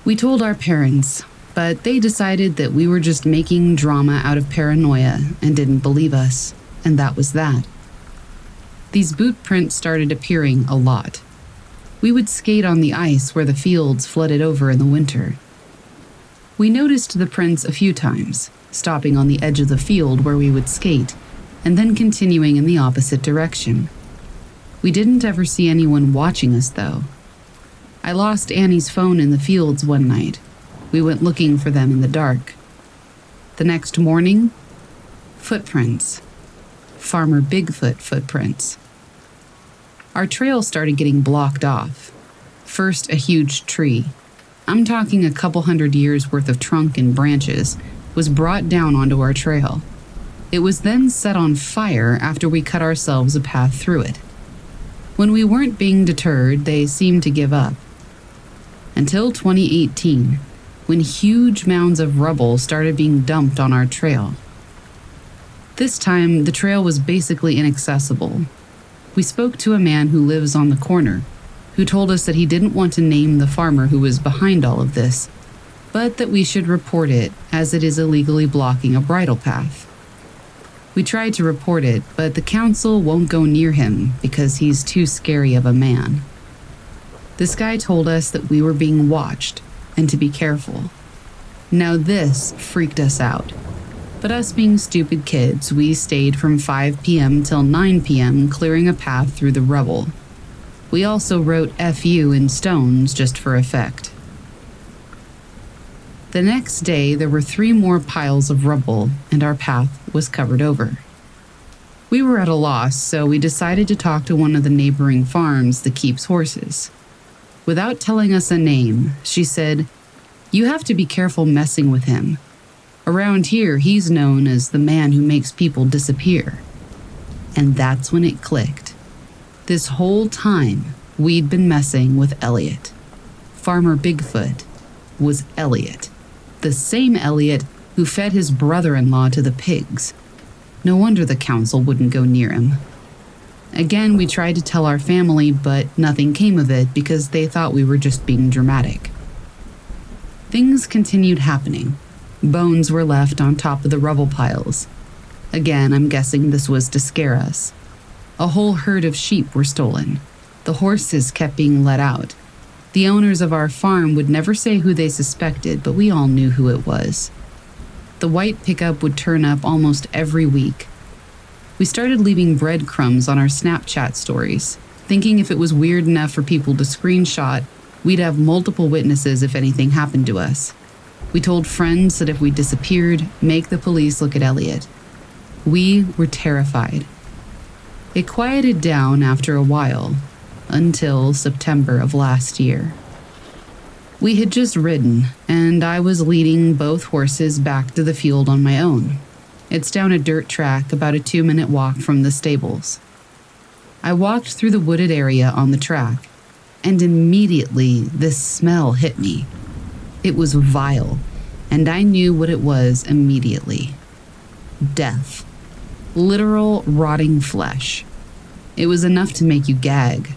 Speaker 1: We told our parents, but they decided that we were just making drama out of paranoia and didn't believe us, and that was that. These boot prints started appearing a lot. We would skate on the ice where the fields flooded over in the winter. We noticed the prints a few times, stopping on the edge of the field where we would skate, and then continuing in the opposite direction. We didn't ever see anyone watching us, though. I lost Annie's phone in the fields one night. We went looking for them in the dark. The next morning, footprints. Farmer Bigfoot footprints. Our trail started getting blocked off. First, a huge tree. I'm talking a couple 100 years worth of trunk and branches was brought down onto our trail. It was then set on fire after we cut ourselves a path through it. When we weren't being deterred, they seemed to give up. Until 2018, when huge mounds of rubble started being dumped on our trail. This time, the trail was basically inaccessible. We spoke to a man who lives on the corner, who told us that he didn't want to name the farmer who was behind all of this, but that we should report it as it is illegally blocking a bridle path. We tried to report it, but the council won't go near him because he's too scary of a man. This guy told us that we were being watched and to be careful. Now this freaked us out. But us being stupid kids, we stayed from 5 p.m. till 9 p.m. clearing a path through the rubble. We also wrote "FU" in stones just for effect. The next day, there were 3 more piles of rubble, and our path was covered over. We were at a loss, so we decided to talk to one of the neighboring farms that keeps horses. Without telling us a name, she said, "You have to be careful messing with him. Around here, he's known as the man who makes people disappear." And that's when it clicked. This whole time, we'd been messing with Elliot. Farmer Bigfoot was Elliot. The same Elliot who fed his brother-in-law to the pigs. No wonder the council wouldn't go near him. Again, we tried to tell our family, but nothing came of it because they thought we were just being dramatic. Things continued happening. Bones were left on top of the rubble piles. Again, I'm guessing this was to scare us. A whole herd of sheep were stolen. The horses kept being let out. The owners of our farm would never say who they suspected, but we all knew who it was. The white pickup would turn up almost every week. We started leaving breadcrumbs on our Snapchat stories, thinking if it was weird enough for people to screenshot, we'd have multiple witnesses if anything happened to us. We told friends that if we disappeared, make the police look at Elliot. We were terrified. It quieted down after a while, until September of last year. We had just ridden, and I was leading both horses back to the field on my own. It's down a dirt track about a 2-minute walk from the stables. I walked through the wooded area on the track, and immediately this smell hit me. It was vile, and I knew what it was immediately. Death. Literal rotting flesh. It was enough to make you gag.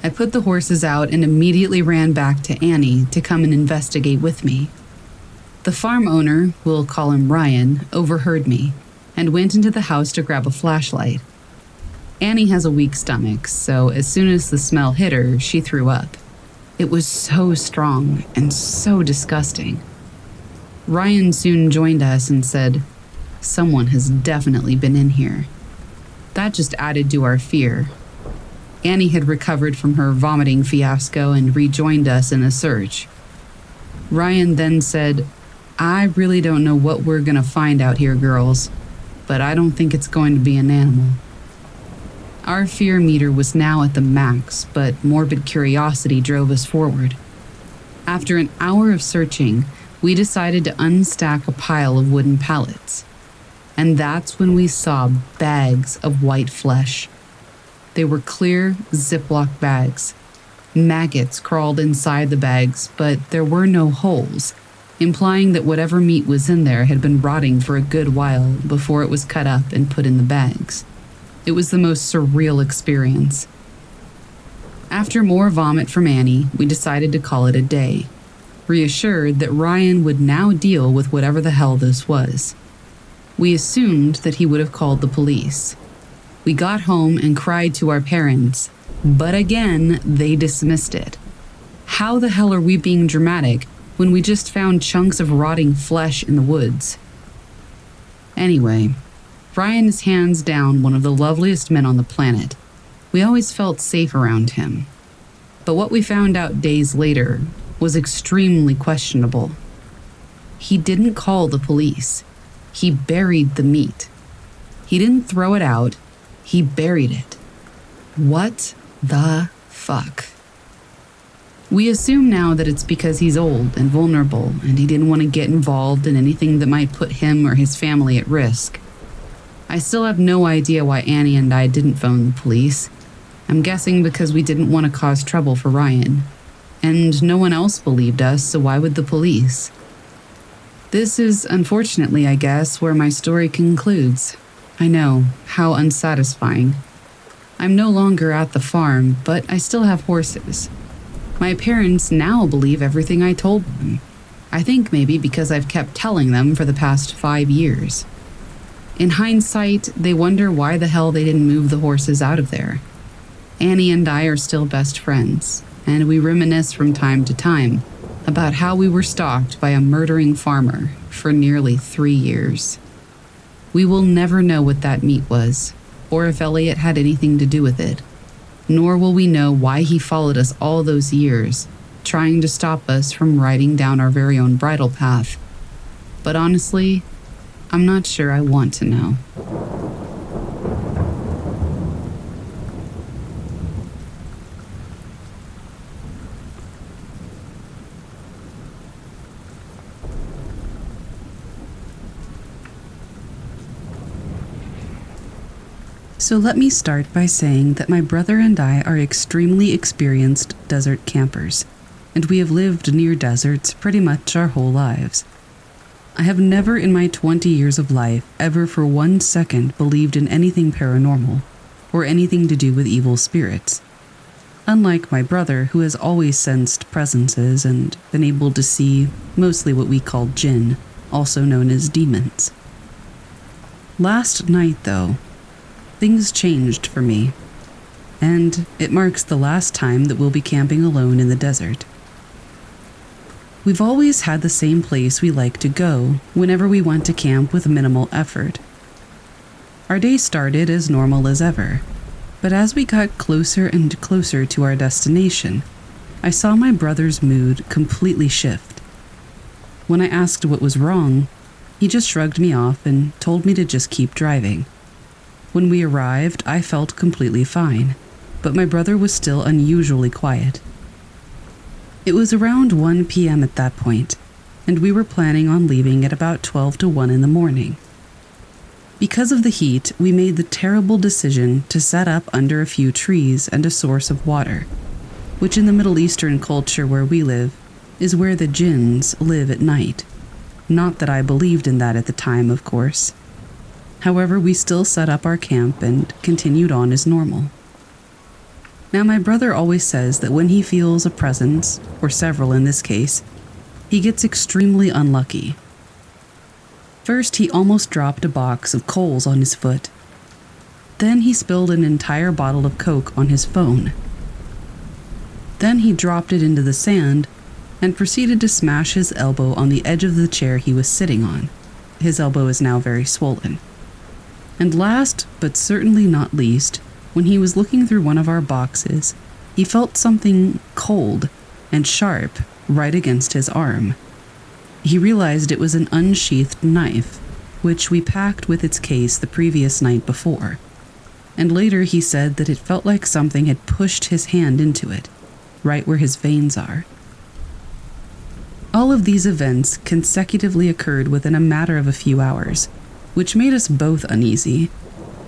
Speaker 1: I put the horses out and immediately ran back to Annie to come and investigate with me. The farm owner, we'll call him Ryan, overheard me and went into the house to grab a flashlight. Annie has a weak stomach, so as soon as the smell hit her, she threw up. It was so strong and so disgusting. Ryan soon joined us and said, "Someone has definitely been in here." That just added to our fear. Annie had recovered from her vomiting fiasco and rejoined us in the search. Ryan then said, "I really don't know what we're going to find out here, girls, but I don't think it's going to be an animal." Our fear meter was now at the max, but morbid curiosity drove us forward. After an hour of searching, we decided to unstack a pile of wooden pallets. And that's when we saw bags of white flesh. They were clear Ziploc bags. Maggots crawled inside the bags, but there were no holes, implying that whatever meat was in there had been rotting for a good while before it was cut up and put in the bags. It was the most surreal experience. After more vomit from Annie, we decided to call it a day, reassured that Ryan would now deal with whatever the hell this was. We assumed that he would have called the police. We got home and cried to our parents, but again, they dismissed it. How the hell are we being dramatic when we just found chunks of rotting flesh in the woods? Anyway, Ryan is hands down one of the loveliest men on the planet. We always felt safe around him. But what we found out days later was extremely questionable. He didn't call the police. He buried the meat. He didn't throw it out. He buried it. What the fuck? We assume now that it's because he's old and vulnerable and he didn't want to get involved in anything that might put him or his family at risk. I still have no idea why Annie and I didn't phone the police. I'm guessing because we didn't want to cause trouble for Ryan. And no one else believed us, so why would the police? This is, unfortunately, I guess, where my story concludes. I know, how unsatisfying. I'm no longer at the farm, but I still have horses. My parents now believe everything I told them. I think maybe because I've kept telling them for the past 5 years. In hindsight, they wonder why the hell they didn't move the horses out of there. Annie and I are still best friends, and we reminisce from time to time about how we were stalked by a murdering farmer for nearly 3 years. We will never know what that meat was, or if Elliot had anything to do with it, nor will we know why he followed us all those years, trying to stop us from riding down our very own bridle path. But honestly, I'm not sure I want to know. So let me start by saying that my brother and I are extremely experienced desert campers, and we have lived near deserts pretty much our whole lives. I have never in my 20 years of life ever for 1 second believed in anything paranormal, or anything to do with evil spirits. Unlike my brother, who has always sensed presences and been able to see mostly what we call jinn, also known as demons. Last night, though, things changed for me, and it marks the last time that we'll be camping alone in the desert. We've always had the same place we like to go whenever we want to camp with minimal effort. Our day started as normal as ever, but as we got closer and closer to our destination, I saw my brother's mood completely shift. When I asked what was wrong, he just shrugged me off and told me to just keep driving. When we arrived, I felt completely fine, but my brother was still unusually quiet. It was around 1 p.m. at that point, and we were planning on leaving at about 12 to 1 in the morning. Because of the heat, we made the terrible decision to set up under a few trees and a source of water, which in the Middle Eastern culture where we live is where the jinns live at night. Not that I believed in that at the time, of course. However, we still set up our camp and continued on as normal. Now, my brother always says that when he feels a presence, or several in this case, he gets extremely unlucky. First, he almost dropped a box of coals on his foot. Then he spilled an entire bottle of Coke on his phone. Then he dropped it into the sand and proceeded to smash his elbow on the edge of the chair he was sitting on. His elbow is now very swollen. And last, but certainly not least, when he was looking through one of our boxes, he felt something cold and sharp right against his arm. He realized it was an unsheathed knife, which we packed with its case the previous night before. And later he said that it felt like something had pushed his hand into it, right where his veins are. All of these events consecutively occurred within a matter of a few hours, which made us both uneasy,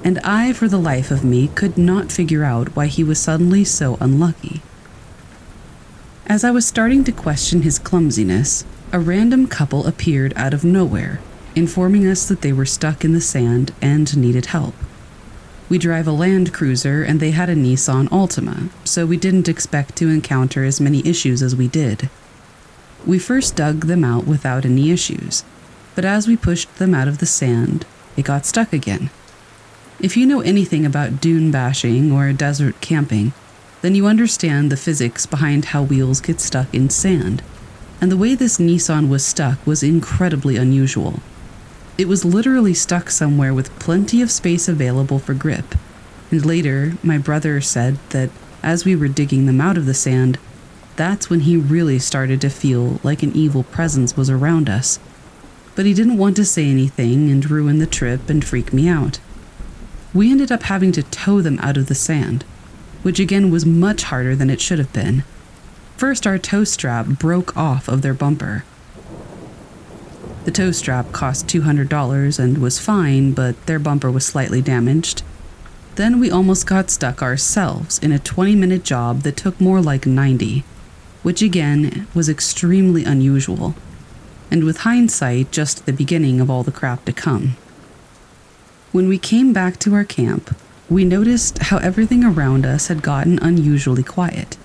Speaker 1: and I, for the life of me, could not figure out why he was suddenly so unlucky. As I was starting to question his clumsiness, a random couple appeared out of nowhere, informing us that they were stuck in the sand and needed help. We drive a Land Cruiser and they had a Nissan Altima, so we didn't expect to encounter as many issues as we did. We first dug them out without any issues, but as we pushed them out of the sand, it got stuck again. If you know anything about dune bashing or desert camping, then you understand the physics behind how wheels get stuck in sand, and the way this Nissan was stuck was incredibly unusual. It was literally stuck somewhere with plenty of space available for grip, and later my brother said that as we were digging them out of the sand, that's when he really started to feel like an evil presence was around us. But he didn't want to say anything and ruin the trip and freak me out. We ended up having to tow them out of the sand, which again was much harder than it should have been. First, our tow strap broke off of their bumper. The tow strap cost $200 and was fine, but their bumper was slightly damaged. Then we almost got stuck ourselves in a 20-minute job that took more like 90, which again was extremely unusual, and with hindsight, just the beginning of all the crap to come. When we came back to our camp, we noticed how everything around us had gotten unusually quiet.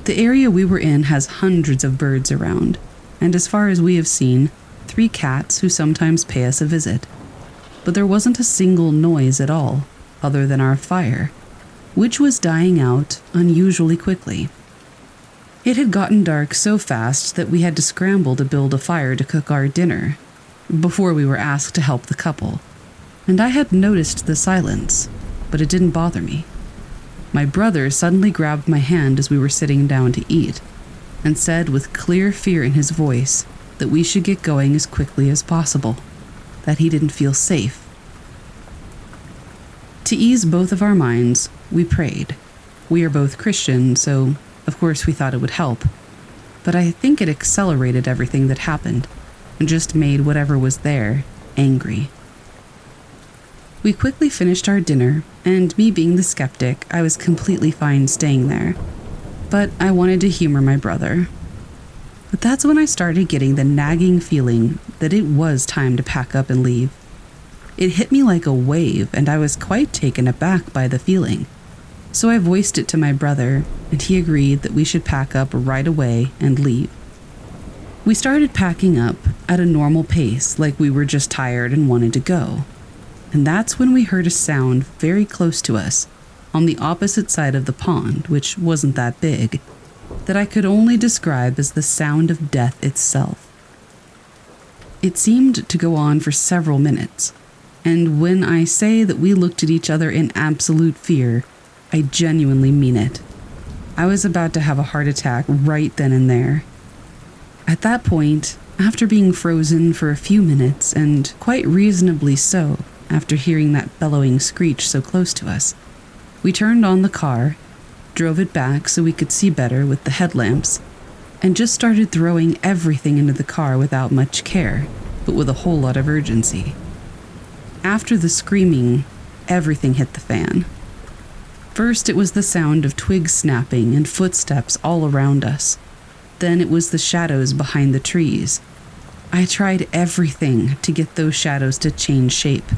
Speaker 1: The area we were in has hundreds of birds around, and as far as we have seen, 3 cats who sometimes pay us a visit. But there wasn't a single noise at all, other than our fire, which was dying out unusually quickly. It had gotten dark so fast that we had to scramble to build a fire to cook our dinner, before we were asked to help the couple. And I had noticed the silence, but it didn't bother me. My brother suddenly grabbed my hand as we were sitting down to eat, and said with clear fear in his voice that we should get going as quickly as possible, that he didn't feel safe. To ease both of our minds, we prayed. We are both Christian, so of course we thought it would help, but I think it accelerated everything that happened, and just made whatever was there angry. We quickly finished our dinner, and me being the skeptic, I was completely fine staying there, but I wanted to humor my brother. But that's when I started getting the nagging feeling that it was time to pack up and leave. It hit me like a wave, and I was quite taken aback by the feeling. So I voiced it to my brother, and he agreed that we should pack up right away and leave. We started packing up at a normal pace, like we were just tired and wanted to go. And that's when we heard a sound very close to us, on the opposite side of the pond, which wasn't that big, that I could only describe as the sound of death itself. It seemed to go on for several minutes, and when I say that we looked at each other in absolute fear, I genuinely mean it. I was about to have a heart attack right then and there. At that point, after being frozen for a few minutes, and quite reasonably so after hearing that bellowing screech so close to us, we turned on the car, drove it back so we could see better with the headlamps, and just started throwing everything into the car without much care, but with a whole lot of urgency. After the screaming, everything hit the fan. First, it was the sound of twigs snapping and footsteps all around us. Then it was the shadows behind the trees. I tried everything to get those shadows to change shape,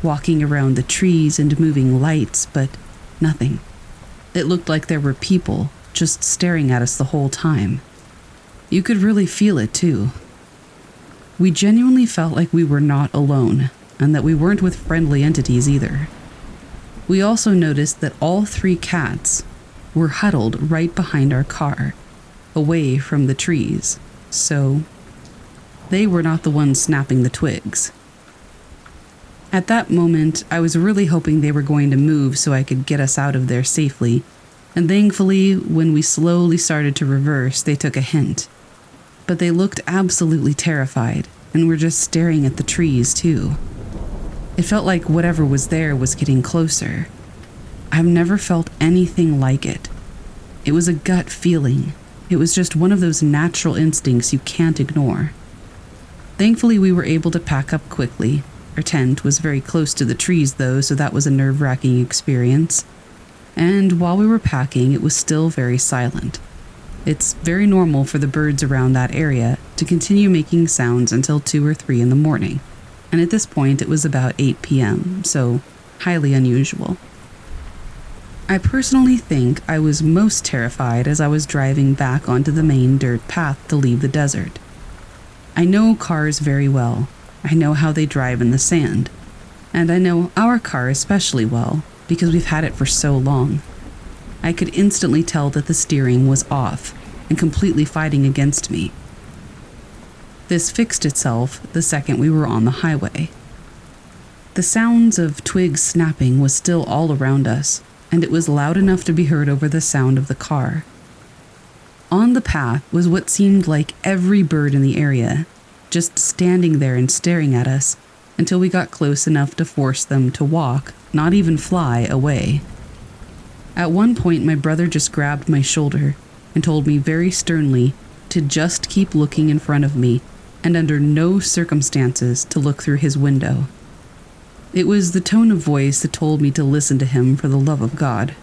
Speaker 1: walking around the trees and moving lights, but nothing. It looked like there were people just staring at us the whole time. You could really feel it too. We genuinely felt like we were not alone, and that we weren't with friendly entities either. We also noticed that all 3 cats were huddled right behind our car, away from the trees, so they were not the ones snapping the twigs. At that moment, I was really hoping they were going to move so I could get us out of there safely, and thankfully, when we slowly started to reverse, they took a hint. But they looked absolutely terrified, and were just staring at the trees, too. It felt like whatever was there was getting closer. I've never felt anything like it. It was a gut feeling. It was just one of those natural instincts you can't ignore. Thankfully, we were able to pack up quickly. Our tent was very close to the trees, though, so that was a nerve-wracking experience. And while we were packing, it was still very silent. It's very normal for the birds around that area to continue making sounds until 2 or 3 in the morning, and at this point it was about 8 p.m., so highly unusual. I personally think I was most terrified as I was driving back onto the main dirt path to leave the desert. I know cars very well. I know how they drive in the sand, and I know our car especially well because we've had it for so long. I could instantly tell that the steering was off and completely fighting against me. This fixed itself the second we were on the highway. The sounds of twigs snapping was still all around us, and it was loud enough to be heard over the sound of the car. On the path was what seemed like every bird in the area, just standing there and staring at us until we got close enough to force them to walk, not even fly, away. At one point, my brother just grabbed my shoulder and told me very sternly to just keep looking in front of me and under no circumstances to look through his window. It was the tone of voice that told me to listen to him for the love of God.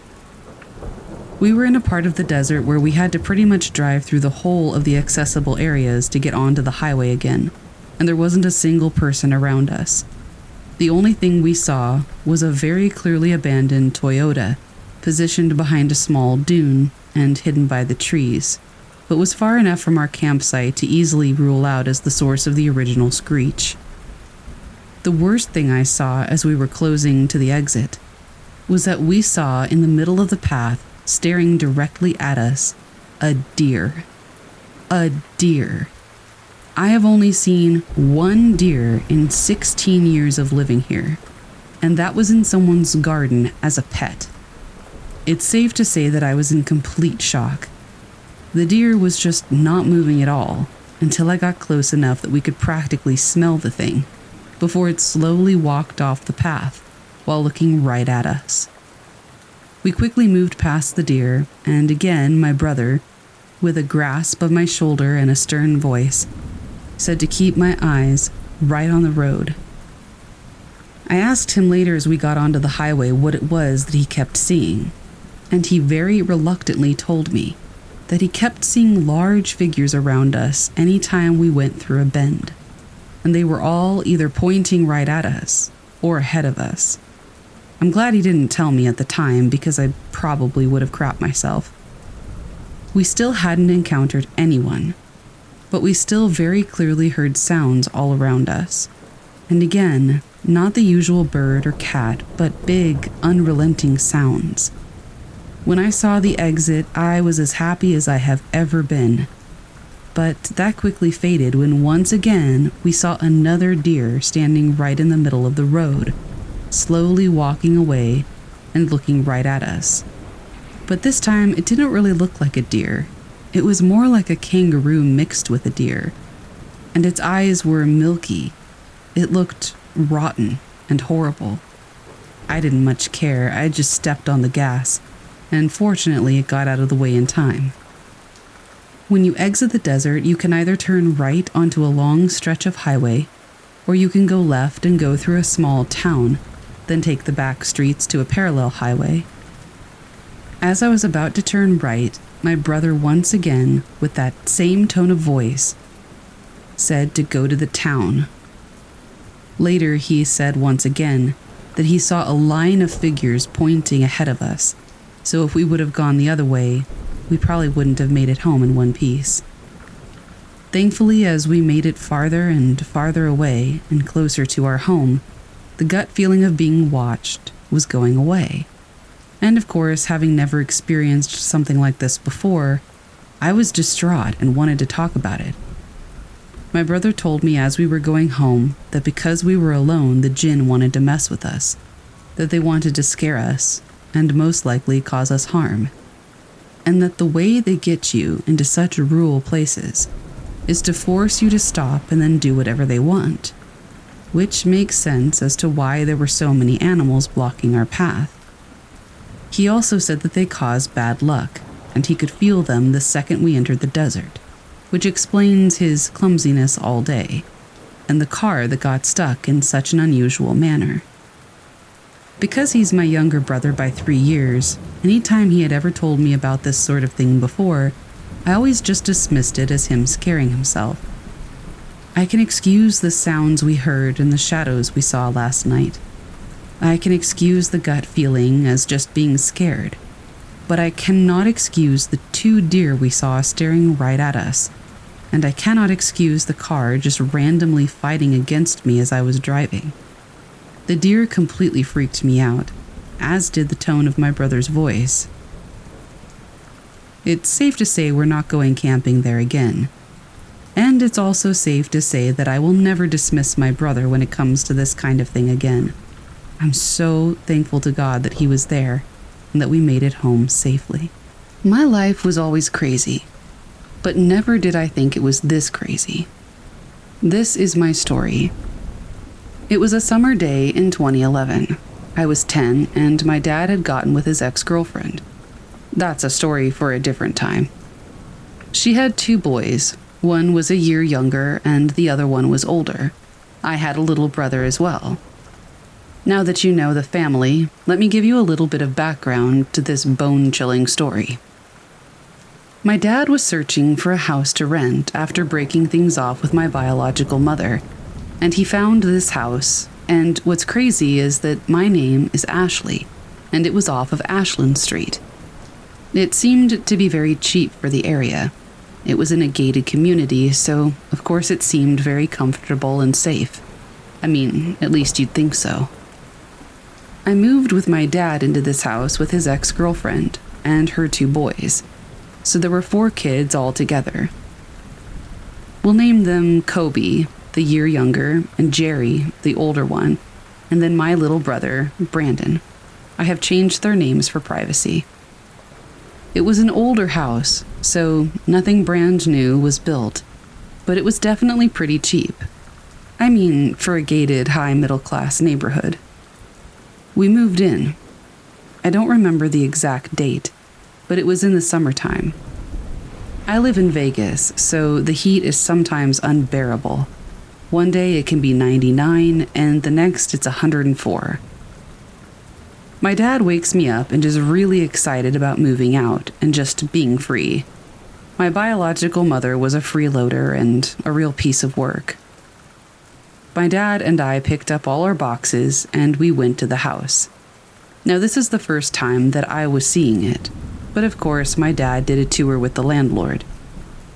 Speaker 1: We were in a part of the desert where we had to pretty much drive through the whole of the accessible areas to get onto the highway again, and there wasn't a single person around us. The only thing we saw was a very clearly abandoned Toyota, positioned behind a small dune and hidden by the trees, but was far enough from our campsite to easily rule out as the source of the original screech. The worst thing I saw as we were closing to the exit was that we saw in the middle of the path, staring directly at us, a deer. A deer. I have only seen one deer in 16 years of living here, and that was in someone's garden as a pet. It's safe to say that I was in complete shock. The deer was just not moving at all until I got close enough that we could practically smell the thing, before it slowly walked off the path while looking right at us. We quickly moved past the deer, and again my brother, with a grasp of my shoulder and a stern voice, said to keep my eyes right on the road. I asked him later as we got onto the highway what it was that he kept seeing, and he very reluctantly told me that he kept seeing large figures around us any time we went through a bend, and they were all either pointing right at us or ahead of us. I'm glad he didn't tell me at the time because I probably would have crapped myself. We still hadn't encountered anyone, but we still very clearly heard sounds all around us. And again, not the usual bird or cat, but big, unrelenting sounds. When I saw the exit, I was as happy as I have ever been. But that quickly faded when once again we saw another deer standing right in the middle of the road, slowly walking away and looking right at us. But this time it didn't really look like a deer. It was more like a kangaroo mixed with a deer, and its eyes were milky. It looked rotten and horrible. I didn't much care. I just stepped on the gas, and fortunately it got out of the way in time. When you exit the desert, you can either turn right onto a long stretch of highway, or you can go left and go through a small town, then take the back streets to a parallel highway. As I was about to turn right, my brother once again, with that same tone of voice, said to go to the town. Later, he said once again that he saw a line of figures pointing ahead of us, so if we would have gone the other way, we probably wouldn't have made it home in one piece. Thankfully, as we made it farther and farther away and closer to our home, the gut feeling of being watched was going away. And of course, having never experienced something like this before, I was distraught and wanted to talk about it. My brother told me as we were going home that because we were alone, the jinn wanted to mess with us, that they wanted to scare us, and most likely cause us harm, and that the way they get you into such rural places is to force you to stop and then do whatever they want, which makes sense as to why there were so many animals blocking our path. He also said that they caused bad luck, and he could feel them the second we entered the desert, which explains his clumsiness all day, and the car that got stuck in such an unusual manner. Because he's my younger brother by 3 years, anytime he had ever told me about this sort of thing before, I always just dismissed it as him scaring himself. I can excuse the sounds we heard and the shadows we saw last night. I can excuse the gut feeling as just being scared, but I cannot excuse the 2 deer we saw staring right at us, and I cannot excuse the car just randomly fighting against me as I was driving. The deer completely freaked me out, as did the tone of my brother's voice. It's safe to say we're not going camping there again. And it's also safe to say that I will never dismiss my brother when it comes to this kind of thing again. I'm so thankful to God that he was there and that we made it home safely. My life was always crazy, but never did I think it was this crazy. This is my story. It was a summer day in 2011. I was 10 and my dad had gotten with his ex-girlfriend. That's a story for a different time. She had 2 boys. One was a year younger and the other one was older. I had a little brother as well. Now that you know the family, let me give you a little bit of background to this bone-chilling story. My dad was searching for a house to rent after breaking things off with my biological mother, and he found this house, and what's crazy is that my name is Ashley, and it was off of Ashland Street. It seemed to be very cheap for the area. It was in a gated community, so of course it seemed very comfortable and safe. I mean, at least you'd think so. I moved with my dad into this house with his ex-girlfriend and her 2 boys, so there were 4 kids all together. We'll name them Kobe, the year younger, and Jerry, the older one, and then my little brother, Brandon. I have changed their names for privacy. It was an older house, so nothing brand new was built, but it was definitely pretty cheap. I mean, for a gated high-middle-class neighborhood. We moved in. I don't remember the exact date, but it was in the summertime. I live in Vegas, so the heat is sometimes unbearable. One day it can be 99, and the next it's 104. My dad wakes me up and is really excited about moving out and just being free. My biological mother was a freeloader and a real piece of work. My dad and I picked up all our boxes and we went to the house. Now this is the first time that I was seeing it, but of course my dad did a tour with the landlord.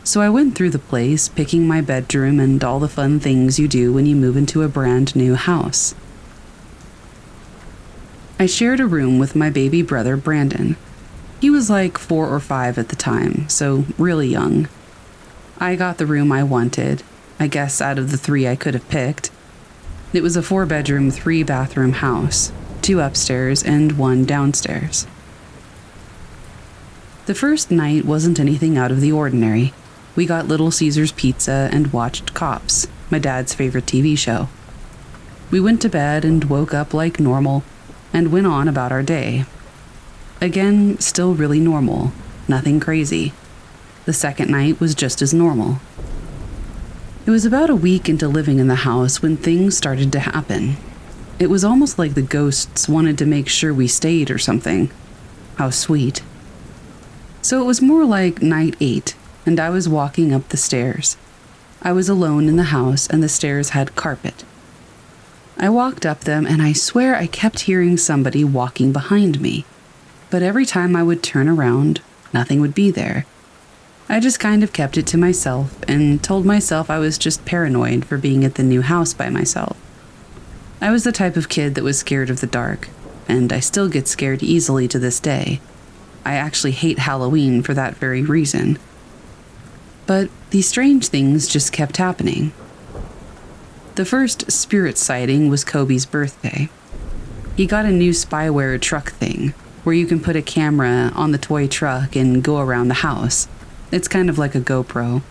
Speaker 1: So I went through the place, picking my bedroom and all the fun things you do when you move into a brand new house. I shared a room with my baby brother, Brandon. He was like 4 or 5 at the time, so really young. I got the room I wanted, I guess out of the 3 I could have picked. It was a 4-bedroom, 3-bathroom house, 2 upstairs and 1 downstairs. The first night wasn't anything out of the ordinary. We got Little Caesars pizza and watched Cops, my dad's favorite TV show. We went to bed and woke up like normal and went on about our day. Again, still really normal, nothing crazy. The second night was just as normal. It was about a week into living in the house when things started to happen. It was almost like the ghosts wanted to make sure we stayed or something. How sweet. So it was more like night 8, and I was walking up the stairs. I was alone in the house and the stairs had carpet. I walked up them and I swear I kept hearing somebody walking behind me. But every time I would turn around, nothing would be there. I just kind of kept it to myself and told myself I was just paranoid for being at the new house by myself. I was the type of kid that was scared of the dark, and I still get scared easily to this day. I actually hate Halloween for that very reason. But these strange things just kept happening. The first spirit sighting was Kobe's birthday. He got a new spyware truck thing, where you can put a camera on the toy truck and go around the house. It's kind of like a GoPro.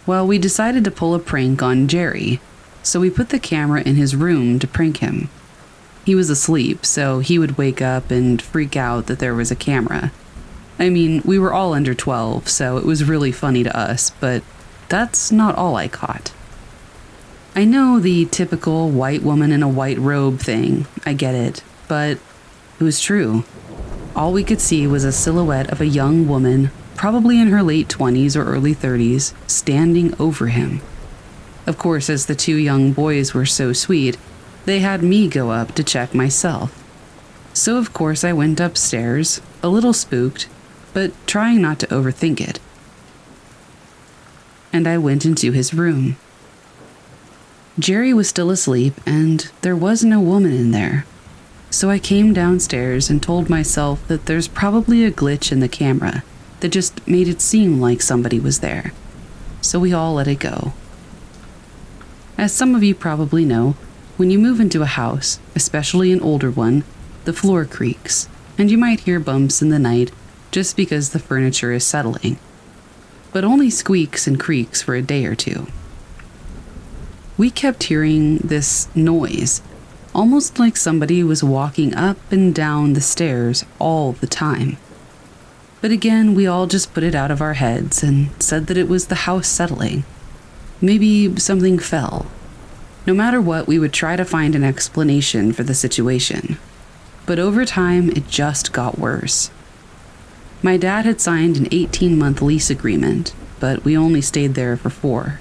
Speaker 1: Well, we decided to pull a prank on Jerry, so we put the camera in his room to prank him. He was asleep, so he would wake up and freak out that there was a camera. I mean, we were all under 12, so it was really funny to us, but that's not all I caught. I know the typical white woman in a white robe thing, I get it, but it was true. All we could see was a silhouette of a young woman, probably in her late 20s or early 30s, standing over him. Of course, as the two young boys were so sweet, they had me go up to check myself. So of course I went upstairs, a little spooked, but trying not to overthink it. And I went into his room. Jerry was still asleep, and there was no woman in there. So I came downstairs and told myself that there's probably a glitch in the camera that just made it seem like somebody was there. So we all let it go. As some of you probably know, when you move into a house, especially an older one, the floor creaks, and you might hear bumps in the night just because the furniture is settling. But only squeaks and creaks for a day or two. We kept hearing this noise, almost like somebody was walking up and down the stairs all the time. But again, we all just put it out of our heads and said that it was the house settling. Maybe something fell. No matter what, we would try to find an explanation for the situation. But over time, it just got worse. My dad had signed an 18-month lease agreement, but we only stayed there for 4.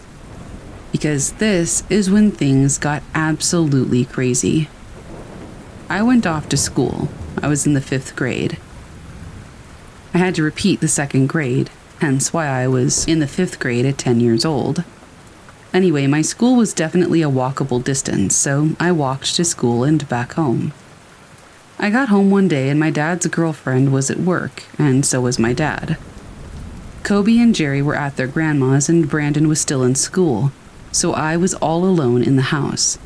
Speaker 1: Because this is when things got absolutely crazy. I went off to school. I was in the 5th grade. I had to repeat the 2nd grade, hence why I was in the 5th grade at 10 years old. Anyway, my school was definitely a walkable distance, so I walked to school and back home. I got home one day and my dad's girlfriend was at work, and so was my dad. Kobe and Jerry were at their grandma's and Brandon was still in school, so I was all alone in the house.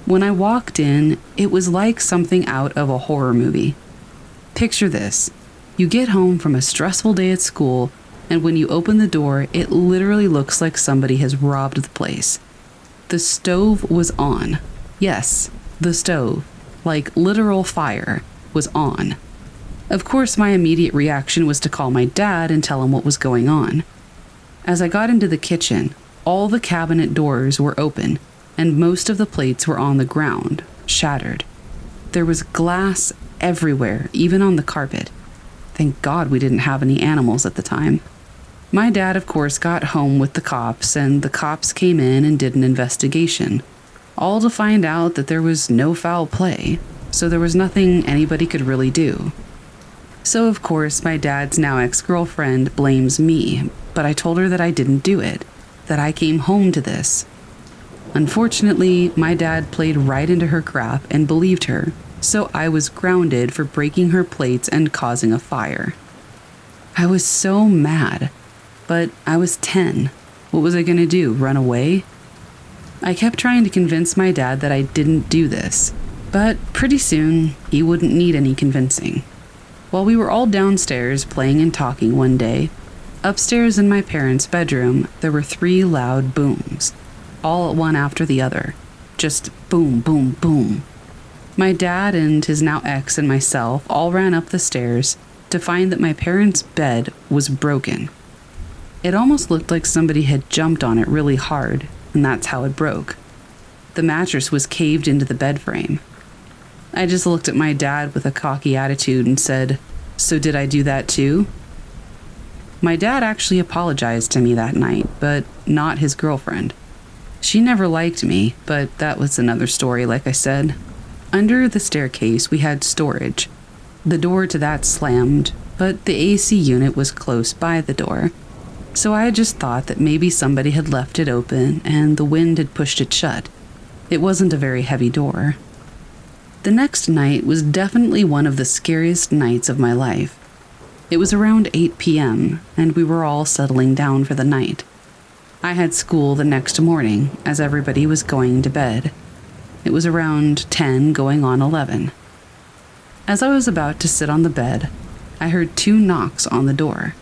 Speaker 1: When I walked in, it was like something out of a horror movie. Picture this. You get home from a stressful day at school, and when you open the door, it literally looks like somebody has robbed the place. The stove was on. Yes, the stove, like literal fire, was on. Of course, my immediate reaction was to call my dad and tell him what was going on. As I got into the kitchen, all the cabinet doors were open, and most of the plates were on the ground, shattered. There was glass everywhere, even on the carpet. Thank God we didn't have any animals at the time. My dad, of course, got home with the cops, and the cops came in and did an investigation, all to find out that there was no foul play, so there was nothing anybody could really do. So, of course, my dad's now ex-girlfriend blames me, but I told her that I didn't do it, that I came home to this. Unfortunately, my dad played right into her crap and believed her, so I was grounded for breaking her plates and causing a fire. I was so mad, but I was 10. What was I going to do, run away? I kept trying to convince my dad that I didn't do this, but pretty soon he wouldn't need any convincing. While we were all downstairs playing and talking one day, upstairs in my parents' bedroom, there were 3 loud booms, all one after the other. Just boom, boom, boom. My dad and his now ex and myself all ran up the stairs to find that my parents' bed was broken. It almost looked like somebody had jumped on it really hard, and that's how it broke. The mattress was caved into the bed frame. I just looked at my dad with a cocky attitude and said, "So did I do that too?" My dad actually apologized to me that night, but not his girlfriend. She never liked me, but that was another story, like I said. Under the staircase, we had storage. The door to that slammed, but the AC unit was close by the door. So I just thought that maybe somebody had left it open and the wind had pushed it shut. It wasn't a very heavy door. The next night was definitely one of the scariest nights of my life. It was around 8 p.m., and we were all settling down for the night. I had school the next morning, as everybody was going to bed. It was around 10 going on 11. As I was about to sit on the bed, I heard 2 knocks on the door.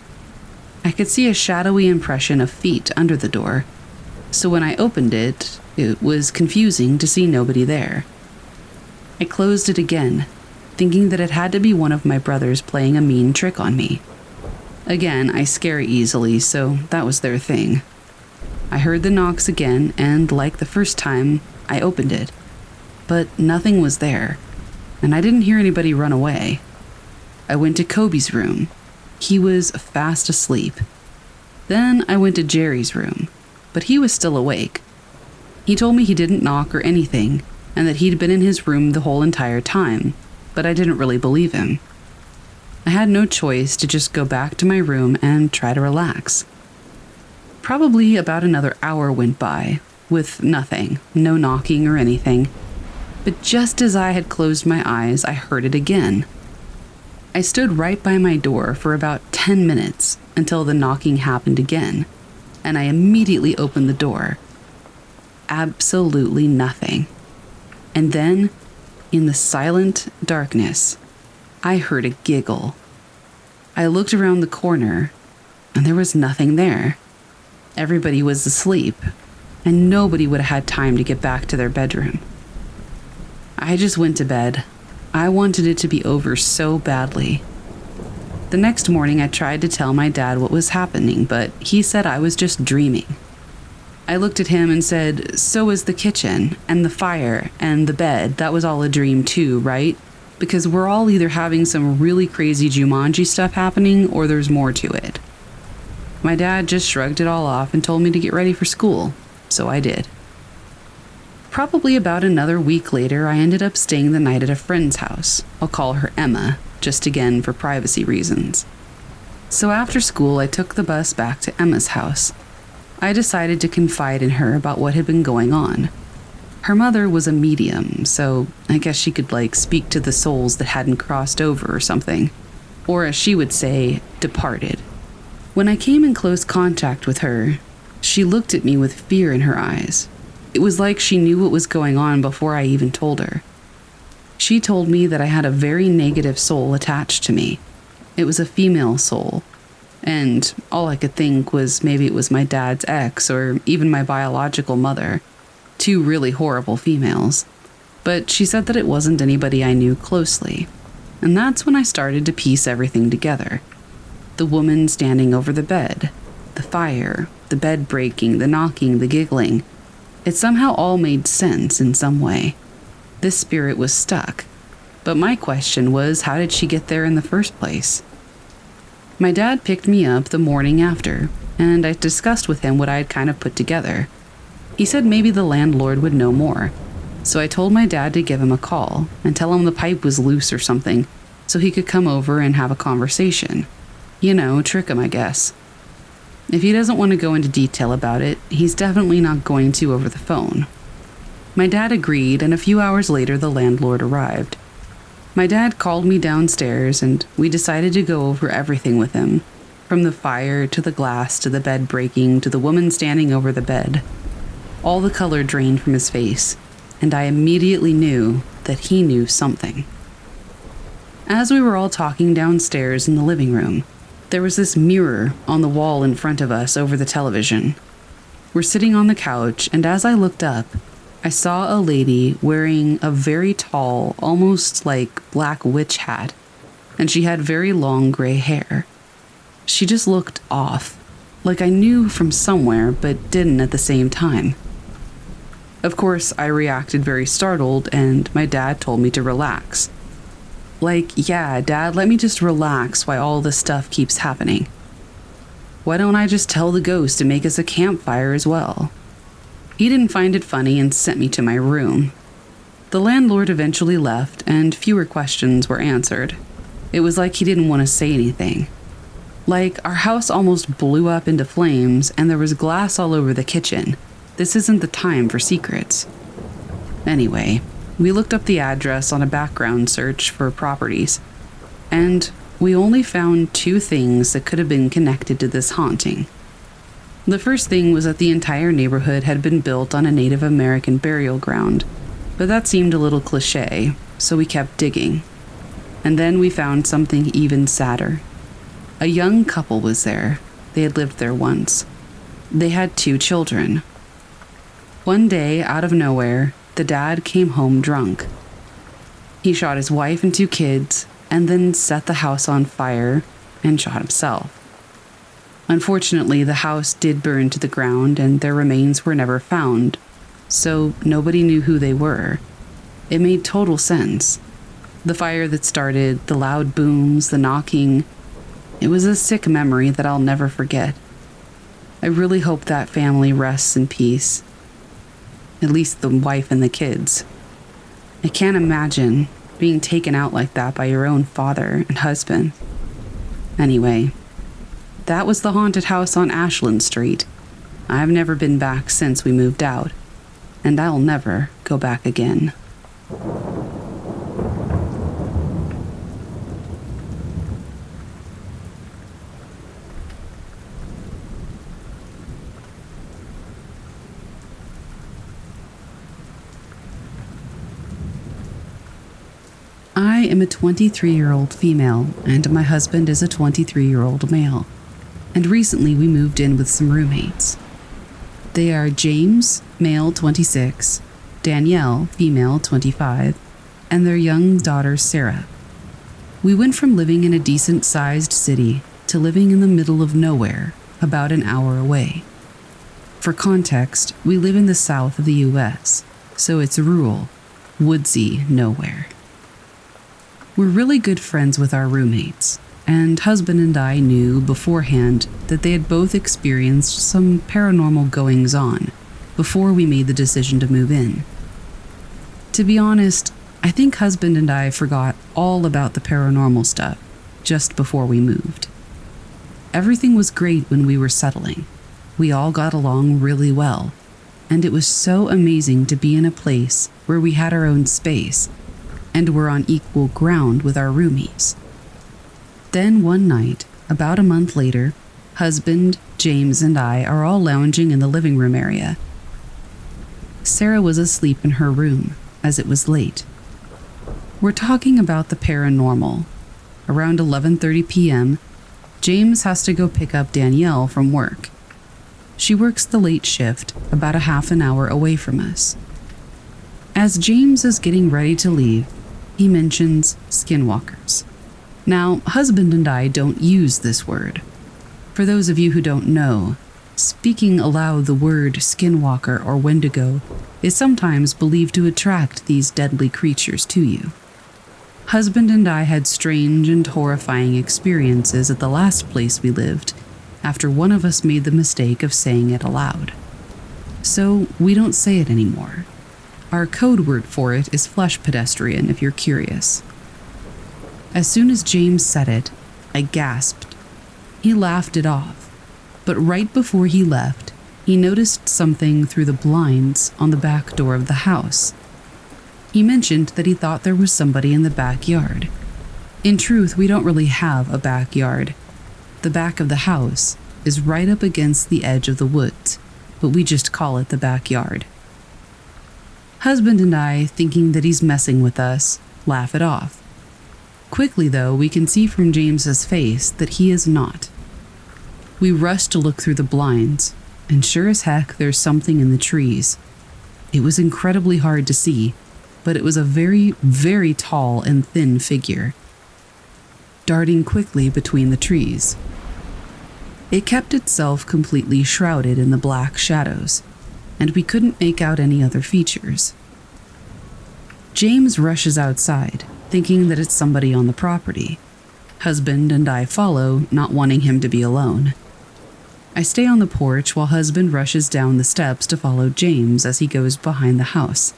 Speaker 1: I could see a shadowy impression of feet under the door, so when I opened it, it was confusing to see nobody there. I closed it again, thinking that it had to be one of my brothers playing a mean trick on me. Again, I scare easily, so that was their thing. I heard the knocks again, and like the first time, I opened it. But nothing was there, and I didn't hear anybody run away. I went to Kobe's room. He was fast asleep. Then I went to Jerry's room, but he was still awake. He told me he didn't knock or anything, and that he'd been in his room the whole entire time, but I didn't really believe him. I had no choice to just go back to my room and try to relax. Probably about another hour went by, with nothing, no knocking or anything. But just as I had closed my eyes, I heard it again. I stood right by my door for about 10 minutes until the knocking happened again, and I immediately opened the door. Absolutely nothing. And then, in the silent darkness, I heard a giggle. I looked around the corner, and there was nothing there. Everybody was asleep, and nobody would have had time to get back to their bedroom. I just went to bed. I wanted it to be over so badly. The next morning, I tried to tell my dad what was happening, but he said I was just dreaming. I looked at him and said, "So is the kitchen, and the fire, and the bed. That was all a dream too, right? Because we're all either having some really crazy Jumanji stuff happening, or there's more to it." My dad just shrugged it all off and told me to get ready for school, so I did. Probably about another week later, I ended up staying the night at a friend's house. I'll call her Emma, just again for privacy reasons. So after school, I took the bus back to Emma's house. I decided to confide in her about what had been going on. Her mother was a medium, so I guess she could speak to the souls that hadn't crossed over or something. Or as she would say, departed. When I came in close contact with her, she looked at me with fear in her eyes. It was like she knew what was going on before I even told her. She told me that I had a very negative soul attached to me. It was a female soul, and all I could think was maybe it was my dad's ex or even my biological mother, 2 really horrible females. But she said that it wasn't anybody I knew closely, and that's when I started to piece everything together. The woman standing over the bed, the fire, the bed breaking, the knocking, the giggling. It somehow all made sense in some way. This spirit was stuck, but my question was, how did she get there in the first place? My dad picked me up the morning after, and I discussed with him what I had kind of put together. He said maybe the landlord would know more, so I told my dad to give him a call and tell him the pipe was loose or something, so he could come over and have a conversation. Trick him, I guess. If he doesn't want to go into detail about it, he's definitely not going to over the phone. My dad agreed, and a few hours later the landlord arrived. My dad called me downstairs, and we decided to go over everything with him, from the fire to the glass to the bed breaking to the woman standing over the bed. All the color drained from his face, and I immediately knew that he knew something. As we were all talking downstairs in the living room, there was this mirror on the wall in front of us over the television. We're sitting on the couch, and as I looked up, I saw a lady wearing a very tall, almost black witch hat, and she had very long gray hair. She just looked off, like I knew from somewhere, but didn't at the same time. Of course, I reacted very startled, and my dad told me to relax. Yeah, Dad, let me just relax while all this stuff keeps happening. Why don't I just tell the ghost to make us a campfire as well? He didn't find it funny and sent me to my room. The landlord eventually left, and fewer questions were answered. It was like he didn't want to say anything. Our house almost blew up into flames, and there was glass all over the kitchen. This isn't the time for secrets. Anyway, we looked up the address on a background search for properties, and We only found 2 things that could have been connected to this haunting. The first thing was that the entire neighborhood had been built on a Native American burial ground, but that seemed a little cliché, so we kept digging. And then we found something even sadder. A young couple was there. They had lived there once. They had 2 children. One day, out of nowhere, the dad came home drunk. He shot his wife and 2 kids, and then set the house on fire and shot himself. Unfortunately, the house did burn to the ground and their remains were never found, so nobody knew who they were. It made total sense. The fire that started, the loud booms, the knocking. It was a sick memory that I'll never forget. I really hope that family rests in peace. At least the wife and the kids. I can't imagine being taken out like that by your own father and husband. Anyway, that was the haunted house on Ashland Street. I've never been back since we moved out, and I'll never go back again. I am a 23-year-old female, and my husband is a 23-year-old male. And recently we moved in with some roommates. They are James, male 26, Danielle, female 25, and their young daughter Sarah. We went from living in a decent-sized city to living in the middle of nowhere, about an hour away. For context, we live in the south of the US, so it's rural, woodsy nowhere. We're really good friends with our roommates, and husband and I knew beforehand that they had both experienced some paranormal goings-on before we made the decision to move in. To be honest, I think husband and I forgot all about the paranormal stuff just before we moved. Everything was great when we were settling. We all got along really well, and it was so amazing to be in a place where we had our own space and were on equal ground with our roomies. Then one night, about a month later, husband, James, and I are all lounging in the living room area. Sarah was asleep in her room, as it was late. We're talking about the paranormal. Around 11:30 p.m., James has to go pick up Danielle from work. She works the late shift, about a half an hour away from us. As James is getting ready to leave, he mentions skinwalkers. Now, husband and I don't use this word. For those of you who don't know, speaking aloud the word skinwalker or wendigo is sometimes believed to attract these deadly creatures to you. Husband and I had strange and horrifying experiences at the last place we lived after one of us made the mistake of saying it aloud. So we don't say it anymore. Our code word for it is flesh pedestrian, if you're curious. As soon as James said it, I gasped. He laughed it off, but right before he left, he noticed something through the blinds on the back door of the house. He mentioned that he thought there was somebody in the backyard. In truth, we don't really have a backyard. The back of the house is right up against the edge of the woods, but we just call it the backyard. Husband and I, thinking that he's messing with us, laugh it off. Quickly, though, we can see from James's face that he is not. We rush to look through the blinds, and sure as heck, there's something in the trees. It was incredibly hard to see, but it was a very, very tall and thin figure, darting quickly between the trees. It kept itself completely shrouded in the black shadows, and we couldn't make out any other features. James rushes outside, thinking that it's somebody on the property. Husband and I follow, not wanting him to be alone. I stay on the porch while husband rushes down the steps to follow James as he goes behind the house.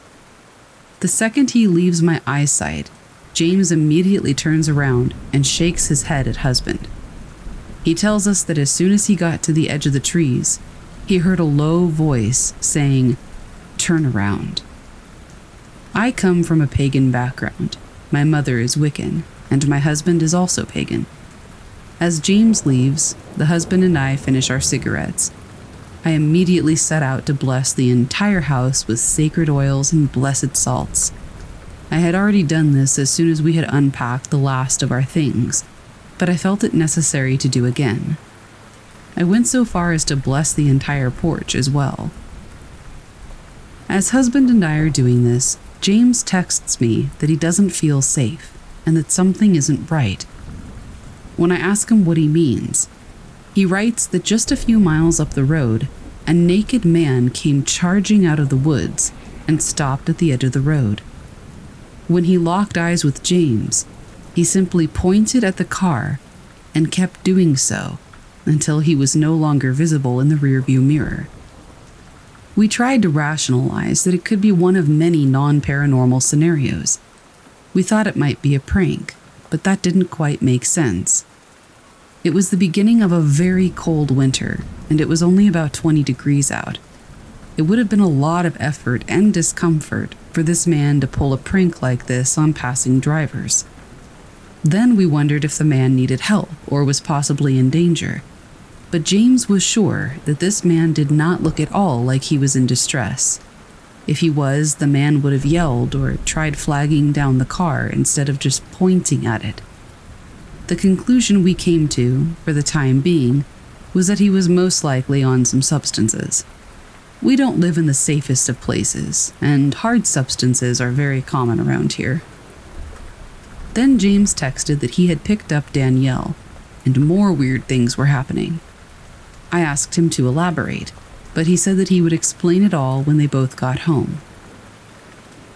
Speaker 1: The second he leaves my eyesight, James immediately turns around and shakes his head at husband. He tells us that as soon as he got to the edge of the trees, he heard a low voice saying, "Turn around." I come from a pagan background. My mother is Wiccan, and my husband is also pagan. As James leaves, the husband and I finish our cigarettes. I immediately set out to bless the entire house with sacred oils and blessed salts. I had already done this as soon as we had unpacked the last of our things, but I felt it necessary to do again. I went so far as to bless the entire porch as well. As husband and I are doing this, James texts me that he doesn't feel safe and that something isn't right. When I ask him what he means, he writes that just a few miles up the road, a naked man came charging out of the woods and stopped at the edge of the road. When he locked eyes with James, he simply pointed at the car and kept doing so until he was no longer visible in the rearview mirror. We tried to rationalize that it could be one of many non-paranormal scenarios. We thought it might be a prank, but that didn't quite make sense. It was the beginning of a very cold winter, and it was only about 20 degrees out. It would have been a lot of effort and discomfort for this man to pull a prank like this on passing drivers. Then we wondered if the man needed help or was possibly in danger. But James was sure that this man did not look at all like he was in distress. If he was, the man would have yelled or tried flagging down the car instead of just pointing at it. The conclusion we came to, for the time being, was that he was most likely on some substances. We don't live in the safest of places, and hard substances are very common around here. Then James texted that he had picked up Danielle, and more weird things were happening. I asked him to elaborate, but he said that he would explain it all when they both got home.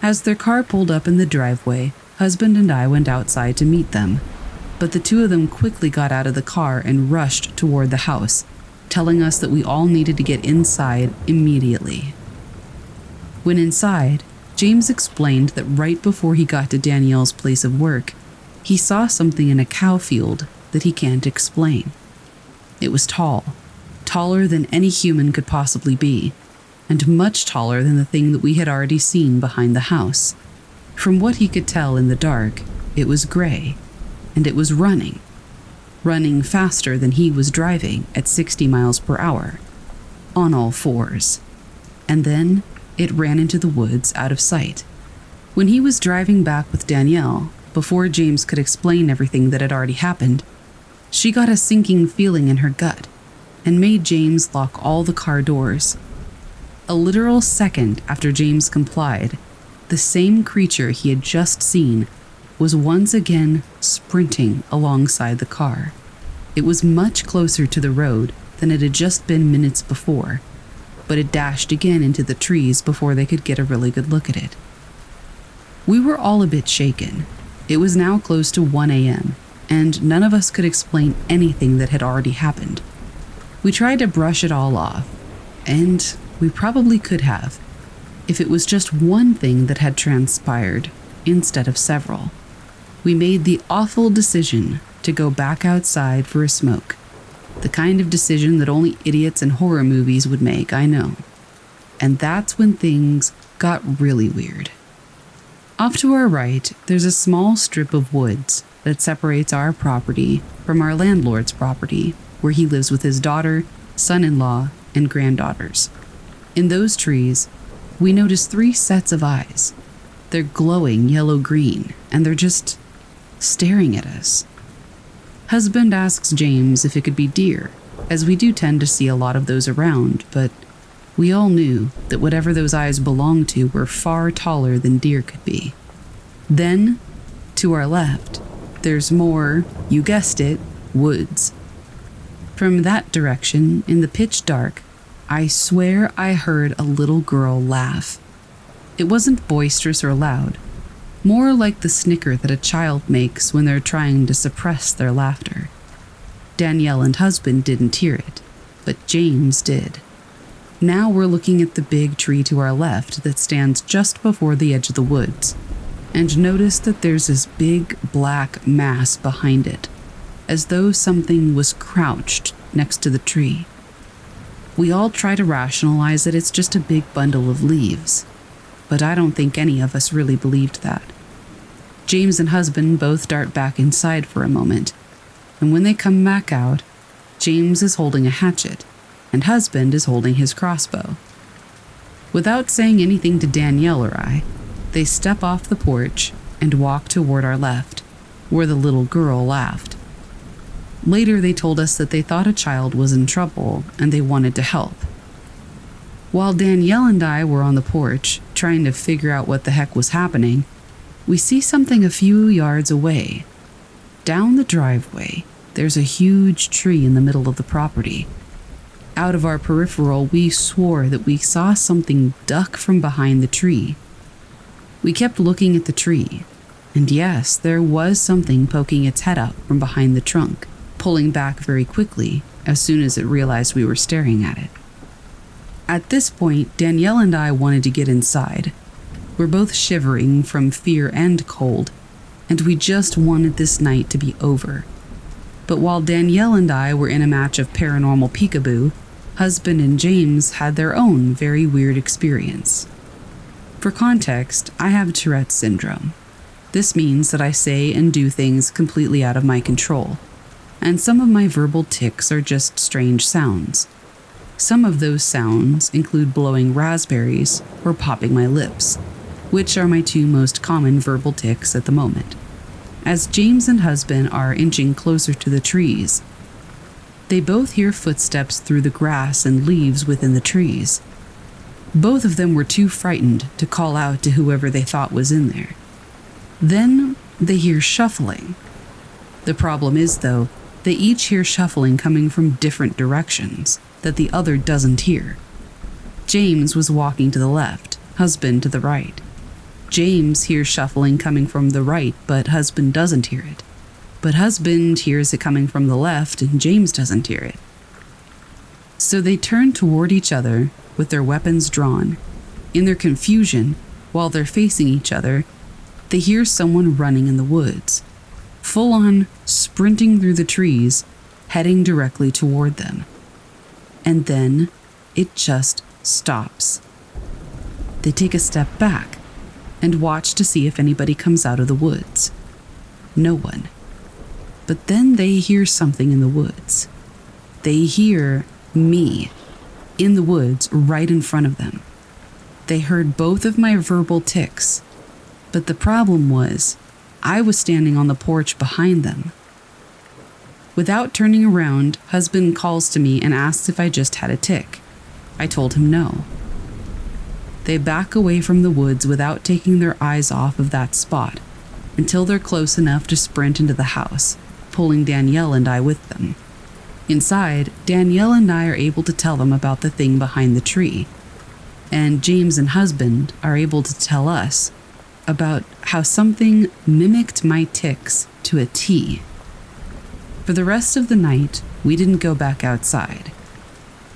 Speaker 1: As their car pulled up in the driveway, husband and I went outside to meet them, but the two of them quickly got out of the car and rushed toward the house, telling us that we all needed to get inside immediately. When inside, James explained that right before he got to Danielle's place of work, he saw something in a cow field that he can't explain. It was tall, taller than any human could possibly be, and much taller than the thing that we had already seen behind the house. From what he could tell in the dark, it was gray, and it was running faster than he was driving at 60 miles per hour, on all fours. And then it ran into the woods out of sight. When he was driving back with Danielle, before James could explain everything that had already happened, she got a sinking feeling in her gut and made James lock all the car doors. A literal second after James complied, the same creature he had just seen was once again sprinting alongside the car. It was much closer to the road than it had just been minutes before, but it dashed again into the trees before they could get a really good look at it. We were all a bit shaken. It was now close to 1 a.m., and none of us could explain anything that had already happened. We tried to brush it all off, and we probably could have, if it was just one thing that had transpired instead of several. We made the awful decision to go back outside for a smoke. The kind of decision that only idiots in horror movies would make, I know. And that's when things got really weird. Off to our right, there's a small strip of woods that separates our property from our landlord's property, where he lives with his daughter, son-in-law, and granddaughters. In those trees, we notice 3 sets of eyes. They're glowing yellow-green, and they're just staring at us. Husband asks James if it could be deer, as we do tend to see a lot of those around, but we all knew that whatever those eyes belonged to were far taller than deer could be. Then, to our left, there's more, you guessed it, woods. From that direction, in the pitch dark, I swear I heard a little girl laugh. It wasn't boisterous or loud, more like the snicker that a child makes when they're trying to suppress their laughter. Danielle and husband didn't hear it, but James did. Now we're looking at the big tree to our left that stands just before the edge of the woods, and notice that there's this big black mass behind it, as though something was crouched next to the tree. We all try to rationalize that it's just a big bundle of leaves, but I don't think any of us really believed that. James and husband both dart back inside for a moment, and when they come back out, James is holding a hatchet, and husband is holding his crossbow. Without saying anything to Danielle or I, they step off the porch and walk toward our left, where the little girl laughed. Later, they told us that they thought a child was in trouble and they wanted to help. While Danielle and I were on the porch, trying to figure out what the heck was happening, we see something a few yards away. Down the driveway, there's a huge tree in the middle of the property. Out of our peripheral, we swore that we saw something duck from behind the tree. We kept looking at the tree, and yes, there was something poking its head out from behind the trunk, pulling back very quickly as soon as it realized we were staring at it. At this point, Danielle and I wanted to get inside. We're both shivering from fear and cold, and we just wanted this night to be over. But while Danielle and I were in a match of paranormal peekaboo, husband and James had their own very weird experience. For context, I have Tourette's syndrome. This means that I say and do things completely out of my control, and some of my verbal tics are just strange sounds. Some of those sounds include blowing raspberries or popping my lips, which are my two most common verbal tics at the moment. As James and husband are inching closer to the trees, they both hear footsteps through the grass and leaves within the trees. Both of them were too frightened to call out to whoever they thought was in there. Then they hear shuffling. The problem is, though, they each hear shuffling coming from different directions that the other doesn't hear. James was walking to the left, husband to the right. James hears shuffling coming from the right, but husband doesn't hear it. But husband hears it coming from the left, and James doesn't hear it. So they turn toward each other with their weapons drawn. In their confusion, while they're facing each other, they hear someone running in the woods, full on sprinting through the trees, heading directly toward them. And then it just stops. They take a step back and watch to see if anybody comes out of the woods. No one. But then they hear something in the woods. They hear me in the woods right in front of them. They heard both of my verbal tics, but the problem was I was standing on the porch behind them. Without turning around, husband calls to me and asks if I just had a tic. I told him no. They back away from the woods without taking their eyes off of that spot until they're close enough to sprint into the house, pulling Danielle and I with them. Inside, Danielle and I are able to tell them about the thing behind the tree, and James and husband are able to tell us about how something mimicked my tics to a T. For the rest of the night, we didn't go back outside.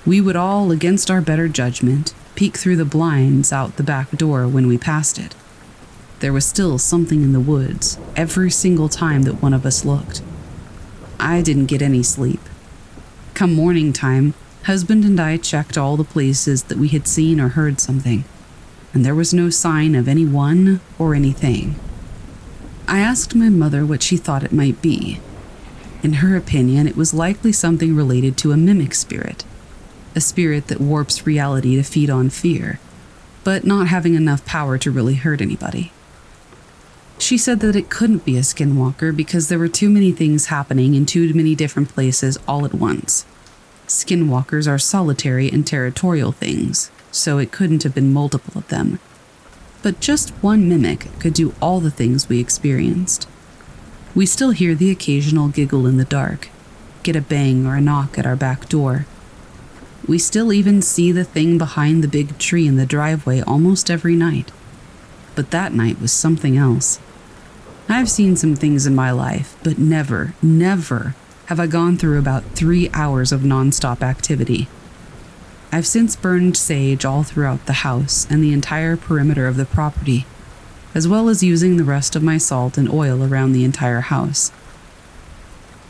Speaker 1: We would all, against our better judgment, peek through the blinds out the back door when we passed it. There was still something in the woods every single time that one of us looked. I didn't get any sleep. Come morning time, husband and I checked all the places that we had seen or heard something, and there was no sign of anyone or anything. I asked my mother what she thought it might be. In her opinion, it was likely something related to a mimic spirit, a spirit that warps reality to feed on fear, but not having enough power to really hurt anybody. She said that it couldn't be a skinwalker because there were too many things happening in too many different places all at once. Skinwalkers are solitary and territorial things, so it couldn't have been multiple of them. But just one mimic could do all the things we experienced. We still hear the occasional giggle in the dark, get a bang or a knock at our back door. We still even see the thing behind the big tree in the driveway almost every night. But that night was something else. I've seen some things in my life, but never have I gone through about 3 hours of nonstop activity. I've since burned sage all throughout the house and the entire perimeter of the property, as well as using the rest of my salt and oil around the entire house.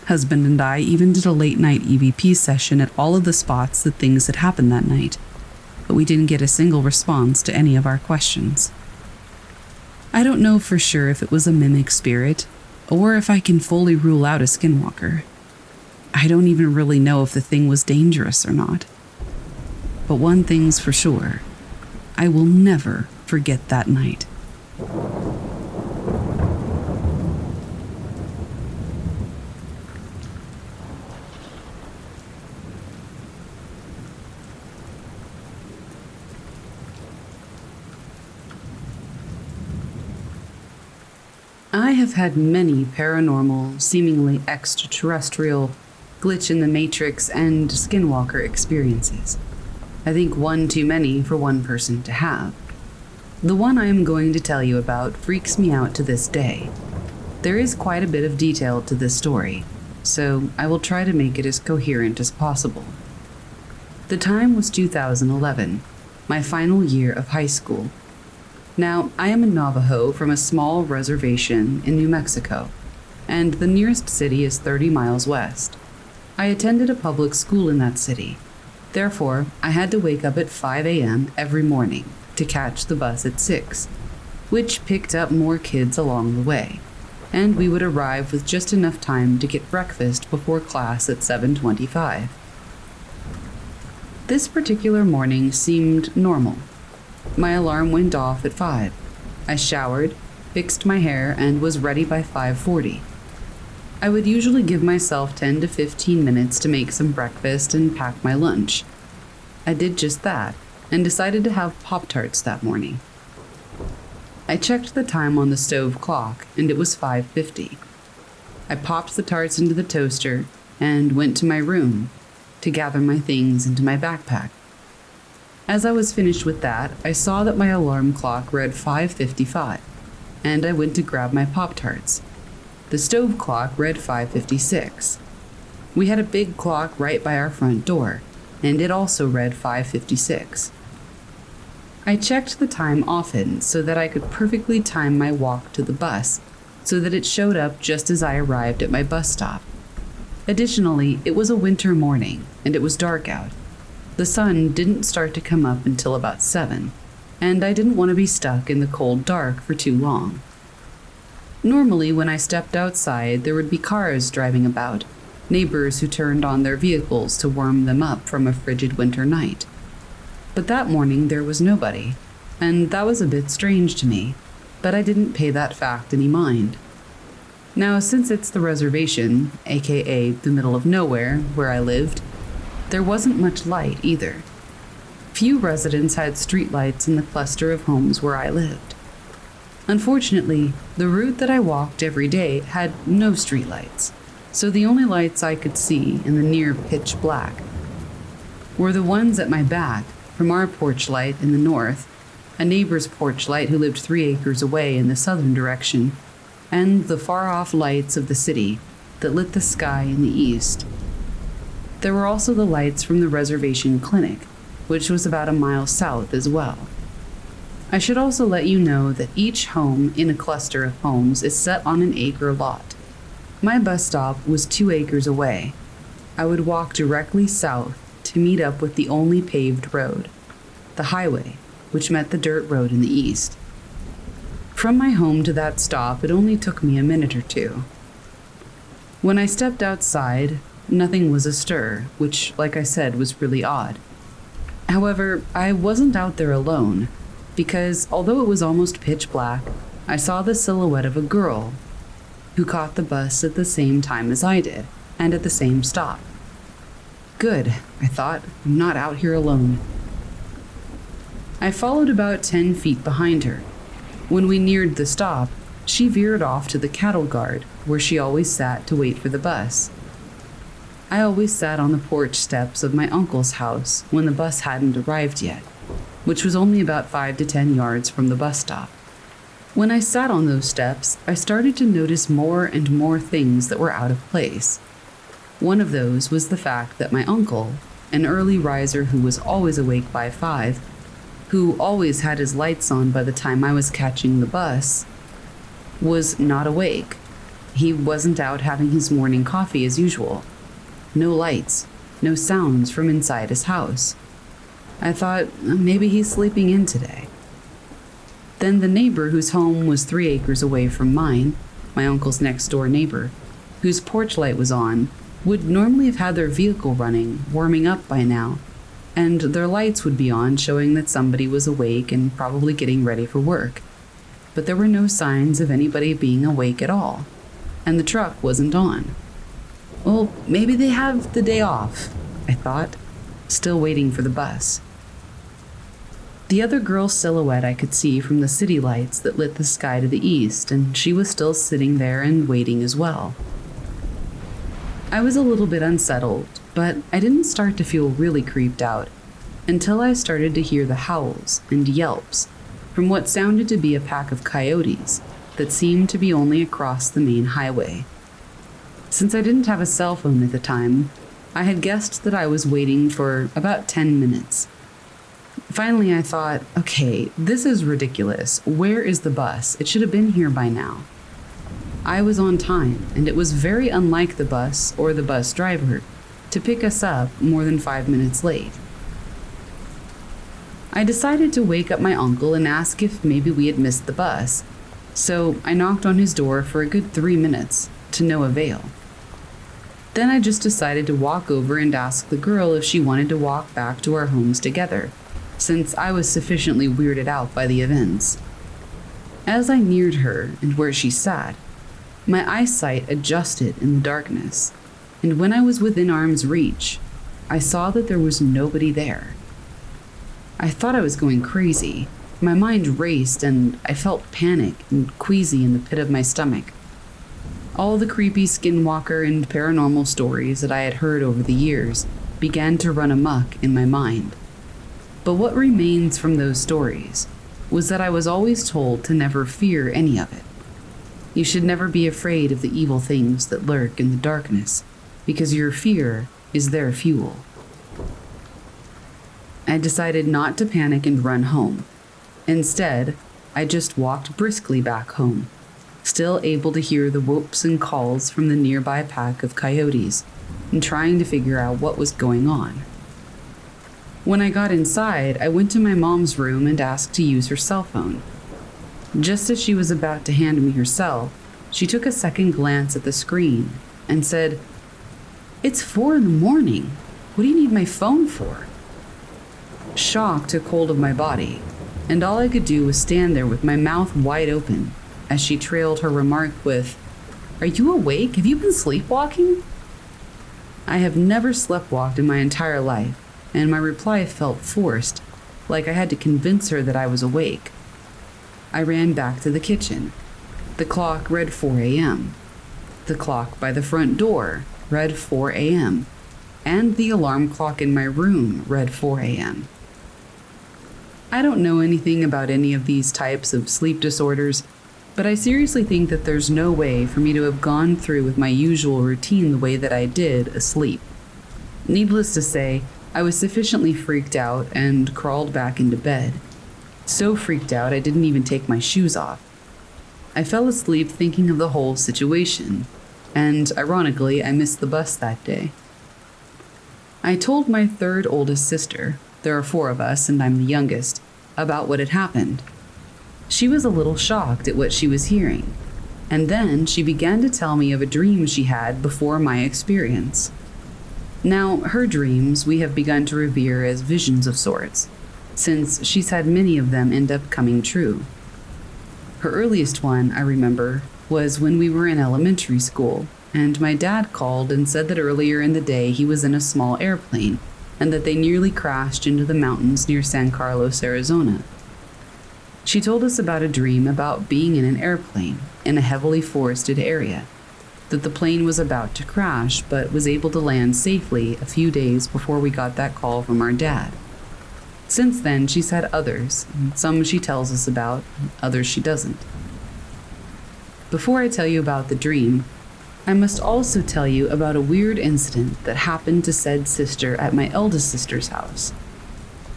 Speaker 1: Husband and I even did a late-night EVP session at all of the spots that things had happened that night, but we didn't get a single response to any of our questions. I don't know for sure if it was a mimic spirit, or if I can fully rule out a skinwalker. I don't even really know if the thing was dangerous or not. But one thing's for sure, I will never forget that night. I have had many paranormal, seemingly extraterrestrial, glitch in the matrix, and skinwalker experiences. I think one too many for one person to have. The one I am going to tell you about freaks me out to this day. There is quite a bit of detail to this story, so I will try to make it as coherent as possible. The time was 2011, my final year of high school. Now, I am a Navajo from a small reservation in New Mexico, and the nearest city is 30 miles west. I attended a public school in that city. Therefore, I had to wake up at 5 a.m. every morning to catch the bus at 6, which picked up more kids along the way, and we would arrive with just enough time to get breakfast before class at 7:25. This particular morning seemed normal. My alarm went off at 5. I showered, fixed my hair, and was ready by 5:40. I would usually give myself 10 to 15 minutes to make some breakfast and pack my lunch. I did just that, and decided to have Pop-Tarts that morning. I checked the time on the stove clock, and it was 5:50. I popped the tarts into the toaster and went to my room to gather my things into my backpack. As I was finished with that, I saw that my alarm clock read 5:55, and I went to grab my Pop-Tarts. The stove clock read 5:56. We had a big clock right by our front door, and it also read 5:56. I checked the time often so that I could perfectly time my walk to the bus so that it showed up just as I arrived at my bus stop. Additionally, it was a winter morning, and it was dark out. The sun didn't start to come up until about 7, and I didn't want to be stuck in the cold dark for too long. Normally, when I stepped outside, there would be cars driving about, neighbors who turned on their vehicles to warm them up from a frigid winter night. But that morning, there was nobody, and that was a bit strange to me, but I didn't pay that fact any mind. Now, since it's the reservation, aka the middle of nowhere, where I lived, there wasn't much light either. Few residents had streetlights in the cluster of homes where I lived. Unfortunately, the route that I walked every day had no streetlights, so the only lights I could see in the near pitch black were the ones at my back from our porch light in the north, a neighbor's porch light who lived 3 acres away in the southern direction, and the far-off lights of the city that lit the sky in the east. There were also the lights from the reservation clinic, which was about a mile south as well. I should also let you know that each home in a cluster of homes is set on an acre lot. My bus stop was 2 acres away. I would walk directly south to meet up with the only paved road, the highway, which met the dirt road in the east. From my home to that stop, it only took me a minute or two. When I stepped outside, nothing was astir, which, like I said, was really odd. However, I wasn't out there alone, because although it was almost pitch black, I saw the silhouette of a girl who caught the bus at the same time as I did, and at the same stop. Good, I thought, I'm not out here alone. I followed about 10 feet behind her. When we neared the stop, she veered off to the cattle guard, where she always sat to wait for the bus. I always sat on the porch steps of my uncle's house when the bus hadn't arrived yet, which was only about 5 to 10 yards from the bus stop. When I sat on those steps, I started to notice more and more things that were out of place. One of those was the fact that my uncle, an early riser who was always awake by 5, who always had his lights on by the time I was catching the bus, was not awake. He wasn't out having his morning coffee as usual. No lights, no sounds from inside his house. I thought maybe he's sleeping in today. Then the neighbor whose home was 3 acres away from mine, my uncle's next door neighbor, whose porch light was on, would normally have had their vehicle running, warming up by now, and their lights would be on, showing that somebody was awake and probably getting ready for work. But there were no signs of anybody being awake at all, and the truck wasn't on. Well, maybe they have the day off, I thought, still waiting for the bus. The other girl's silhouette I could see from the city lights that lit the sky to the east, and she was still sitting there and waiting as well. I was a little bit unsettled, but I didn't start to feel really creeped out until I started to hear the howls and yelps from what sounded to be a pack of coyotes that seemed to be only across the main highway. Since I didn't have a cell phone at the time, I had guessed that I was waiting for about 10 minutes. Finally, I thought, okay, this is ridiculous. Where is the bus? It should have been here by now. I was on time, and it was very unlike the bus or the bus driver to pick us up more than 5 minutes late. I decided to wake up my uncle and ask if maybe we had missed the bus, so I knocked on his door for a good 3 minutes, to no avail. Then I just decided to walk over and ask the girl if she wanted to walk back to our homes together, since I was sufficiently weirded out by the events. As I neared her and where she sat, my eyesight adjusted in the darkness, and when I was within arm's reach, I saw that there was nobody there. I thought I was going crazy. My mind raced, and I felt panic and queasy in the pit of my stomach. All the creepy skinwalker and paranormal stories that I had heard over the years began to run amok in my mind. But what remains from those stories was that I was always told to never fear any of it. You should never be afraid of the evil things that lurk in the darkness, because your fear is their fuel. I decided not to panic and run home. Instead, I just walked briskly back home, still able to hear the whoops and calls from the nearby pack of coyotes, and trying to figure out what was going on. When I got inside, I went to my mom's room and asked to use her cell phone. Just as she was about to hand me her cell, she took a second glance at the screen and said, "It's 4 a.m. What do you need my phone for?" Shock took hold of my body, and all I could do was stand there with my mouth wide open as she trailed her remark with, "Are you awake? Have you been sleepwalking?" I have never sleptwalked in my entire life, and my reply felt forced, like I had to convince her that I was awake. I ran back to the kitchen. The clock read 4 a.m. The clock by the front door read 4 a.m., and the alarm clock in my room read 4 a.m. I don't know anything about any of these types of sleep disorders, but I seriously think that there's no way for me to have gone through with my usual routine the way that I did asleep. Needless to say, I was sufficiently freaked out and crawled back into bed. So freaked out I didn't even take my shoes off. I fell asleep thinking of the whole situation, and ironically, I missed the bus that day. I told my third oldest sister, there are 4 of us and I'm the youngest, about what had happened. She was a little shocked at what she was hearing, and then she began to tell me of a dream she had before my experience. Now, her dreams we have begun to revere as visions of sorts, since she's had many of them end up coming true. Her earliest one, I remember, was when we were in elementary school, and my dad called and said that earlier in the day he was in a small airplane, and that they nearly crashed into the mountains near San Carlos, Arizona. She told us about a dream about being in an airplane in a heavily forested area, that the plane was about to crash but was able to land safely a few days before we got that call from our dad. Since then, she's had others, some she tells us about, others she doesn't. Before I tell you about the dream, I must also tell you about a weird incident that happened to said sister at my eldest sister's house.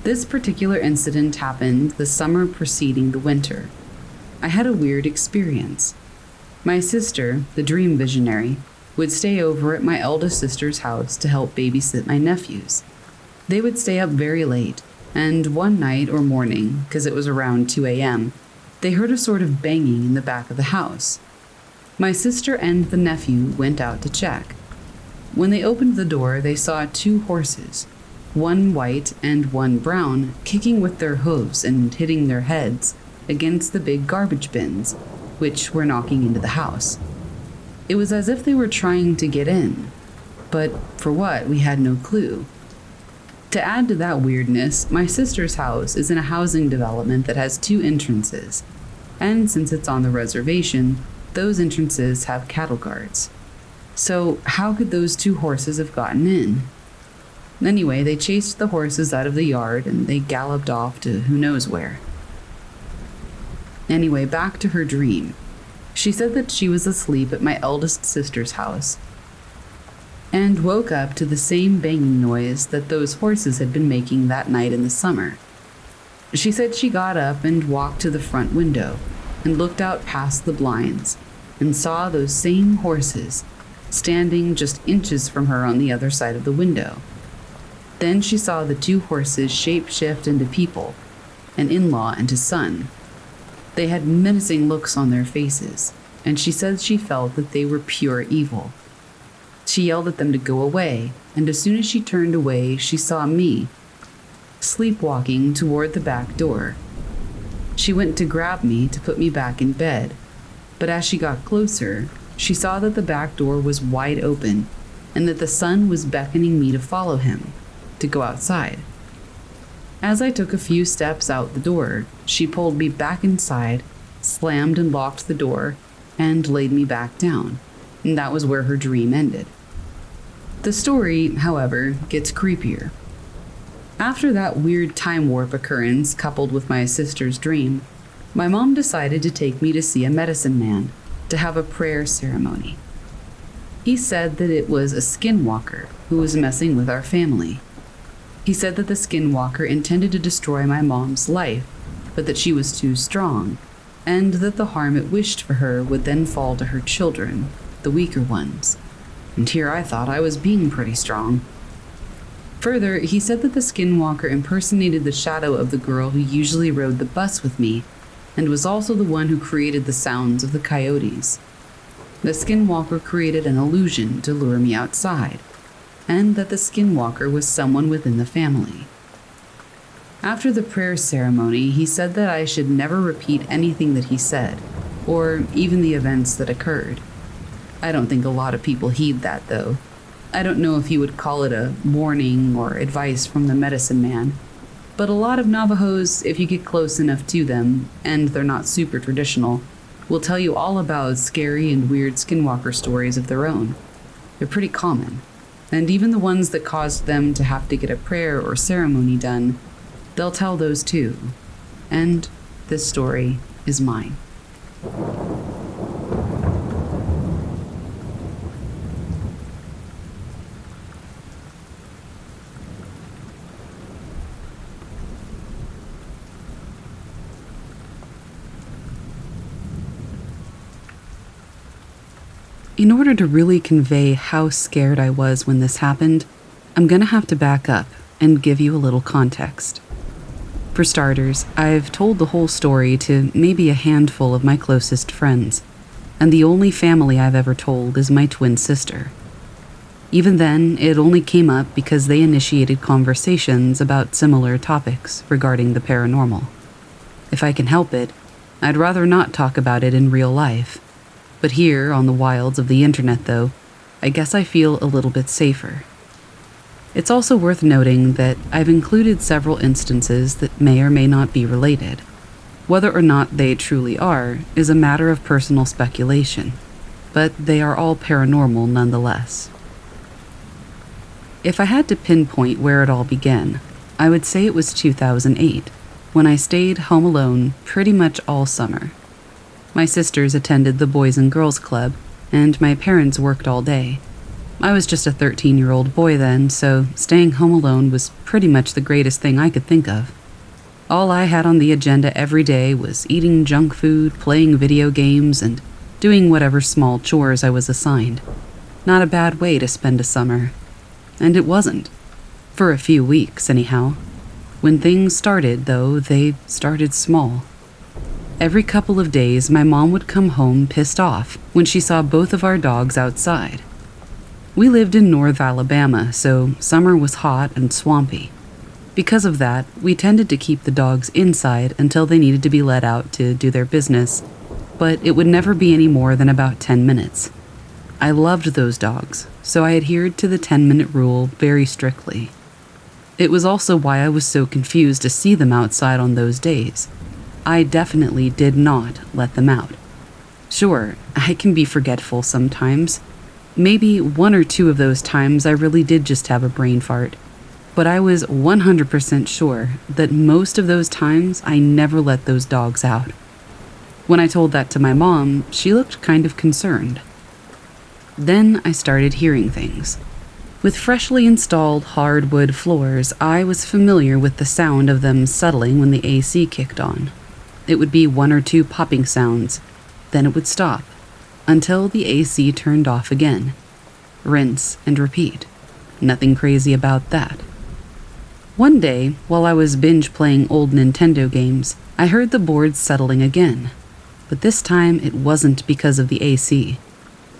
Speaker 1: This particular incident happened the summer preceding the winter. I had a weird experience. My sister, the dream visionary, would stay over at my eldest sister's house to help babysit my nephews. They would stay up very late, and one night or morning, because it was around 2 a.m., They heard a sort of banging in the back of the house. My sister and the nephew went out to check. When they opened the door, they saw 2 horses, one white and one brown, kicking with their hooves and hitting their heads against the big garbage bins, which were knocking into the house. It was as if they were trying to get in, but for what, we had no clue. To add to that weirdness, my sister's house is in a housing development that has 2 entrances, and since it's on the reservation, those entrances have cattle guards. So how could those 2 horses have gotten in? Anyway, they chased the horses out of the yard and they galloped off to who knows where. Anyway, back to her dream. She said that she was asleep at my eldest sister's house and woke up to the same banging noise that those horses had been making that night in the summer. She said she got up and walked to the front window and looked out past the blinds and saw those same horses standing just inches from her on the other side of the window. Then she saw the 2 horses shape-shift into people, an in-law and his son. They had menacing looks on their faces, and she said she felt that they were pure evil. She yelled at them to go away, and as soon as she turned away, she saw me, sleepwalking toward the back door. She went to grab me to put me back in bed, but as she got closer, she saw that the back door was wide open and that the son was beckoning me to follow him, to go outside. As I took a few steps out the door, she pulled me back inside, slammed and locked the door, and laid me back down, and that was where her dream ended. The story, however, gets creepier. After that weird time warp occurrence coupled with my sister's dream, my mom decided to take me to see a medicine man to have a prayer ceremony. He said that it was a skinwalker who was messing with our family. He said that the skinwalker intended to destroy my mom's life, but that she was too strong, and that the harm it wished for her would then fall to her children, the weaker ones. And here I thought I was being pretty strong. Further, he said that the skinwalker impersonated the shadow of the girl who usually rode the bus with me, and was also the one who created the sounds of the coyotes. The skinwalker created an illusion to lure me outside, and that the skinwalker was someone within the family. After the prayer ceremony, he said that I should never repeat anything that he said, or even the events that occurred. I don't think a lot of people heed that, though. I don't know if you would call it a warning or advice from the medicine man, but a lot of Navajos, if you get close enough to them, and they're not super traditional, will tell you all about scary and weird skinwalker stories of their own. They're pretty common, and even the ones that caused them to have to get a prayer or ceremony done, they'll tell those too. And this story is mine. In order to really convey how scared I was when this happened, I'm gonna have to back up and give you a little context. For starters, I've told the whole story to maybe a handful of my closest friends, and the only family I've ever told is my twin sister. Even then, it only came up because they initiated conversations about similar topics regarding the paranormal. If I can help it, I'd rather not talk about it in real life. But here, on the wilds of the internet though, I guess I feel a little bit safer. It's also worth noting that I've included several instances that may or may not be related. Whether or not they truly are is a matter of personal speculation, but they are all paranormal nonetheless. If I had to pinpoint where it all began, I would say it was 2008, when I stayed home alone pretty much all summer. My sisters attended the Boys and Girls Club, and my parents worked all day. I was just a 13-year-old boy then, so staying home alone was pretty much the greatest thing I could think of. All I had on the agenda every day was eating junk food, playing video games, and doing whatever small chores I was assigned. Not a bad way to spend a summer. And it wasn't. For a few weeks, anyhow. When things started, though, they started small. Every couple of days, my mom would come home pissed off when she saw both of our dogs outside. We lived in North Alabama, so summer was hot and swampy. Because of that, we tended to keep the dogs inside until they needed to be let out to do their business, but it would never be any more than about 10 minutes. I loved those dogs, so I adhered to the 10-minute rule very strictly. It was also why I was so confused to see them outside on those days. I definitely did not let them out. Sure, I can be forgetful sometimes. Maybe 1 or 2 of those times I really did just have a brain fart. But I was 100% sure that most of those times I never let those dogs out. When I told that to my mom, she looked kind of concerned. Then I started hearing things. With freshly installed hardwood floors, I was familiar with the sound of them settling when the AC kicked on. It would be 1 or 2 popping sounds, then it would stop, until the AC turned off again. Rinse and repeat. Nothing crazy about that. One day, while I was binge playing old Nintendo games, I heard the boards settling again. But this time it wasn't because of the AC.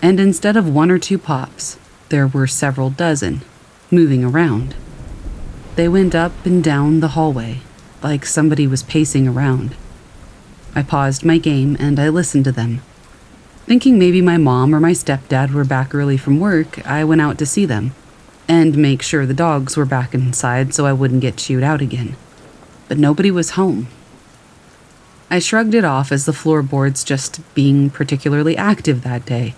Speaker 1: And instead of 1 or 2 pops, there were several dozen, moving around. They went up and down the hallway, like somebody was pacing around. I paused my game and I listened to them. Thinking maybe my mom or my stepdad were back early from work, I went out to see them, and make sure the dogs were back inside so I wouldn't get chewed out again. But nobody was home. I shrugged it off as the floorboards just being particularly active that day,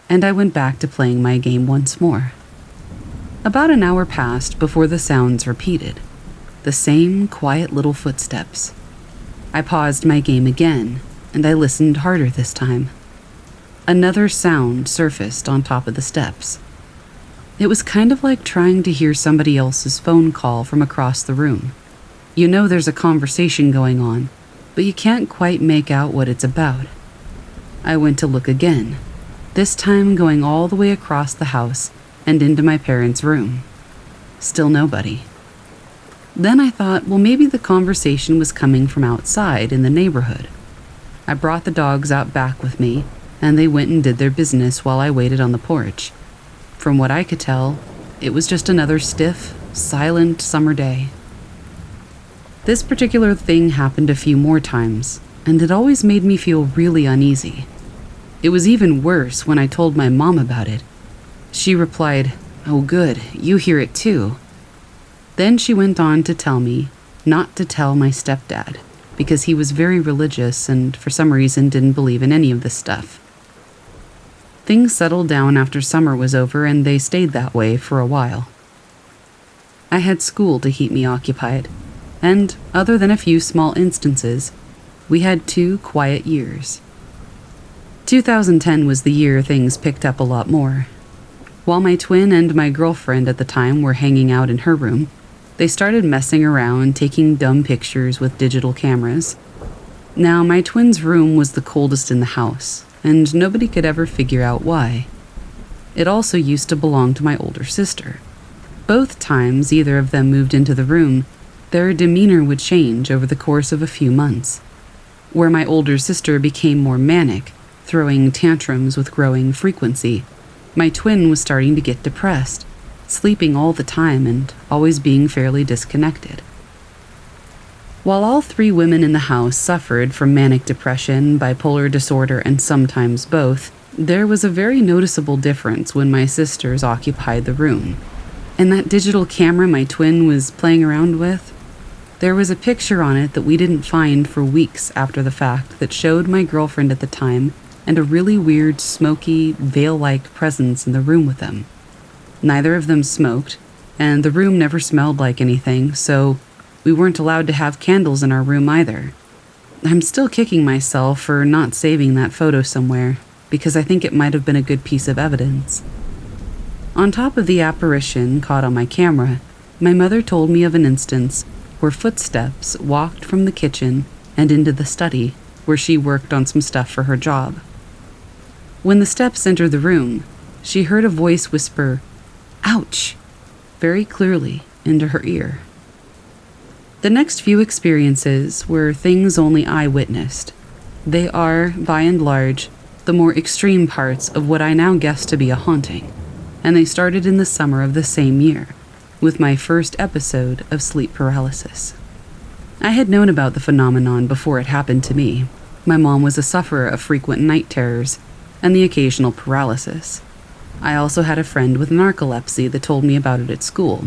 Speaker 1: and I went back to playing my game once more. About an hour passed before the sounds repeated. The same quiet little footsteps. I paused my game again, and I listened harder this time. Another sound surfaced on top of the steps. It was kind of like trying to hear somebody else's phone call from across the room. You know there's a conversation going on, but you can't quite make out what it's about. I went to look again, this time going all the way across the house and into my parents' room. Still nobody. Then I thought, well, maybe the conversation was coming from outside in the neighborhood. I brought the dogs out back with me, and they went and did their business while I waited on the porch. From what I could tell, it was just another stiff, silent summer day. This particular thing happened a few more times, and it always made me feel really uneasy. It was even worse when I told my mom about it. She replied, "Oh good, you hear it too." Then she went on to tell me not to tell my stepdad, because he was very religious and for some reason didn't believe in any of this stuff. Things settled down after summer was over, and they stayed that way for a while. I had school to keep me occupied, and other than a few small instances, we had 2 quiet years. 2010 was the year things picked up a lot more. While my twin and my girlfriend at the time were hanging out in her room, they started messing around, taking dumb pictures with digital cameras. Now, my twin's room was the coldest in the house, and nobody could ever figure out why. It also used to belong to my older sister. Both times either of them moved into the room, their demeanor would change over the course of a few months. Where my older sister became more manic, throwing tantrums with growing frequency, my twin was starting to get depressed, sleeping all the time and always being fairly disconnected. While all 3 women in the house suffered from manic depression, bipolar disorder, and sometimes both, there was a very noticeable difference when my sisters occupied the room. And that digital camera my twin was playing around with, there was a picture on it that we didn't find for weeks after the fact that showed my girlfriend at the time and a really weird, smoky, veil-like presence in the room with them. Neither of them smoked, and the room never smelled like anything, so we weren't allowed to have candles in our room either. I'm still kicking myself for not saving that photo somewhere, because I think it might have been a good piece of evidence. On top of the apparition caught on my camera, my mother told me of an instance where footsteps walked from the kitchen and into the study, where she worked on some stuff for her job. When the steps entered the room, she heard a voice whisper, "Ouch!" very clearly into her ear. The next few experiences were things only I witnessed. They are, by and large, the more extreme parts of what I now guess to be a haunting, and they started in the summer of the same year, with my first episode of sleep paralysis. I had known about the phenomenon before it happened to me. My mom was a sufferer of frequent night terrors and the occasional paralysis. I also had a friend with narcolepsy that told me about it at school.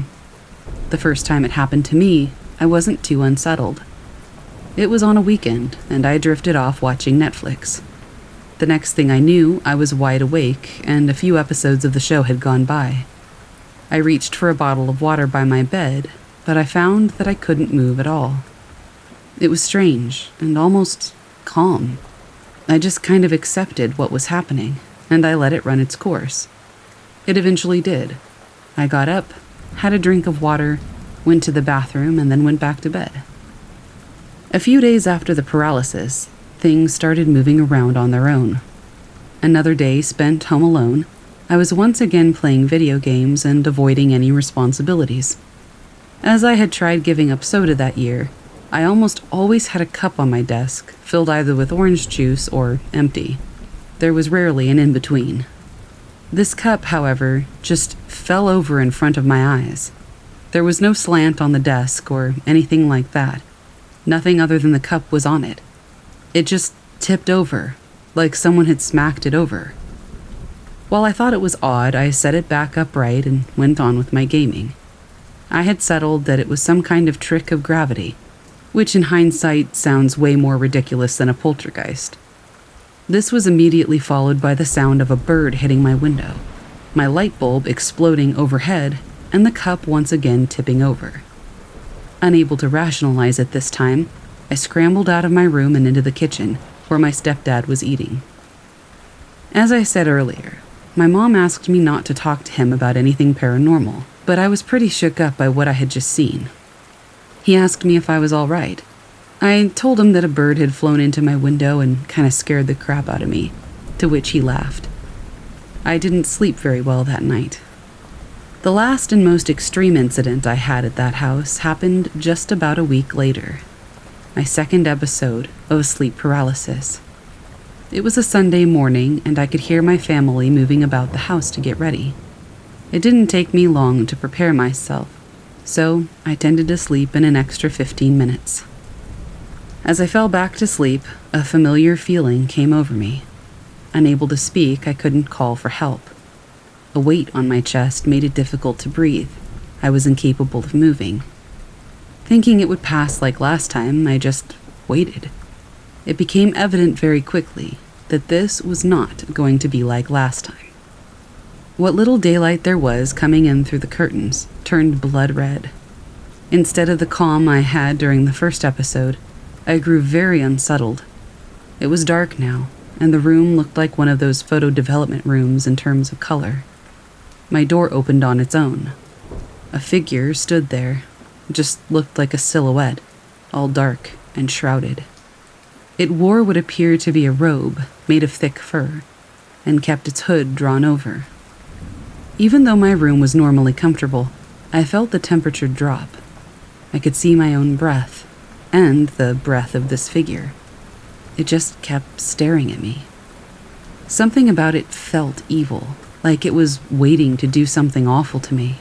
Speaker 1: The first time it happened to me, I wasn't too unsettled. It was on a weekend, and I drifted off watching Netflix. The next thing I knew, I was wide awake, and a few episodes of the show had gone by. I reached for a bottle of water by my bed, but I found that I couldn't move at all. It was strange and almost calm. I just kind of accepted what was happening, and I let it run its course. It eventually did. I got up, had a drink of water, went to the bathroom, and then went back to bed. A few days after the paralysis, things started moving around on their own. Another day spent home alone, I was once again playing video games and avoiding any responsibilities. As I had tried giving up soda that year, I almost always had a cup on my desk, filled either with orange juice or empty. There was rarely an in-between. This cup, however, just fell over in front of my eyes. There was no slant on the desk or anything like that. Nothing other than the cup was on it. It just tipped over, like someone had smacked it over. While I thought it was odd, I set it back upright and went on with my gaming. I had settled that it was some kind of trick of gravity, which in hindsight sounds way more ridiculous than a poltergeist. This was immediately followed by the sound of a bird hitting my window, my light bulb exploding overhead, and the cup once again tipping over. Unable to rationalize it this time, I scrambled out of my room and into the kitchen, where my stepdad was eating. As I said earlier, my mom asked me not to talk to him about anything paranormal, but I was pretty shook up by what I had just seen. He asked me if I was all right. I told him that a bird had flown into my window and kind of scared the crap out of me, to which he laughed. I didn't sleep very well that night. The last and most extreme incident I had at that house happened just about a week later. My second episode of sleep paralysis. It was a Sunday morning, and I could hear my family moving about the house to get ready. It didn't take me long to prepare myself, so I tended to sleep in an extra 15 minutes. As I fell back to sleep, a familiar feeling came over me. Unable to speak, I couldn't call for help. A weight on my chest made it difficult to breathe. I was incapable of moving. Thinking it would pass like last time, I just waited. It became evident very quickly that this was not going to be like last time. What little daylight there was coming in through the curtains turned blood red. Instead of the calm I had during the first episode, I grew very unsettled. It was dark now, and the room looked like one of those photo development rooms in terms of color. My door opened on its own. A figure stood there, just looked like a silhouette, all dark and shrouded. It wore what appeared to be a robe made of thick fur, and kept its hood drawn over. Even though my room was normally comfortable, I felt the temperature drop. I could see my own breath, and the breath of this figure. It just kept staring at me. Something about it felt evil, like it was waiting to do something awful to me.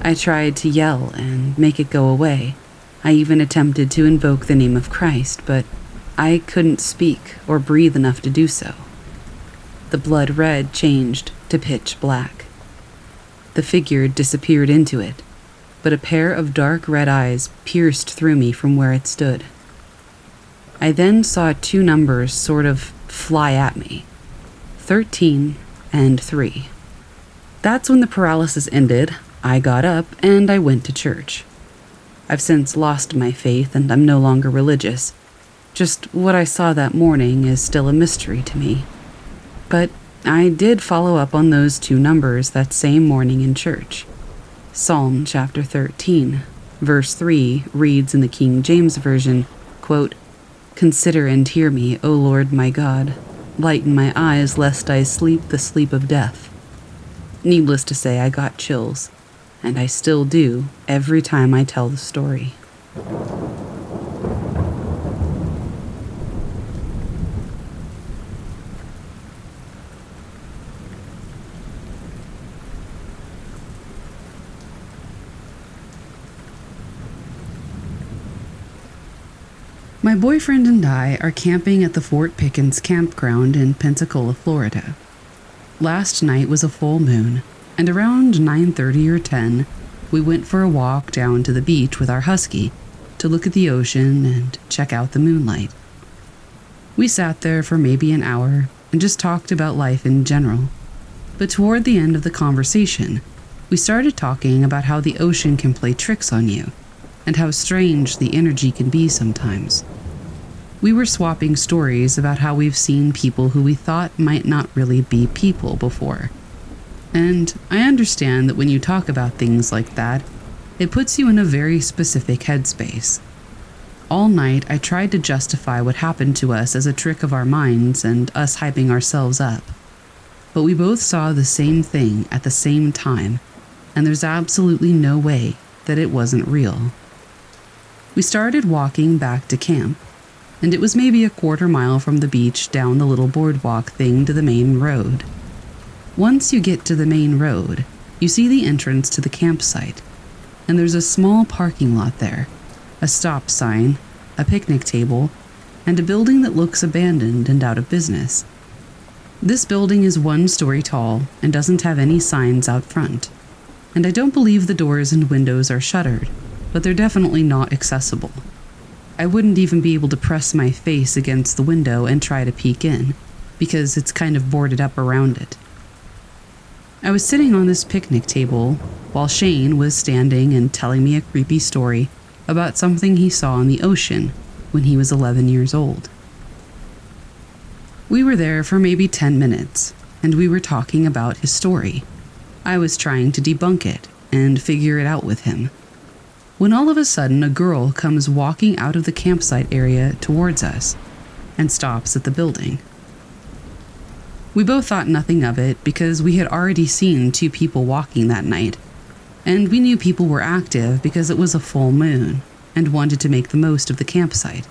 Speaker 1: I tried to yell and make it go away. I even attempted to invoke the name of Christ, but I couldn't speak or breathe enough to do so. The blood red changed to pitch black. The figure disappeared into it, but a pair of dark red eyes pierced through me from where it stood. I then saw two numbers sort of fly at me, 13 and 3. That's when the paralysis ended. I got up and I went to church. I've since lost my faith and I'm no longer religious. Just what I saw that morning is still a mystery to me. But I did follow up on those two numbers that same morning in church. Psalm chapter 13, verse 3 reads in the King James Version, quote, "Consider and hear me, O Lord my God. Lighten my eyes lest I sleep the sleep of death." Needless to say, I got chills, and I still do every time I tell the story. My boyfriend and I are camping at the Fort Pickens campground in Pensacola, Florida. Last night was a full moon, and around 9:30 or 10, we went for a walk down to the beach with our husky to look at the ocean and check out the moonlight. We sat there for maybe an hour and just talked about life in general. But toward the end of the conversation, we started talking about how the ocean can play tricks on you and how strange the energy can be sometimes. We were swapping stories about how we've seen people who we thought might not really be people before. And I understand that when you talk about things like that, it puts you in a very specific headspace. All night, I tried to justify what happened to us as a trick of our minds and us hyping ourselves up. But we both saw the same thing at the same time, and there's absolutely no way that it wasn't real. We started walking back to camp, and it was maybe a quarter mile from the beach down the little boardwalk thing to the main road. Once you get to the main road, you see the entrance to the campsite, and there's a small parking lot there, a stop sign, a picnic table, and a building that looks abandoned and out of business. This building is 1 story tall and doesn't have any signs out front, and I don't believe the doors and windows are shuttered, but they're definitely not accessible. I wouldn't even be able to press my face against the window and try to peek in, because it's kind of boarded up around it. I was sitting on this picnic table while Shane was standing and telling me a creepy story about something he saw in the ocean when he was 11 years old. We were there for maybe 10 minutes, and we were talking about his story. I was trying to debunk it and figure it out with him, when all of a sudden a girl comes walking out of the campsite area towards us and stops at the building. We both thought nothing of it because we had already seen 2 people walking that night, and we knew people were active because it was a full moon and wanted to make the most of the campsite.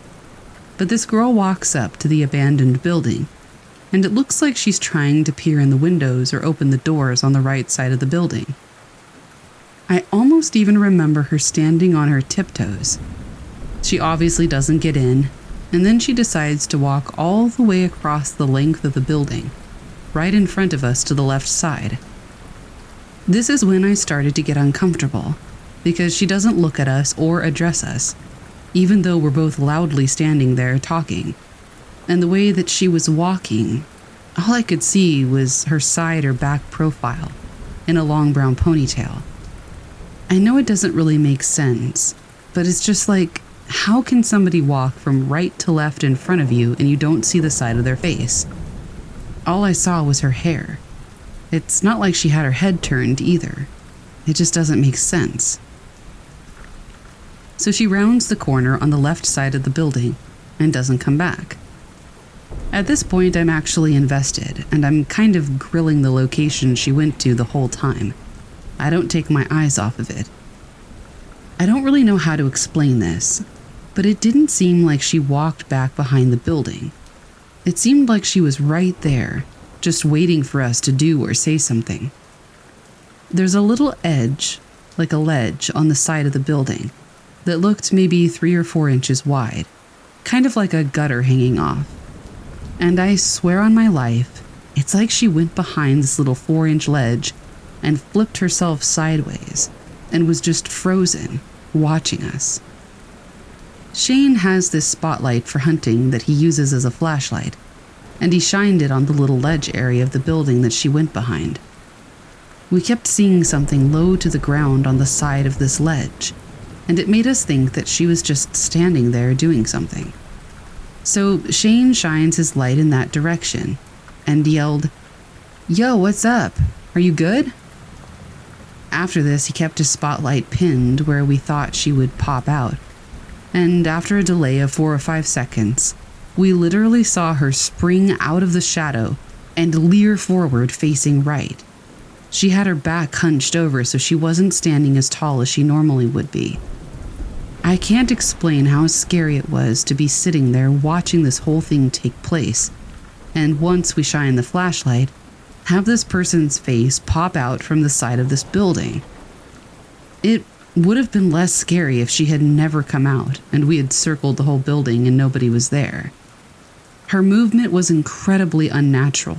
Speaker 1: But this girl walks up to the abandoned building, and it looks like she's trying to peer in the windows or open the doors on the right side of the building. I almost even remember her standing on her tiptoes. She obviously doesn't get in, and then she decides to walk all the way across the length of the building, right in front of us to the left side. This is when I started to get uncomfortable, because she doesn't look at us or address us, even though we're both loudly standing there talking. And the way that she was walking, all I could see was her side or back profile in a long brown ponytail. I know it doesn't really make sense, but it's just like, how can somebody walk from right to left in front of you and you don't see the side of their face? All I saw was her hair. It's not like she had her head turned either. It just doesn't make sense. So she rounds the corner on the left side of the building and doesn't come back. At this point, I'm actually invested, and I'm kind of grilling the location she went to the whole time. I don't take my eyes off of it. I don't really know how to explain this, but it didn't seem like she walked back behind the building. It seemed like she was right there, just waiting for us to do or say something. There's a little edge, like a ledge, on the side of the building that looked maybe 3 or 4 inches wide, kind of like a gutter hanging off. And I swear on my life, it's like she went behind this little 4-inch ledge and flipped herself sideways and was just frozen, watching us. Shane has this spotlight for hunting that he uses as a flashlight, and he shined it on the little ledge area of the building that she went behind. We kept seeing something low to the ground on the side of this ledge, and it made us think that she was just standing there doing something. So Shane shines his light in that direction and yelled, "Yo, what's up? Are you good?" After this, he kept his spotlight pinned where we thought she would pop out, and after a delay of 4 or 5 seconds, we literally saw her spring out of the shadow and leer forward facing right. She had her back hunched over so she wasn't standing as tall as she normally would be. I can't explain how scary it was to be sitting there watching this whole thing take place, and once we shine the flashlight, have this person's face pop out from the side of this building. It would have been less scary if she had never come out and we had circled the whole building and nobody was there. Her movement was incredibly unnatural.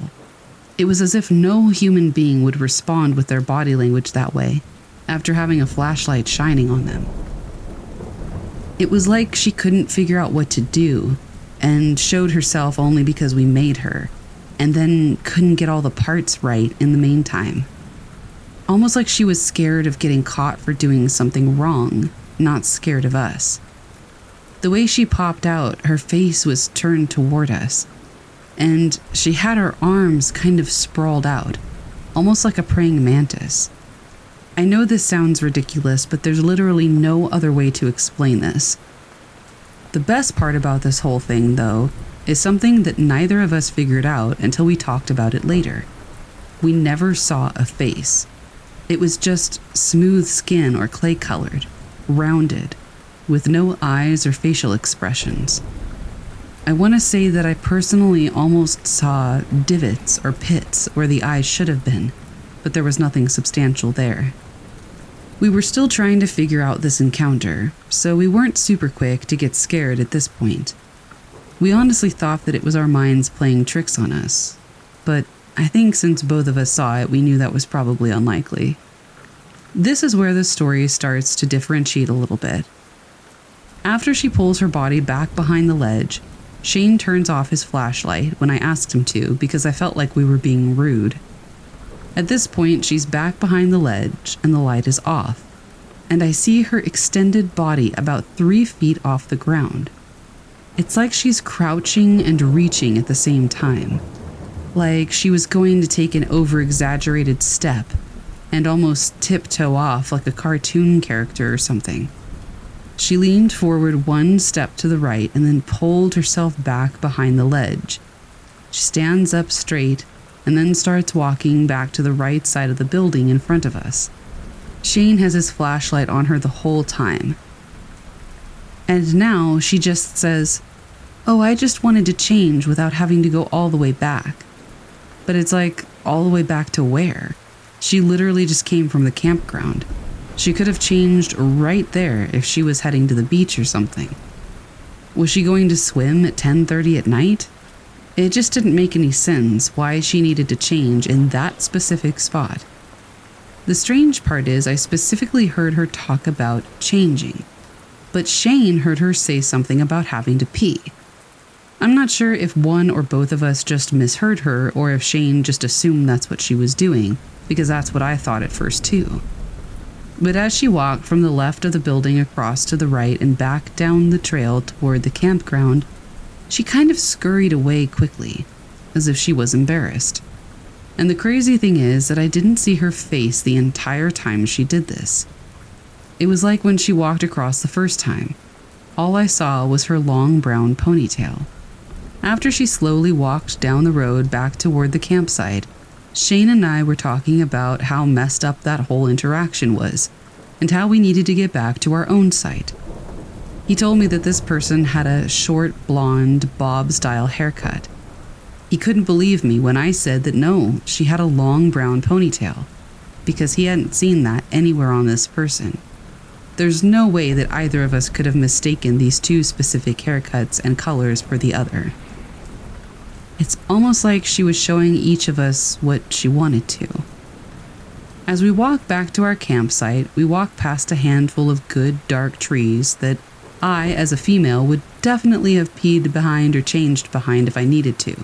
Speaker 1: It was as if no human being would respond with their body language that way after having a flashlight shining on them. It was like she couldn't figure out what to do and showed herself only because we made her, and then couldn't get all the parts right in the meantime. Almost like she was scared of getting caught for doing something wrong, not scared of us. The way she popped out, her face was turned toward us, and she had her arms kind of sprawled out, almost like a praying mantis. I know this sounds ridiculous, but there's literally no other way to explain this. The best part about this whole thing, though, is something that neither of us figured out until we talked about it later. We never saw a face. It was just smooth skin or clay-colored, rounded, with no eyes or facial expressions. I want to say that I personally almost saw divots or pits where the eyes should have been, but there was nothing substantial there. We were still trying to figure out this encounter, so we weren't super quick to get scared at this point. We honestly thought that it was our minds playing tricks on us, but I think since both of us saw it, we knew that was probably unlikely. This is where the story starts to differentiate a little bit. After she pulls her body back behind the ledge, Shane turns off his flashlight when I asked him to because I felt like we were being rude. At this point, she's back behind the ledge and the light is off, and I see her extended body about 3 feet off the ground. It's like she's crouching and reaching at the same time, like she was going to take an over-exaggerated step and almost tiptoe off like a cartoon character or something. She leaned forward 1 step to the right and then pulled herself back behind the ledge. She stands up straight and then starts walking back to the right side of the building in front of us. Shane has his flashlight on her the whole time. And now she just says, "Oh, I just wanted to change without having to go all the way back." But it's like, all the way back to where? She literally just came from the campground. She could have changed right there if she was heading to the beach or something. Was she going to swim at 10:30 at night? It just didn't make any sense why she needed to change in that specific spot. The strange part is I specifically heard her talk about changing, but Shane heard her say something about having to pee. I'm not sure if one or both of us just misheard her or if Shane just assumed that's what she was doing, because that's what I thought at first too. But as she walked from the left of the building across to the right and back down the trail toward the campground, she kind of scurried away quickly, as if she was embarrassed. And the crazy thing is that I didn't see her face the entire time she did this. It was like when she walked across the first time. All I saw was her long brown ponytail. After she slowly walked down the road back toward the campsite, Shane and I were talking about how messed up that whole interaction was, and how we needed to get back to our own site. He told me that this person had a short, blonde, bob-style haircut. He couldn't believe me when I said that no, she had a long brown ponytail, because he hadn't seen that anywhere on this person. There's no way that either of us could have mistaken these 2 specific haircuts and colors for the other. It's almost like she was showing each of us what she wanted to. As we walk back to our campsite, we walk past a handful of good dark trees that I, as a female, would definitely have peed behind or changed behind if I needed to.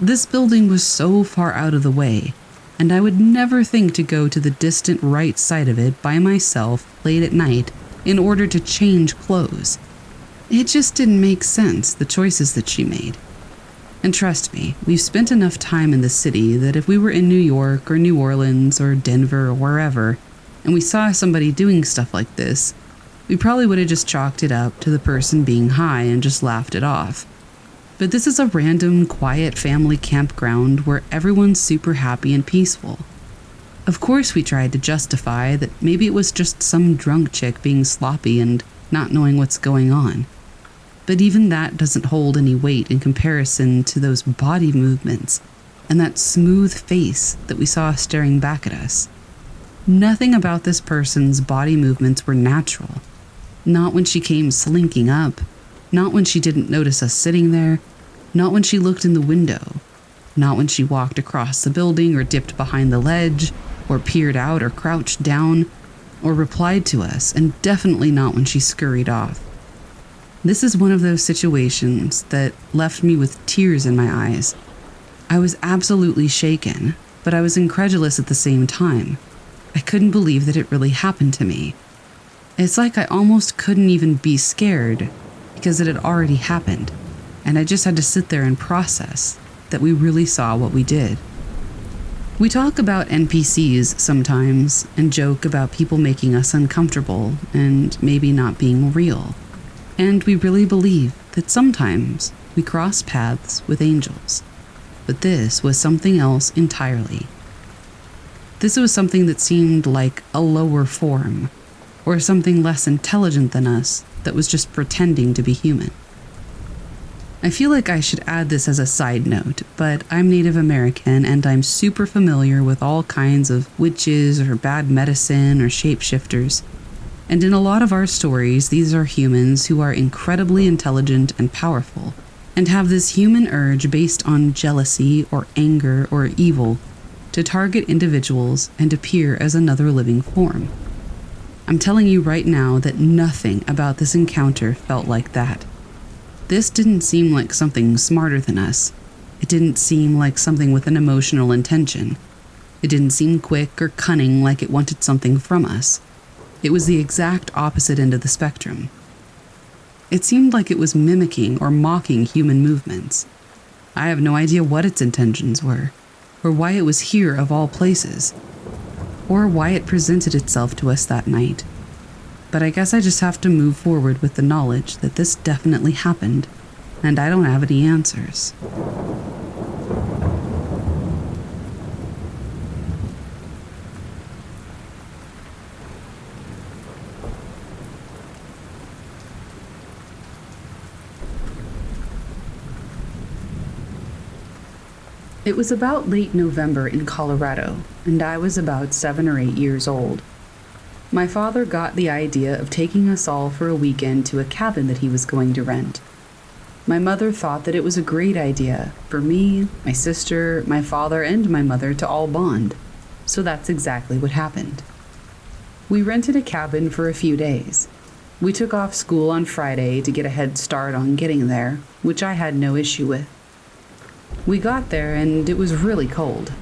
Speaker 1: This building was so far out of the way, and I would never think to go to the distant right side of it by myself late at night in order to change clothes. It just didn't make sense, the choices that she made. And trust me, we've spent enough time in the city that if we were in New York or New Orleans or Denver or wherever, and we saw somebody doing stuff like this, we probably would have just chalked it up to the person being high and just laughed it off. But this is a random, quiet family campground where everyone's super happy and peaceful. Of course we tried to justify that maybe it was just some drunk chick being sloppy and not knowing what's going on. But even that doesn't hold any weight in comparison to those body movements and that smooth face that we saw staring back at us. Nothing about this person's body movements were natural. Not when she came slinking up, not when she didn't notice us sitting there, not when she looked in the window, not when she walked across the building or dipped behind the ledge, or peered out or crouched down, or replied to us, and definitely not when she scurried off. This is one of those situations that left me with tears in my eyes. I was absolutely shaken, but I was incredulous at the same time. I couldn't believe that it really happened to me. It's like I almost couldn't even be scared because it had already happened, and I just had to sit there and process that we really saw what we did. We talk about NPCs sometimes and joke about people making us uncomfortable and maybe not being real. And we really believe that sometimes we cross paths with angels. But this was something else entirely. This was something that seemed like a lower form, or something less intelligent than us that was just pretending to be human. I feel like I should add this as a side note, but I'm Native American and I'm super familiar with all kinds of witches or bad medicine or shapeshifters. And in a lot of our stories, these are humans who are incredibly intelligent and powerful, and have this human urge based on jealousy or anger or evil to target individuals and appear as another living form. I'm telling you right now that nothing about this encounter felt like that. This didn't seem like something smarter than us. It didn't seem like something with an emotional intention. It didn't seem quick or cunning like it wanted something from us. It was the exact opposite end of the spectrum. It seemed like it was mimicking or mocking human movements. I have no idea what its intentions were, or why it was here of all places, or why it presented itself to us that night. But I guess I just have to move forward with the knowledge that this definitely happened, and I don't have any answers. It was about late November in Colorado, and I was about 7 or 8 years old. My father got the idea of taking us all for a weekend to a cabin that he was going to rent. My mother thought that it was a great idea for me, my sister, my father, and my mother to all bond, so that's exactly what happened. We rented a cabin for a few days. We took off school on Friday to get a head start on getting there, which I had no issue with. We got there and it was really cold.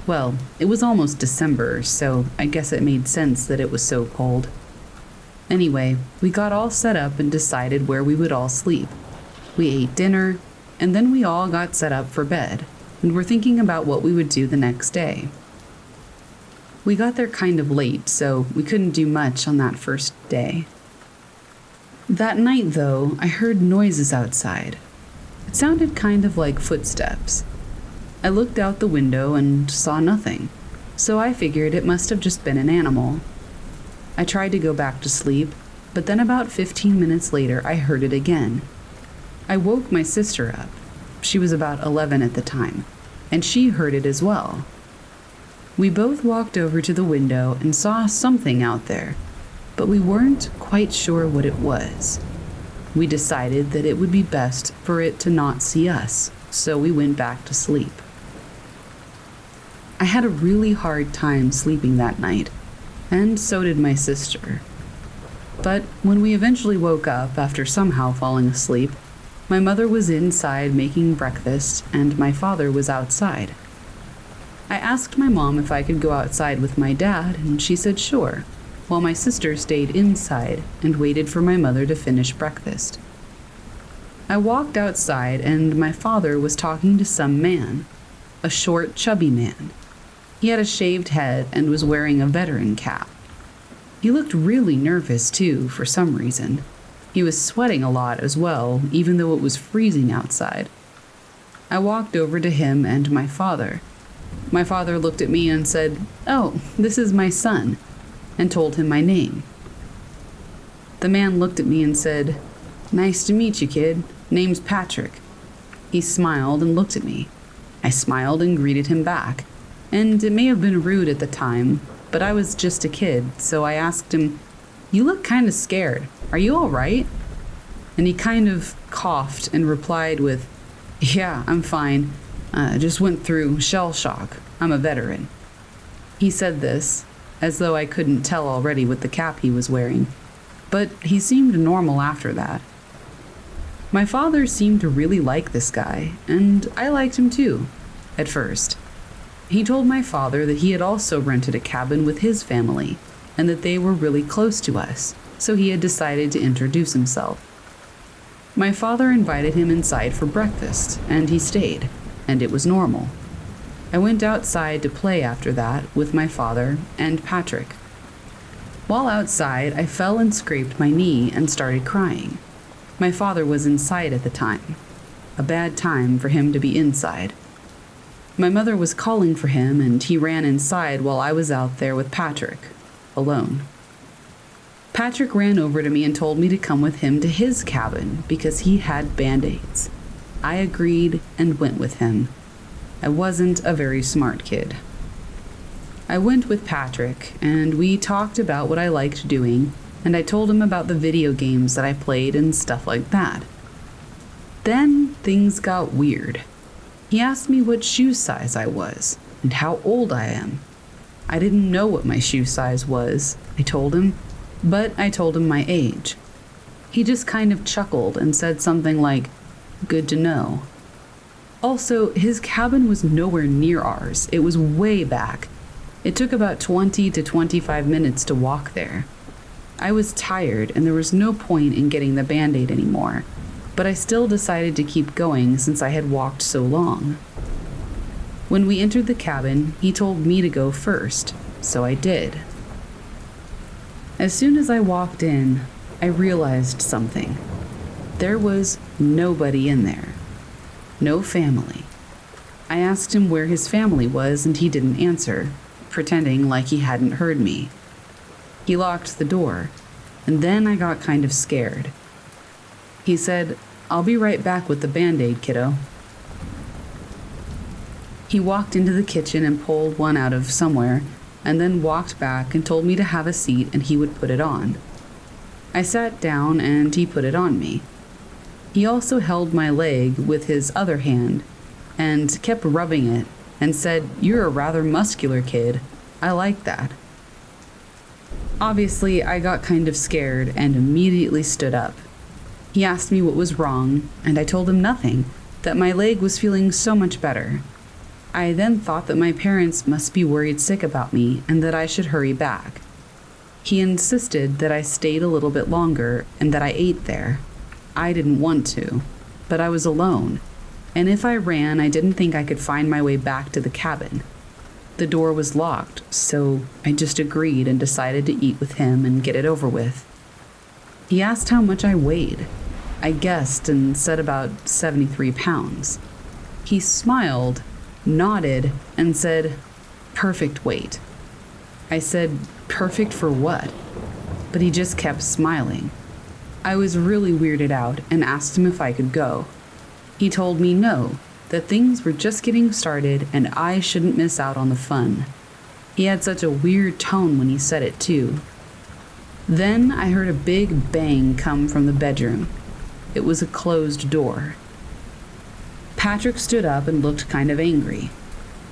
Speaker 1: Well, it was almost December, so I guess it made sense that it was so cold. Anyway, we got all set up and decided where we would all sleep. We ate dinner, and then we all got set up for bed, and were thinking about what we would do the next day. We got there kind of late, so we couldn't do much on that first day. That night, though, I heard noises outside. It sounded kind of like footsteps. I looked out the window and saw nothing, so I figured it must have just been an animal. I tried to go back to sleep, but then about 15 minutes later I heard it again. I woke my sister up. She was about 11 at the time, and she heard it as well. We both walked over to the window and saw something out there, but we weren't quite sure what it was. We decided that it would be best for it to not see us, so we went back to sleep. I had a really hard time sleeping that night, and so did my sister. But when we eventually woke up after somehow falling asleep, my mother was inside making breakfast and my father was outside. I asked my mom if I could go outside with my dad, and she said sure, while my sister stayed inside and waited for my mother to finish breakfast. I walked outside and my father was talking to some man, a short, chubby man. He had a shaved head and was wearing a veteran cap. He looked really nervous too, for some reason. He was sweating a lot as well, even though it was freezing outside. I walked over to him and my father. My father looked at me and said, "Oh, this is my son," and told him my name. The man looked at me and said, "Nice to meet you, kid. Name's Patrick." He smiled and looked at me. I smiled and greeted him back, and it may have been rude at the time, but I was just a kid, so I asked him, "You look kind of scared. Are you all right?" And he kind of coughed and replied with, "Yeah, I'm fine. Just went through shell shock. I'm a veteran." He said this as though I couldn't tell already with the cap he was wearing, but he seemed normal after that. My father seemed to really like this guy, and I liked him too, at first. He told my father that he had also rented a cabin with his family, and that they were really close to us, so he had decided to introduce himself. My father invited him inside for breakfast, and he stayed, and it was normal. I went outside to play after that with my father and Patrick. While outside, I fell and scraped my knee and started crying. My father was inside at the time. A bad time for him to be inside. My mother was calling for him, and he ran inside while I was out there with Patrick, alone. Patrick ran over to me and told me to come with him to his cabin because he had Band-Aids. I agreed and went with him. I wasn't a very smart kid. I went with Patrick, and we talked about what I liked doing, and I told him about the video games that I played and stuff like that. Then things got weird. He asked me what shoe size I was and how old I am. I didn't know what my shoe size was, I told him, but I told him my age. He just kind of chuckled and said something like, "Good to know." Also, his cabin was nowhere near ours. It was way back. It took about 20 to 25 minutes to walk there. I was tired and there was no point in getting the Band-Aid anymore, but I still decided to keep going since I had walked so long. When we entered the cabin, he told me to go first, so I did. As soon as I walked in, I realized something. There was nobody in there. No family. I asked him where his family was, and he didn't answer, pretending like he hadn't heard me. He locked the door, and then I got kind of scared. He said, "I'll be right back with the Band-Aid, kiddo." He walked into the kitchen and pulled one out of somewhere, and then walked back and told me to have a seat and he would put it on. I sat down and he put it on me. He also held my leg with his other hand and kept rubbing it and said, "You're a rather muscular kid. I like that." Obviously, I got kind of scared and immediately stood up. He asked me what was wrong, and I told him nothing, that my leg was feeling so much better. I then thought that my parents must be worried sick about me and that I should hurry back. He insisted that I stayed a little bit longer and that I ate there. I didn't want to, but I was alone, and if I ran, I didn't think I could find my way back to the cabin. The door was locked, so I just agreed and decided to eat with him and get it over with. He asked how much I weighed. I guessed and said about 73 pounds. He smiled, nodded, and said, "Perfect weight." I said, "Perfect for what?" But he just kept smiling. I was really weirded out and asked him if I could go. He told me no, that things were just getting started and I shouldn't miss out on the fun. He had such a weird tone when he said it too. Then I heard a big bang come from the bedroom. It was a closed door. Patrick stood up and looked kind of angry.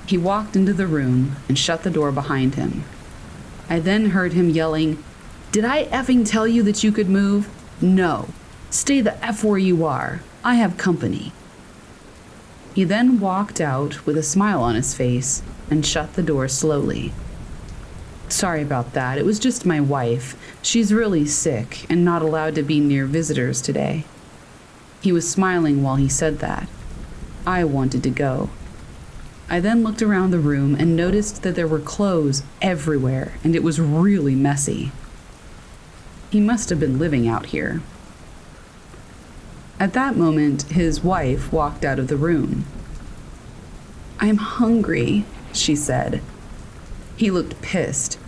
Speaker 1: He walked into the room and shut the door behind him. I then heard him yelling, "Did I effing tell you that you could move? No. Stay the F where you are. I have company." He then walked out with a smile on his face and shut the door slowly. "Sorry about that. It was just my wife. She's really sick and not allowed to be near visitors today." He was smiling while he said that. I wanted to go. I then looked around the room and noticed that there were clothes everywhere and it was really messy. He must have been living out here. At that moment, his wife walked out of the room. "I'm hungry," she said. He looked pissed.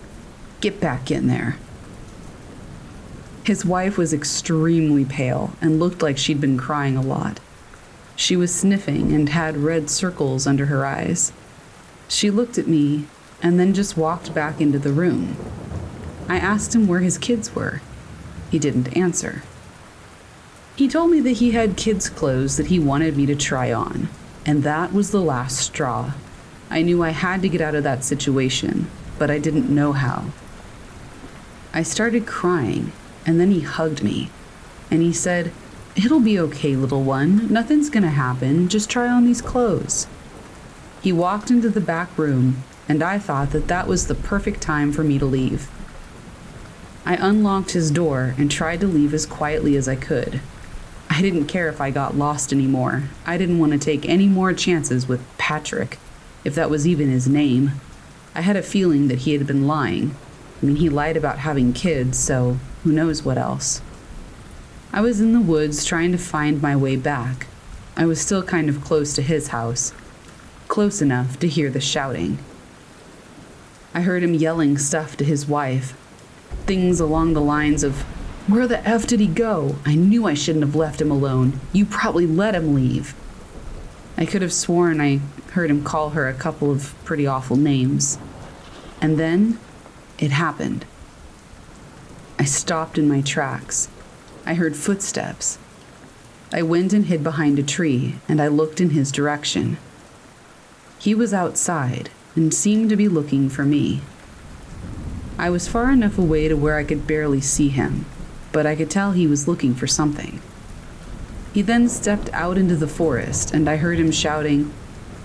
Speaker 1: "Get back in there." His wife was extremely pale and looked like she'd been crying a lot. She was sniffing and had red circles under her eyes. She looked at me and then just walked back into the room. I asked him where his kids were. He didn't answer. He told me that he had kids' clothes that he wanted me to try on, and that was the last straw. I knew I had to get out of that situation, but I didn't know how. I started crying, and then he hugged me, and he said, "It'll be okay, little one. Nothing's gonna happen. Just try on these clothes." He walked into the back room, and I thought that that was the perfect time for me to leave. I unlocked his door and tried to leave as quietly as I could. I didn't care if I got lost anymore. I didn't want to take any more chances with Patrick, if that was even his name. I had a feeling that he had been lying. I mean, he lied about having kids, so who knows what else. I was in the woods trying to find my way back. I was still kind of close to his house, close enough to hear the shouting. I heard him yelling stuff to his wife, things along the lines of, "Where the F did he go? I knew I shouldn't have left him alone. You probably let him leave." I could have sworn I heard him call her a couple of pretty awful names. And then it happened. I stopped in my tracks. I heard footsteps. I went and hid behind a tree, and I looked in his direction. He was outside and seemed to be looking for me. I was far enough away to where I could barely see him, but I could tell he was looking for something. He then stepped out into the forest, and I heard him shouting,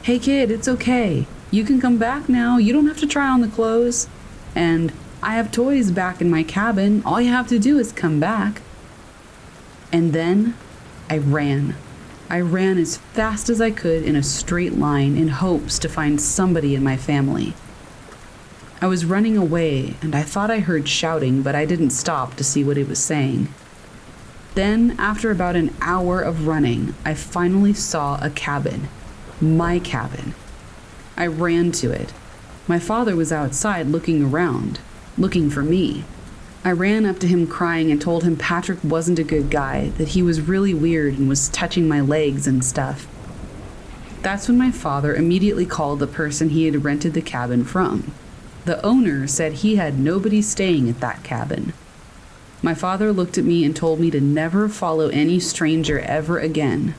Speaker 1: "Hey kid, it's okay. You can come back now. You don't have to try on the clothes. And I have toys back in my cabin. All you have to do is come back." And then I ran. I ran as fast as I could in a straight line in hopes to find somebody in my family. I was running away, and I thought I heard shouting, but I didn't stop to see what he was saying. Then, after about an hour of running, I finally saw a cabin. My cabin. I ran to it. My father was outside looking around, looking for me. I ran up to him crying and told him Patrick wasn't a good guy, that he was really weird and was touching my legs and stuff. That's when my father immediately called the person he had rented the cabin from. The owner said he had nobody staying at that cabin. My father looked at me and told me to never follow any stranger ever again.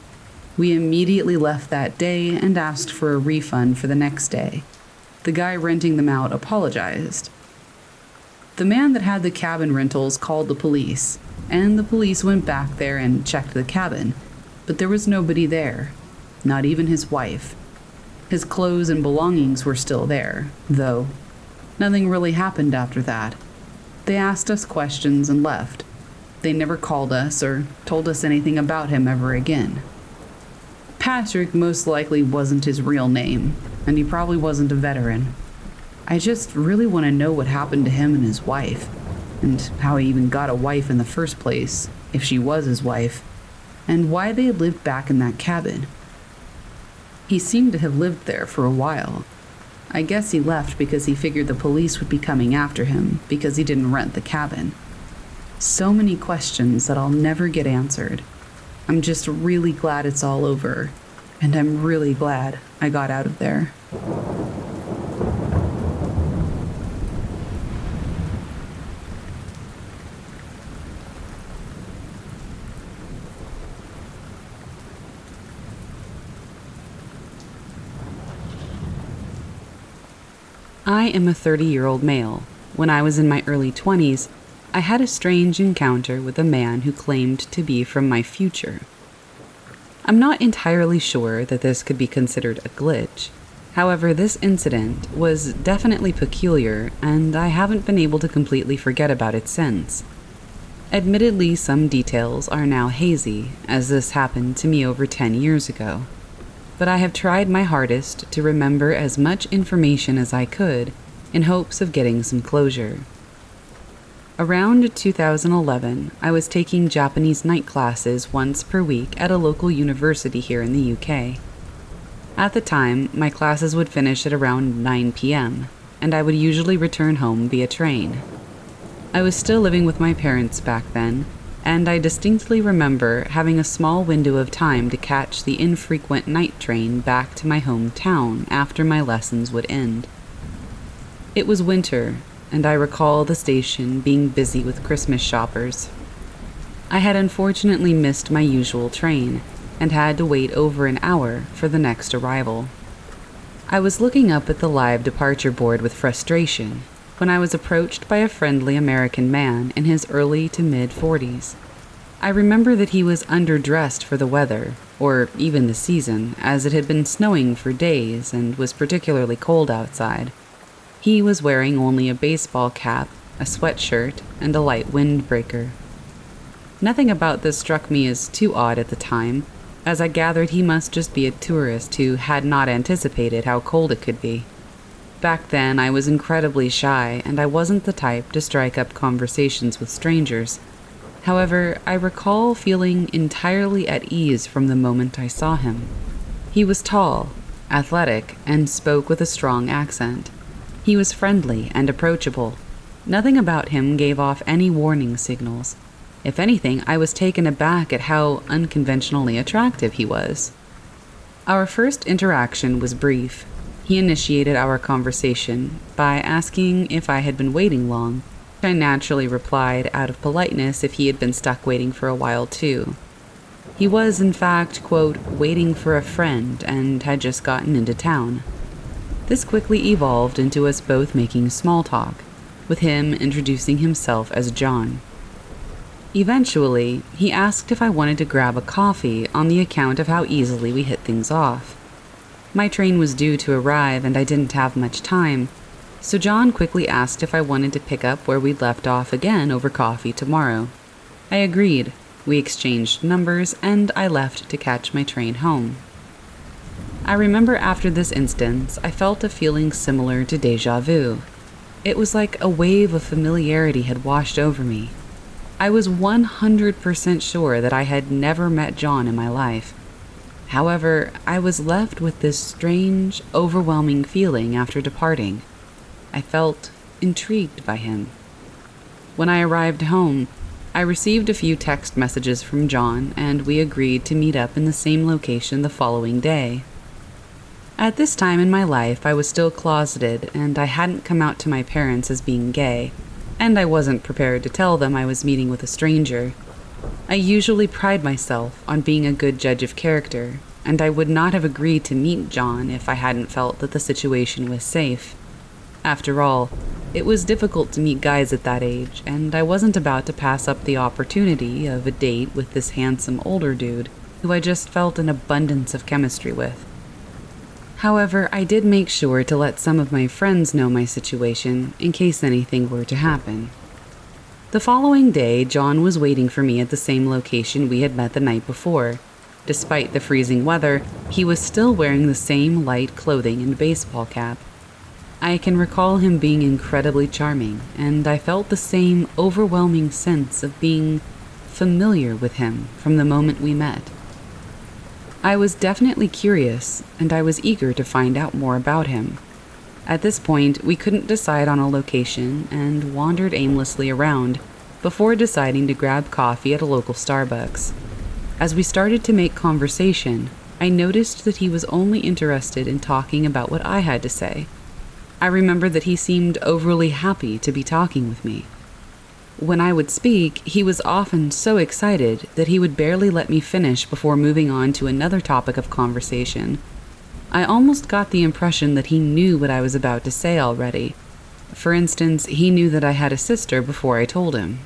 Speaker 1: We immediately left that day and asked for a refund for the next day. The guy renting them out apologized. The man that had the cabin rentals called the police, and the police went back there and checked the cabin, but there was nobody there, not even his wife. His clothes and belongings were still there, though. Nothing really happened after that. They asked us questions and left. They never called us or told us anything about him ever again. Patrick most likely wasn't his real name, and he probably wasn't a veteran. I just really want to know what happened to him and his wife, and how he even got a wife in the first place, if she was his wife, and why they lived back in that cabin. He seemed to have lived there for a while. I guess he left because he figured the police would be coming after him because he didn't rent the cabin. So many questions that I'll never get answered. I'm just really glad it's all over, and I'm really glad I got out of there. I am a 30-year-old male. When I was in my early 20s, I had a strange encounter with a man who claimed to be from my future. I'm not entirely sure that this could be considered a glitch. However, this incident was definitely peculiar, and I haven't been able to completely forget about it since. Admittedly, some details are now hazy, as this happened to me over 10 years ago. But I have tried my hardest to remember as much information as I could in hopes of getting some closure. Around 2011, I was taking Japanese night classes once per week at a local university here in the UK. At the time, my classes would finish at around 9 p.m., and I would usually return home via train. I was still living with my parents back then, and I distinctly remember having a small window of time to catch the infrequent night train back to my hometown after my lessons would end. It was winter, and I recall the station being busy with Christmas shoppers. I had unfortunately missed my usual train and had to wait over an hour for the next arrival. I was looking up at the live departure board with frustration when I was approached by a friendly American man in his early to mid-40s. I remember that he was underdressed for the weather, or even the season, as it had been snowing for days and was particularly cold outside. He was wearing only a baseball cap, a sweatshirt, and a light windbreaker. Nothing about this struck me as too odd at the time, as I gathered he must just be a tourist who had not anticipated how cold it could be. Back then, I was incredibly shy, and I wasn't the type to strike up conversations with strangers. However, I recall feeling entirely at ease from the moment I saw him. He was tall, athletic, and spoke with a strong accent. He was friendly and approachable. Nothing about him gave off any warning signals. If anything, I was taken aback at how unconventionally attractive he was. Our first interaction was brief. He initiated our conversation by asking if I had been waiting long. I naturally replied out of politeness if he had been stuck waiting for a while too. He was, in fact, quote, waiting for a friend and had just gotten into town. This quickly evolved into us both making small talk, with him introducing himself as John. Eventually, he asked if I wanted to grab a coffee on the account of how easily we hit things off. My train was due to arrive and I didn't have much time, so John quickly asked if I wanted to pick up where we'd left off again over coffee tomorrow. I agreed. We exchanged numbers and I left to catch my train home. I remember after this instance, I felt a feeling similar to déjà vu. It was like a wave of familiarity had washed over me. I was 100% sure that I had never met John in my life. However, I was left with this strange, overwhelming feeling after departing. I felt intrigued by him. When I arrived home, I received a few text messages from John, and we agreed to meet up in the same location the following day. At this time in my life, I was still closeted, and I hadn't come out to my parents as being gay, and I wasn't prepared to tell them I was meeting with a stranger. I usually pride myself on being a good judge of character, and I would not have agreed to meet John if I hadn't felt that the situation was safe. After all, it was difficult to meet guys at that age, and I wasn't about to pass up the opportunity of a date with this handsome older dude who I just felt an abundance of chemistry with. However, I did make sure to let some of my friends know my situation in case anything were to happen. The following day, John was waiting for me at the same location we had met the night before. Despite the freezing weather, he was still wearing the same light clothing and baseball cap. I can recall him being incredibly charming, and I felt the same overwhelming sense of being familiar with him from the moment we met. I was definitely curious, and I was eager to find out more about him. At this point, we couldn't decide on a location and wandered aimlessly around before deciding to grab coffee at a local Starbucks. As we started to make conversation, I noticed that he was only interested in talking about what I had to say. I remember that he seemed overly happy to be talking with me. When I would speak, he was often so excited that he would barely let me finish before moving on to another topic of conversation. I almost got the impression that he knew what I was about to say already. For instance, he knew that I had a sister before I told him.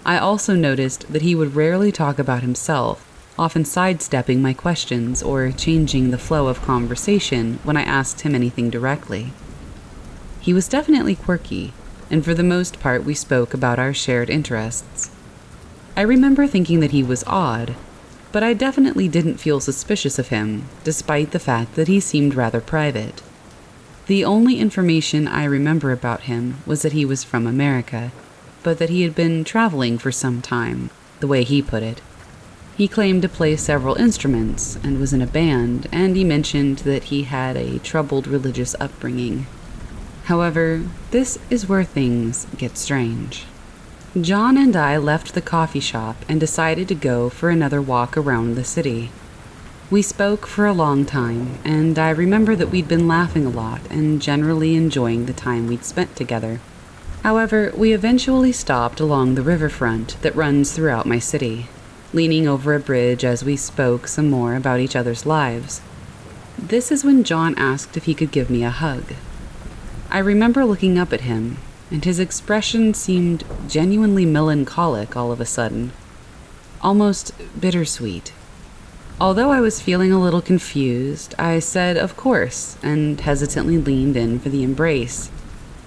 Speaker 1: I also noticed that he would rarely talk about himself, often sidestepping my questions or changing the flow of conversation when I asked him anything directly. He was definitely quirky, and for the most part we spoke about our shared interests. I remember thinking that he was odd, but I definitely didn't feel suspicious of him, despite the fact that he seemed rather private. The only information I remember about him was that he was from America, but that he had been traveling for some time, the way he put it. He claimed to play several instruments and was in a band, and he mentioned that he had a troubled religious upbringing. However, this is where things get strange. John and I left the coffee shop and decided to go for another walk around the city. We spoke for a long time, and I remember that we'd been laughing a lot and generally enjoying the time we'd spent together. However, we eventually stopped along the riverfront that runs throughout my city, leaning over a bridge as we spoke some more about each other's lives. This is when John asked if he could give me a hug. I remember looking up at him, and his expression seemed genuinely melancholic all of a sudden, almost bittersweet. Although I was feeling a little confused, I said of course and hesitantly leaned in for the embrace.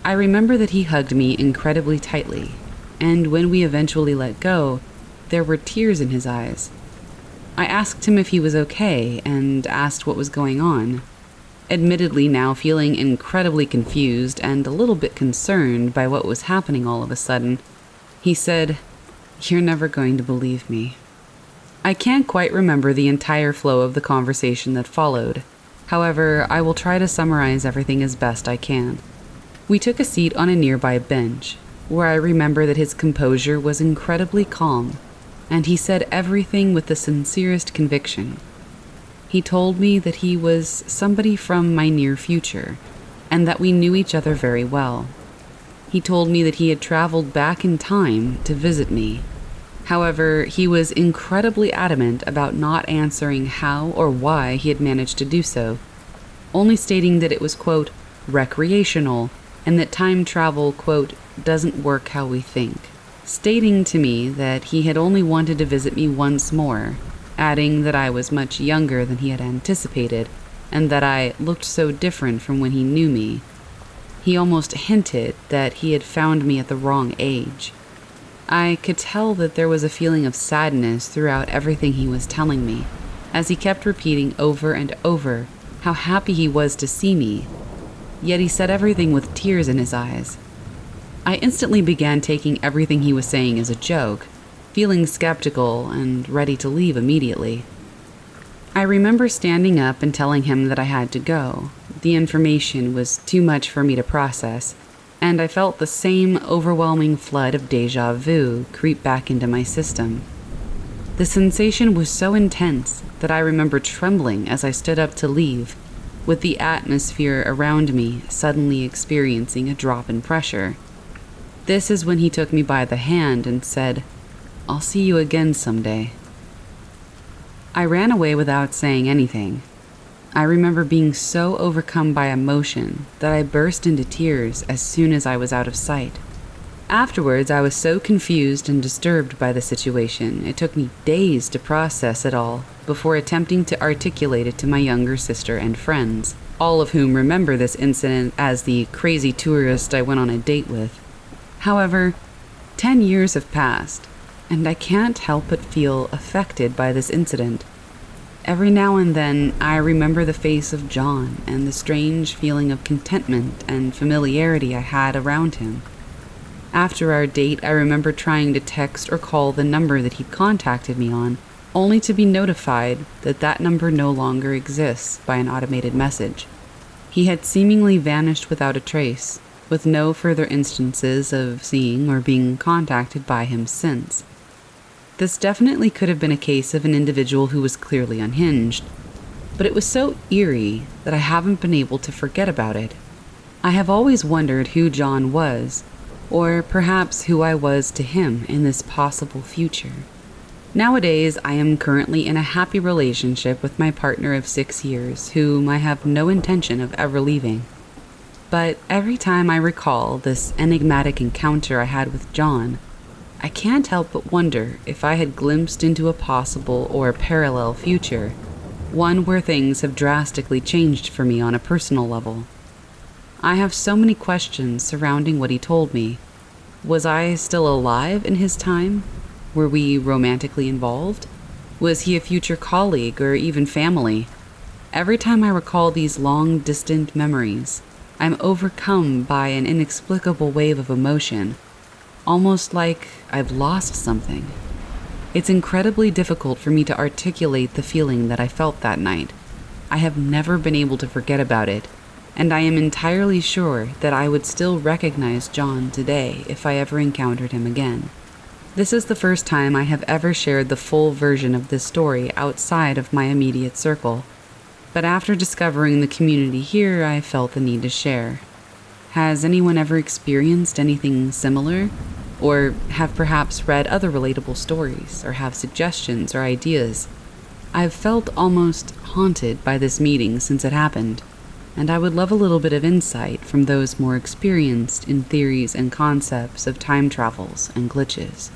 Speaker 1: I remember that he hugged me incredibly tightly, and when we eventually let go, there were tears in his eyes. I asked him if he was okay and asked what was going on. Admittedly now feeling incredibly confused and a little bit concerned by what was happening all of a sudden, he said, "You're never going to believe me." I can't quite remember the entire flow of the conversation that followed. However, I will try to summarize everything as best I can. We took a seat on a nearby bench, where I remember that his composure was incredibly calm, and he said everything with the sincerest conviction. He told me that he was somebody from my near future, and that we knew each other very well. He told me that he had traveled back in time to visit me. However, he was incredibly adamant about not answering how or why he had managed to do so, only stating that it was, quote, recreational, and that time travel, quote, doesn't work how we think, stating to me that he had only wanted to visit me once more, adding that I was much younger than he had anticipated, and that I looked so different from when he knew me. He almost hinted that he had found me at the wrong age. I could tell that there was a feeling of sadness throughout everything he was telling me, as he kept repeating over and over how happy he was to see me, yet he said everything with tears in his eyes. I instantly began taking everything he was saying as a joke, feeling skeptical and ready to leave immediately. I remember standing up and telling him that I had to go. The information was too much for me to process, and I felt the same overwhelming flood of déjà vu creep back into my system. The sensation was so intense that I remember trembling as I stood up to leave, with the atmosphere around me suddenly experiencing a drop in pressure. This is when he took me by the hand and said, "I'll see you again someday." I ran away without saying anything. I remember being so overcome by emotion that I burst into tears as soon as I was out of sight. Afterwards, I was so confused and disturbed by the situation, it took me days to process it all before attempting to articulate it to my younger sister and friends, all of whom remember this incident as the crazy tourist I went on a date with. However, 10 years have passed, and I can't help but feel affected by this incident. Every now and then, I remember the face of John and the strange feeling of contentment and familiarity I had around him. After our date, I remember trying to text or call the number that he'd contacted me on, only to be notified that that number no longer exists by an automated message. He had seemingly vanished without a trace, with no further instances of seeing or being contacted by him since. This definitely could have been a case of an individual who was clearly unhinged, but it was so eerie that I haven't been able to forget about it. I have always wondered who John was, or perhaps who I was to him in this possible future. Nowadays, I am currently in a happy relationship with my partner of 6 years, whom I have no intention of ever leaving. But every time I recall this enigmatic encounter I had with John, I can't help but wonder if I had glimpsed into a possible or parallel future, one where things have drastically changed for me on a personal level. I have so many questions surrounding what he told me. Was I still alive in his time? Were we romantically involved? Was he a future colleague or even family? Every time I recall these long-distant memories, I'm overcome by an inexplicable wave of emotion, almost like I've lost something. It's incredibly difficult for me to articulate the feeling that I felt that night. I have never been able to forget about it, and I am entirely sure that I would still recognize John today if I ever encountered him again. This is the first time I have ever shared the full version of this story outside of my immediate circle, but after discovering the community here, I felt the need to share. Has anyone ever experienced anything similar? Or have perhaps read other relatable stories, or have suggestions or ideas? I've felt almost haunted by this meeting since it happened, and I would love a little bit of insight from those more experienced in theories and concepts of time travels and glitches.